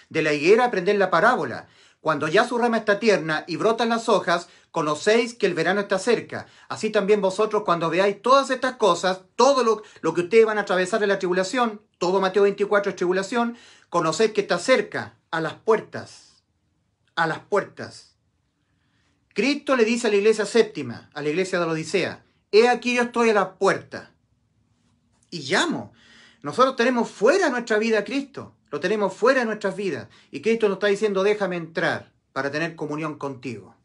De la higuera aprended la parábola. Cuando ya su rama está tierna y brotan las hojas, conocéis que el verano está cerca. Así también vosotros cuando veáis todas estas cosas, todo lo que ustedes van a atravesar en la tribulación, todo Mateo 24 es tribulación, conocéis que está cerca, a las puertas. A las puertas. Cristo le dice a la iglesia séptima, a la iglesia de la Odisea, he aquí yo estoy a la puerta. Y llamo. Nosotros tenemos fuera nuestra vida a Cristo. Lo tenemos fuera de nuestras vidas. Y Cristo nos está diciendo, déjame entrar para tener comunión contigo.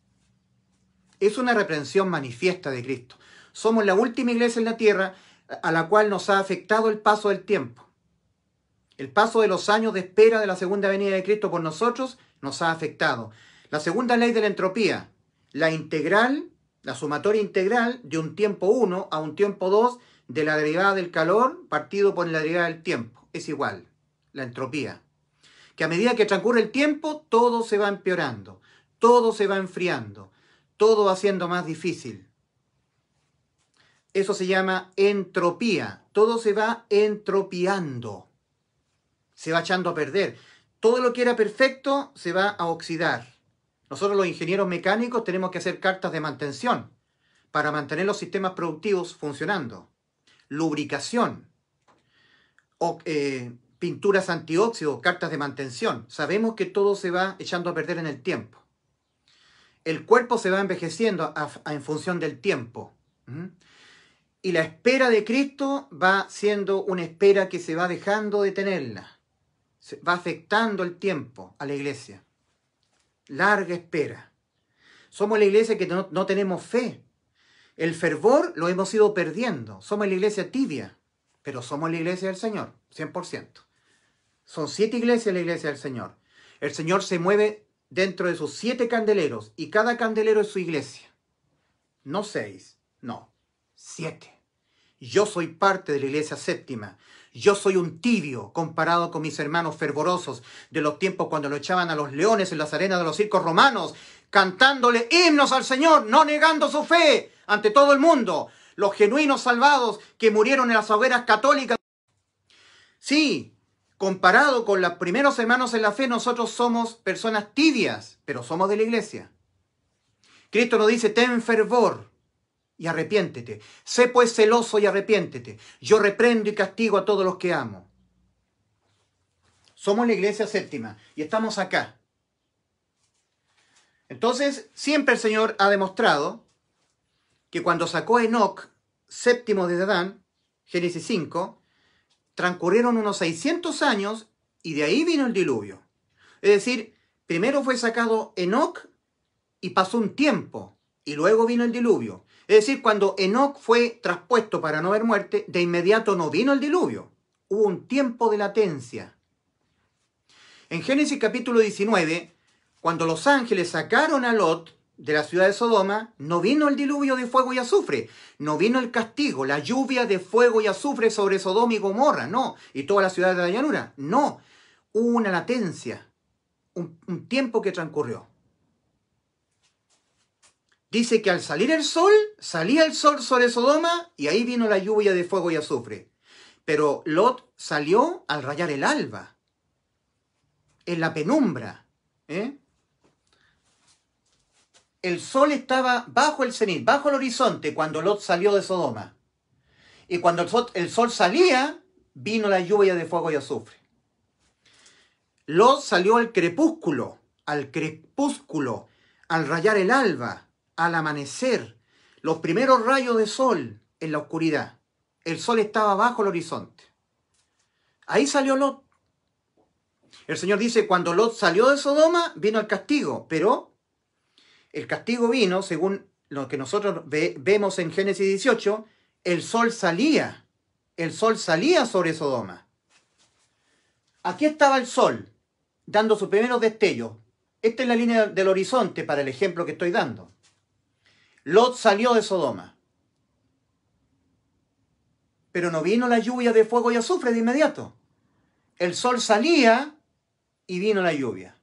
Es una reprensión manifiesta de Cristo. Somos la última iglesia en la tierra a la cual nos ha afectado el paso del tiempo. El paso de los años de espera de la segunda venida de Cristo por nosotros nos ha afectado. La segunda ley de la entropía, la integral, la sumatoria integral de un tiempo 1 a un tiempo 2 de la derivada del calor partido por la derivada del tiempo. Es igual. La entropía, que a medida que transcurre el tiempo, todo se va empeorando, todo se va enfriando, todo va siendo más difícil. Eso se llama entropía, todo se va entropiando, se va echando a perder. Todo lo que era perfecto se va a oxidar. Nosotros los ingenieros mecánicos tenemos que hacer cartas de mantención para mantener los sistemas productivos funcionando. Lubricación, pinturas antióxido, cartas de mantención. Sabemos que todo se va echando a perder en el tiempo. El cuerpo se va envejeciendo en función del tiempo. Y la espera de Cristo va siendo una espera que se va dejando de tenerla. Se va afectando el tiempo a la iglesia. Larga espera. Somos la iglesia que no tenemos fe. El fervor lo hemos ido perdiendo. Somos la iglesia tibia, pero somos la iglesia del Señor, 100%. Son 7 iglesias la iglesia del Señor. El Señor se mueve dentro de sus 7 candeleros y cada candelero es su iglesia. No 6, no, 7. Yo soy parte de la iglesia séptima. Yo soy un tibio comparado con mis hermanos fervorosos de los tiempos cuando lo echaban a los leones en las arenas de los circos romanos, cantándole himnos al Señor, no negando su fe ante todo el mundo. Los genuinos salvados que murieron en las hogueras católicas. Sí, comparado con los primeros hermanos en la fe, nosotros somos personas tibias, pero somos de la iglesia. Cristo nos dice, ten fervor y arrepiéntete. Sé pues celoso y arrepiéntete. Yo reprendo y castigo a todos los que amo. Somos la iglesia séptima y estamos acá. Entonces, siempre el Señor ha demostrado que cuando sacó a Enoc, séptimo de Adán, Génesis 5, transcurrieron unos 600 años y de ahí vino el diluvio. Es decir, primero fue sacado Enoc y pasó un tiempo y luego vino el diluvio. Es decir, cuando Enoc fue traspuesto para no ver muerte, de inmediato no vino el diluvio. Hubo un tiempo de latencia. En Génesis capítulo 19, cuando los ángeles sacaron a Lot de la ciudad de Sodoma, no vino el diluvio de fuego y azufre, no vino el castigo, la lluvia de fuego y azufre sobre Sodoma y Gomorra, no, y todas las ciudades de la llanura, no, hubo una latencia, un tiempo que transcurrió. Dice que al salir el sol, salía el sol sobre Sodoma y ahí vino la lluvia de fuego y azufre. Pero Lot salió al rayar el alba. en la penumbra. El sol estaba bajo el cenit, bajo el horizonte, cuando Lot salió de Sodoma. Y cuando el sol salía, vino la lluvia de fuego y azufre. Lot salió al crepúsculo, al rayar el alba, al amanecer, los primeros rayos de sol en la oscuridad. El sol estaba bajo el horizonte. Ahí salió Lot. El Señor dice, cuando Lot salió de Sodoma, vino el castigo, pero el castigo vino, según lo que nosotros vemos en Génesis 18, el sol salía sobre Sodoma. Aquí estaba el sol, dando sus primeros destellos. Esta es la línea del horizonte para el ejemplo que estoy dando. Lot salió de Sodoma. Pero no vino la lluvia de fuego y azufre de inmediato. El sol salía y vino la lluvia.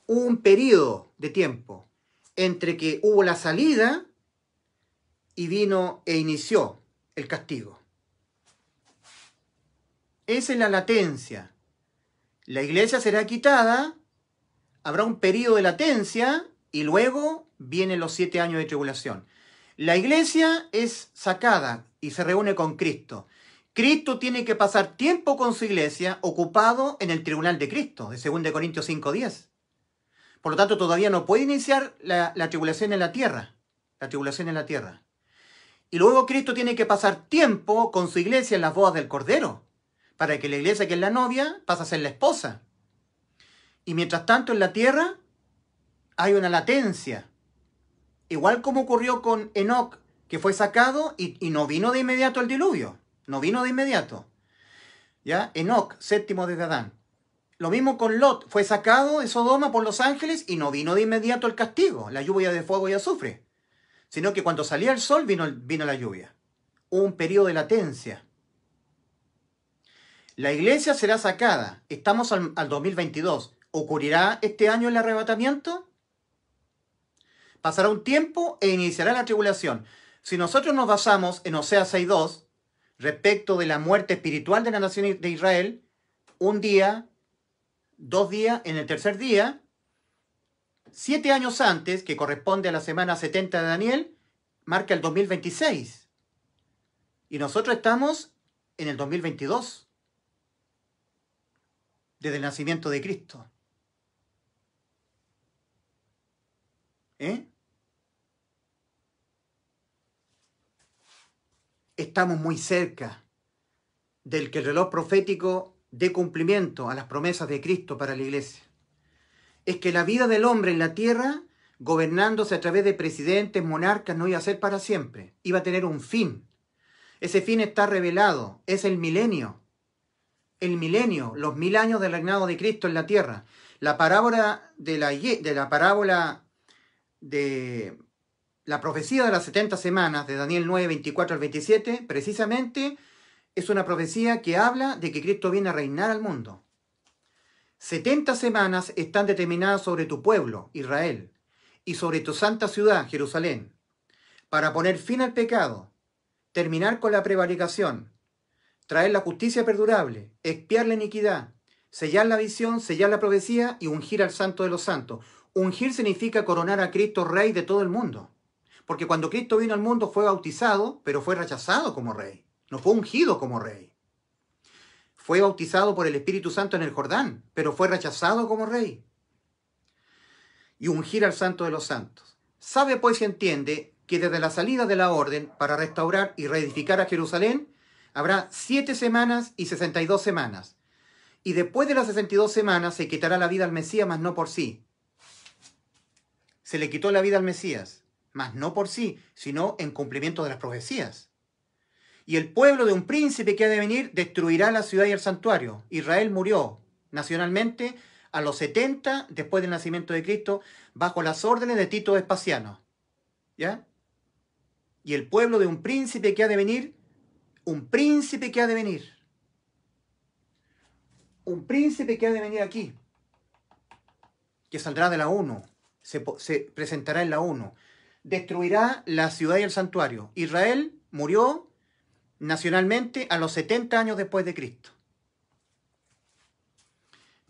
Hubo un periodo de tiempo entre que hubo la salida y vino e inició el castigo. Esa es la latencia. La iglesia será quitada, habrá un periodo de latencia y luego vienen los 7 años de tribulación. La iglesia es sacada y se reúne con Cristo. Cristo tiene que pasar tiempo con su iglesia ocupado en el tribunal de Cristo, de 2 Corintios 5:10. Por lo tanto, todavía no puede iniciar la tribulación en la tierra. La tribulación en la tierra. Y luego Cristo tiene que pasar tiempo con su iglesia en las bodas del Cordero, para que la iglesia, que es la novia, pase a ser la esposa. Y mientras tanto en la tierra hay una latencia. Igual como ocurrió con Enoc, que fue sacado y no vino de inmediato el diluvio. No vino de inmediato. ¿Ya? Enoc, séptimo de Adán. Lo mismo con Lot. Fue sacado de Sodoma por los ángeles y no vino de inmediato el castigo, la lluvia de fuego y azufre. Sino que cuando salía el sol vino la lluvia. Hubo un periodo de latencia. La iglesia será sacada. Estamos al 2022. ¿Ocurrirá este año el arrebatamiento? Pasará un tiempo e iniciará la tribulación. Si nosotros nos basamos en Oseas 6:2, respecto de la muerte espiritual de la nación de Israel, un día, 2 días, en el tercer día, 7 años antes, que corresponde a la semana 70 de Daniel, marca el 2026. Y nosotros estamos en el 2022, desde el nacimiento de Cristo. Estamos muy cerca del que el reloj profético dé cumplimiento a las promesas de Cristo para la iglesia. Es que la vida del hombre en la tierra, gobernándose a través de presidentes, monarcas, no iba a ser para siempre. Iba a tener un fin. Ese fin está revelado. Es el milenio. El milenio, los 1000 años del reinado de Cristo en la tierra. La parábola de la profecía de las 70 semanas de Daniel 9, 24 al 27, precisamente es una profecía que habla de que Cristo viene a reinar al mundo. 70 semanas están determinadas sobre tu pueblo, Israel, y sobre tu santa ciudad, Jerusalén, para poner fin al pecado, terminar con la prevaricación, traer la justicia perdurable, expiar la iniquidad, sellar la visión, sellar la profecía y ungir al santo de los santos. Ungir significa coronar a Cristo rey de todo el mundo. Porque cuando Cristo vino al mundo fue bautizado, pero fue rechazado como rey. No fue ungido como rey. Fue bautizado por el Espíritu Santo en el Jordán, pero fue rechazado como rey. Y ungir al santo de los santos. Sabe pues y entiende que desde la salida de la orden para restaurar y reedificar a Jerusalén, habrá 7 semanas y 62 semanas. Y después de las 62 semanas se quitará la vida al Mesías, mas no por sí. Se le quitó la vida al Mesías, mas no por sí, sino en cumplimiento de las profecías. Y el pueblo de un príncipe que ha de venir destruirá la ciudad y el santuario. Israel murió nacionalmente a los 70 después del nacimiento de Cristo bajo las órdenes de Tito Vespasiano. ¿Ya? Y el pueblo de un príncipe que ha de venir, un príncipe que ha de venir aquí, que saldrá de la ONU, se presentará en la ONU, destruirá la ciudad y el santuario. Israel murió nacionalmente a los 70 años después de Cristo.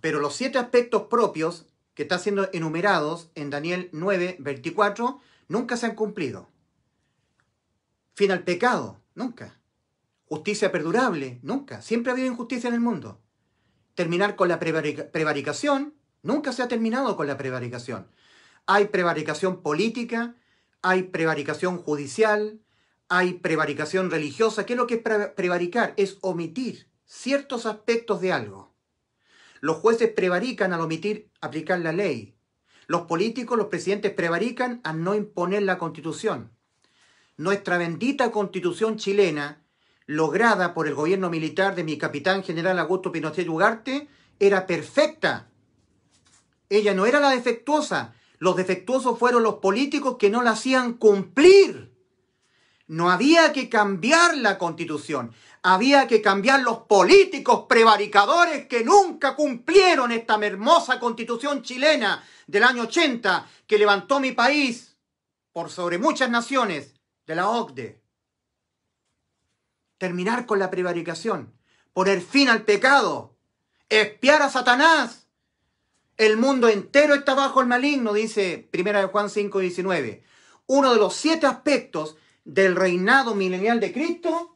Pero los 7 aspectos propios que están siendo enumerados en Daniel 9, 24, nunca se han cumplido. Fin al pecado, nunca. Justicia perdurable, nunca. Siempre ha habido injusticia en el mundo. Terminar con la prevaricación, nunca se ha terminado con la prevaricación. Hay prevaricación política, hay prevaricación judicial, hay prevaricación religiosa. ¿Qué es lo que es prevaricar? Es omitir ciertos aspectos de algo. Los jueces prevarican al omitir aplicar la ley. Los políticos, los presidentes prevarican al no imponer la Constitución. Nuestra bendita Constitución chilena, lograda por el gobierno militar de mi capitán general Augusto Pinochet Ugarte, era perfecta. Ella no era la defectuosa. Los defectuosos fueron los políticos que no la hacían cumplir. No había que cambiar la Constitución. Había que cambiar los políticos prevaricadores que nunca cumplieron esta hermosa Constitución chilena del año 80 que levantó mi país por sobre muchas naciones de la OCDE. Terminar con la prevaricación, poner fin al pecado, espiar a Satanás. El mundo entero está bajo el maligno, dice 1 Juan 5:19. Uno de los 7 aspectos del reinado milenial de Cristo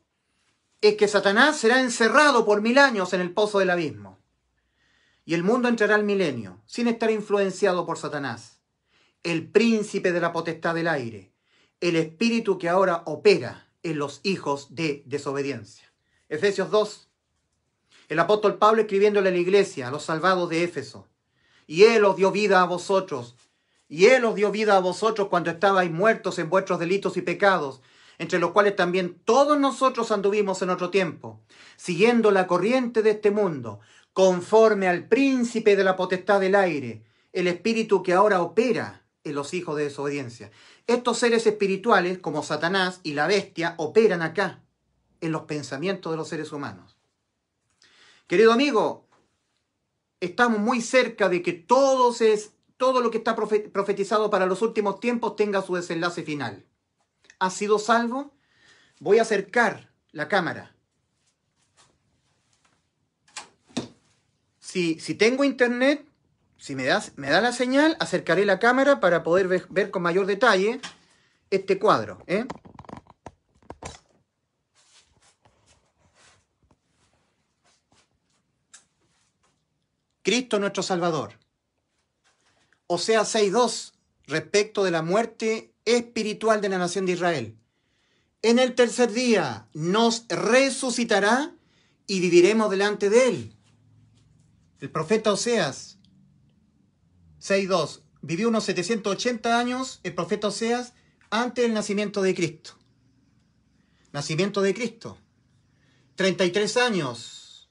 es que Satanás será encerrado por 1000 años en el pozo del abismo. Y el mundo entrará al milenio sin estar influenciado por Satanás, el príncipe de la potestad del aire, el espíritu que ahora opera en los hijos de desobediencia. Efesios 2. El apóstol Pablo escribiéndole a la iglesia, a los salvados de Éfeso. Y Él os dio vida a vosotros. Y Él os dio vida a vosotros cuando estabais muertos en vuestros delitos y pecados, entre los cuales también todos nosotros anduvimos en otro tiempo, siguiendo la corriente de este mundo, conforme al príncipe de la potestad del aire, el espíritu que ahora opera en los hijos de desobediencia. Estos seres espirituales, como Satanás y la bestia, operan acá, en los pensamientos de los seres humanos. Querido amigo, estamos muy cerca de que todo lo que está profetizado para los últimos tiempos tenga su desenlace final. ¿Has sido salvo? Voy a acercar la cámara. Si tengo internet, si me da la señal, acercaré la cámara para poder ver con mayor detalle este cuadro. Cristo nuestro Salvador. Oseas 6:2, respecto de la muerte espiritual de la nación de Israel. En el tercer día nos resucitará y viviremos delante de él. El profeta Oseas 6:2 vivió unos 780 años, el profeta Oseas, antes del nacimiento de Cristo. Nacimiento de Cristo. 33 años.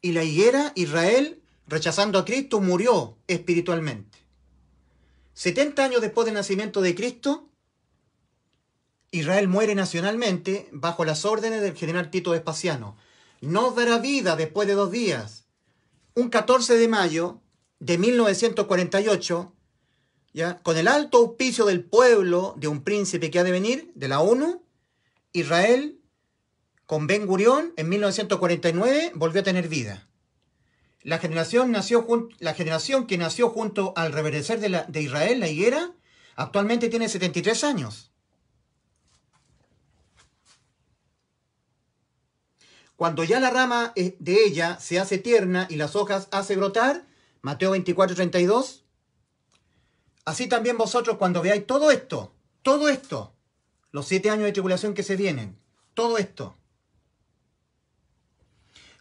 Y la higuera, Israel, rechazando a Cristo, murió espiritualmente. 70 años después del nacimiento de Cristo, Israel muere nacionalmente bajo las órdenes del general Tito Vespasiano. Nos dará vida después de 2 días. Un 14 de mayo de 1948, ¿ya? Con el alto auspicio del pueblo, de un príncipe que ha de venir, de la ONU, Israel, con Ben Gurión, en 1949, volvió a tener vida. La generación que nació junto al reverdecer de Israel, la higuera, actualmente tiene 73 años. Cuando ya la rama de ella se hace tierna y las hojas hace brotar, Mateo 24:32, así también vosotros cuando veáis todo esto, los 7 años de tribulación que se vienen, todo esto,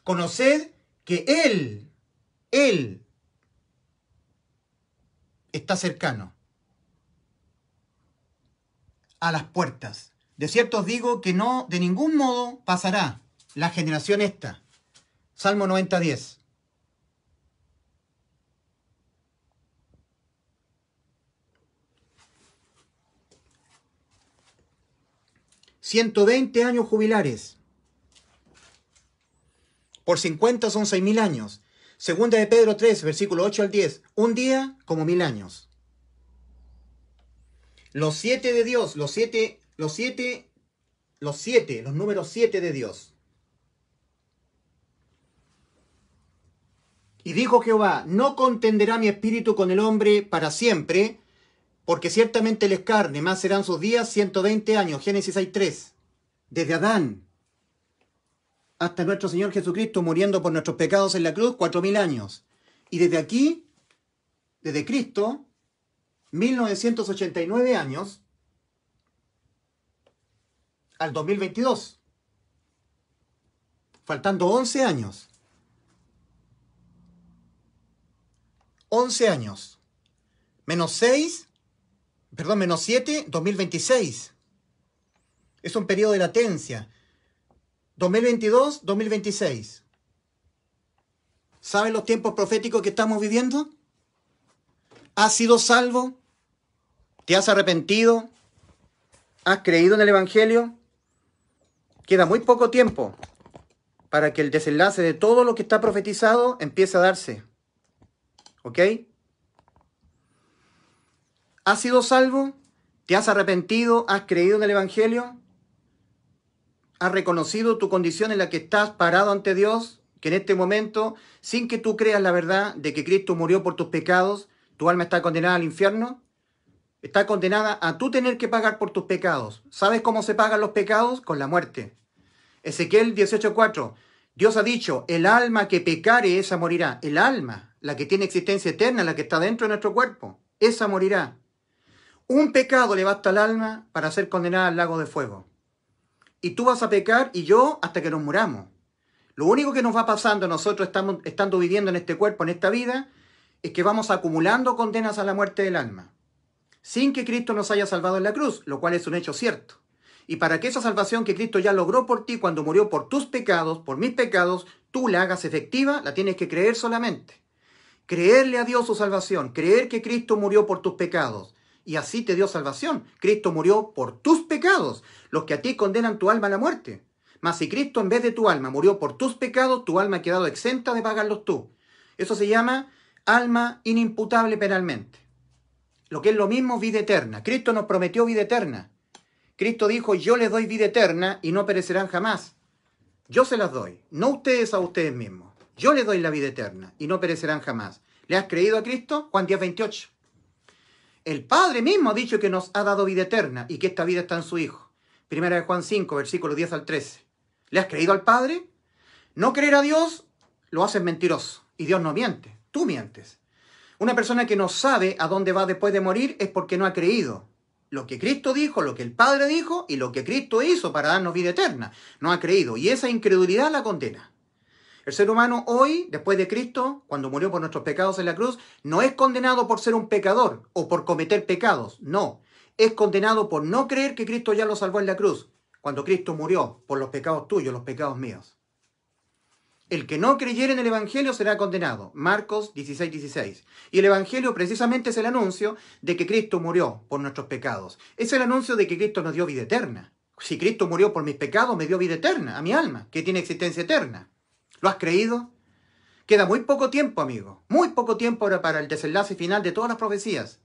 conoced que Él está cercano a las puertas. De cierto os digo que no de ningún modo pasará la generación esta. Salmo 90:10. «120 años jubilares. Por 50 son 6.000 años. Segunda de Pedro 3, versículo 8 al 10. Un día como 1000 años». Los 7 de Dios, los números 7 de Dios. Y dijo Jehová, no contenderá mi espíritu con el hombre para siempre, porque ciertamente él es carne, más serán sus días 120 años. Génesis 6:3. Desde Adán hasta nuestro Señor Jesucristo muriendo por nuestros pecados en la cruz, 4000 años. Y desde aquí, desde Cristo, 1989 años, al 2022. Faltando 11 años. 11 años. Menos 7, 2026. Es un periodo de latencia. 2022, 2026. ¿Saben los tiempos proféticos que estamos viviendo? ¿Has sido salvo? ¿Te has arrepentido? ¿Has creído en el Evangelio? Queda muy poco tiempo para que el desenlace de todo lo que está profetizado empiece a darse. ¿Ok? ¿Has sido salvo? ¿Te has arrepentido? ¿Has creído en el Evangelio? ¿Has reconocido tu condición en la que estás parado ante Dios? Que en este momento, sin que tú creas la verdad de que Cristo murió por tus pecados, tu alma está condenada al infierno. Está condenada a tú tener que pagar por tus pecados. ¿Sabes cómo se pagan los pecados? Con la muerte. Ezequiel 18:4. Dios ha dicho, el alma que pecare, esa morirá. El alma, la que tiene existencia eterna, la que está dentro de nuestro cuerpo, esa morirá. Un pecado le basta al alma para ser condenada al lago de fuego. Y tú vas a pecar y yo hasta que nos muramos. Lo único que nos va pasando a nosotros estando viviendo en este cuerpo, en esta vida, es que vamos acumulando condenas a la muerte del alma, sin que Cristo nos haya salvado en la cruz, lo cual es un hecho cierto. Y para que esa salvación que Cristo ya logró por ti cuando murió por tus pecados, por mis pecados, tú la hagas efectiva, la tienes que creer solamente. Creerle a Dios su salvación, creer que Cristo murió por tus pecados. Y así te dio salvación. Cristo murió por tus pecados, los que a ti condenan tu alma a la muerte. Mas si Cristo en vez de tu alma murió por tus pecados, tu alma ha quedado exenta de pagarlos tú. Eso se llama alma inimputable penalmente. Lo que es lo mismo, vida eterna. Cristo nos prometió vida eterna. Cristo dijo, yo les doy vida eterna y no perecerán jamás. Yo se las doy, no ustedes a ustedes mismos. Yo les doy la vida eterna y no perecerán jamás. ¿Le has creído a Cristo? Juan 10:28. El Padre mismo ha dicho que nos ha dado vida eterna y que esta vida está en su Hijo. Primera de Juan 5, versículos 10 al 13. ¿Le has creído al Padre? No creer a Dios lo haces mentiroso. Y Dios no miente, tú mientes. Una persona que no sabe a dónde va después de morir es porque no ha creído lo que Cristo dijo, lo que el Padre dijo y lo que Cristo hizo para darnos vida eterna. No ha creído y esa incredulidad la condena. El ser humano hoy, después de Cristo, cuando murió por nuestros pecados en la cruz, no es condenado por ser un pecador o por cometer pecados, no. Es condenado por no creer que Cristo ya lo salvó en la cruz, cuando Cristo murió por los pecados tuyos, los pecados míos. El que no creyere en el Evangelio será condenado. Marcos 16:16. Y el Evangelio precisamente es el anuncio de que Cristo murió por nuestros pecados. Es el anuncio de que Cristo nos dio vida eterna. Si Cristo murió por mis pecados, me dio vida eterna a mi alma, que tiene existencia eterna. ¿Lo has creído? Queda muy poco tiempo, amigo. Muy poco tiempo ahora para el desenlace final de todas las profecías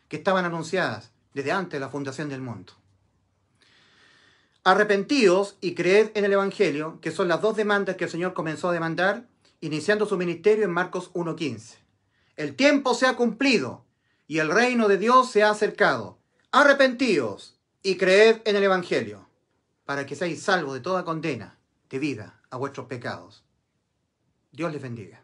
que estaban anunciadas desde antes de la fundación del mundo. Arrepentíos y creed en el Evangelio, que son las dos demandas que el Señor comenzó a demandar, iniciando su ministerio en Marcos 1:15. El tiempo se ha cumplido y el reino de Dios se ha acercado. Arrepentíos y creed en el Evangelio, para que seáis salvos de toda condena de vida a vuestros pecados. Dios les bendiga.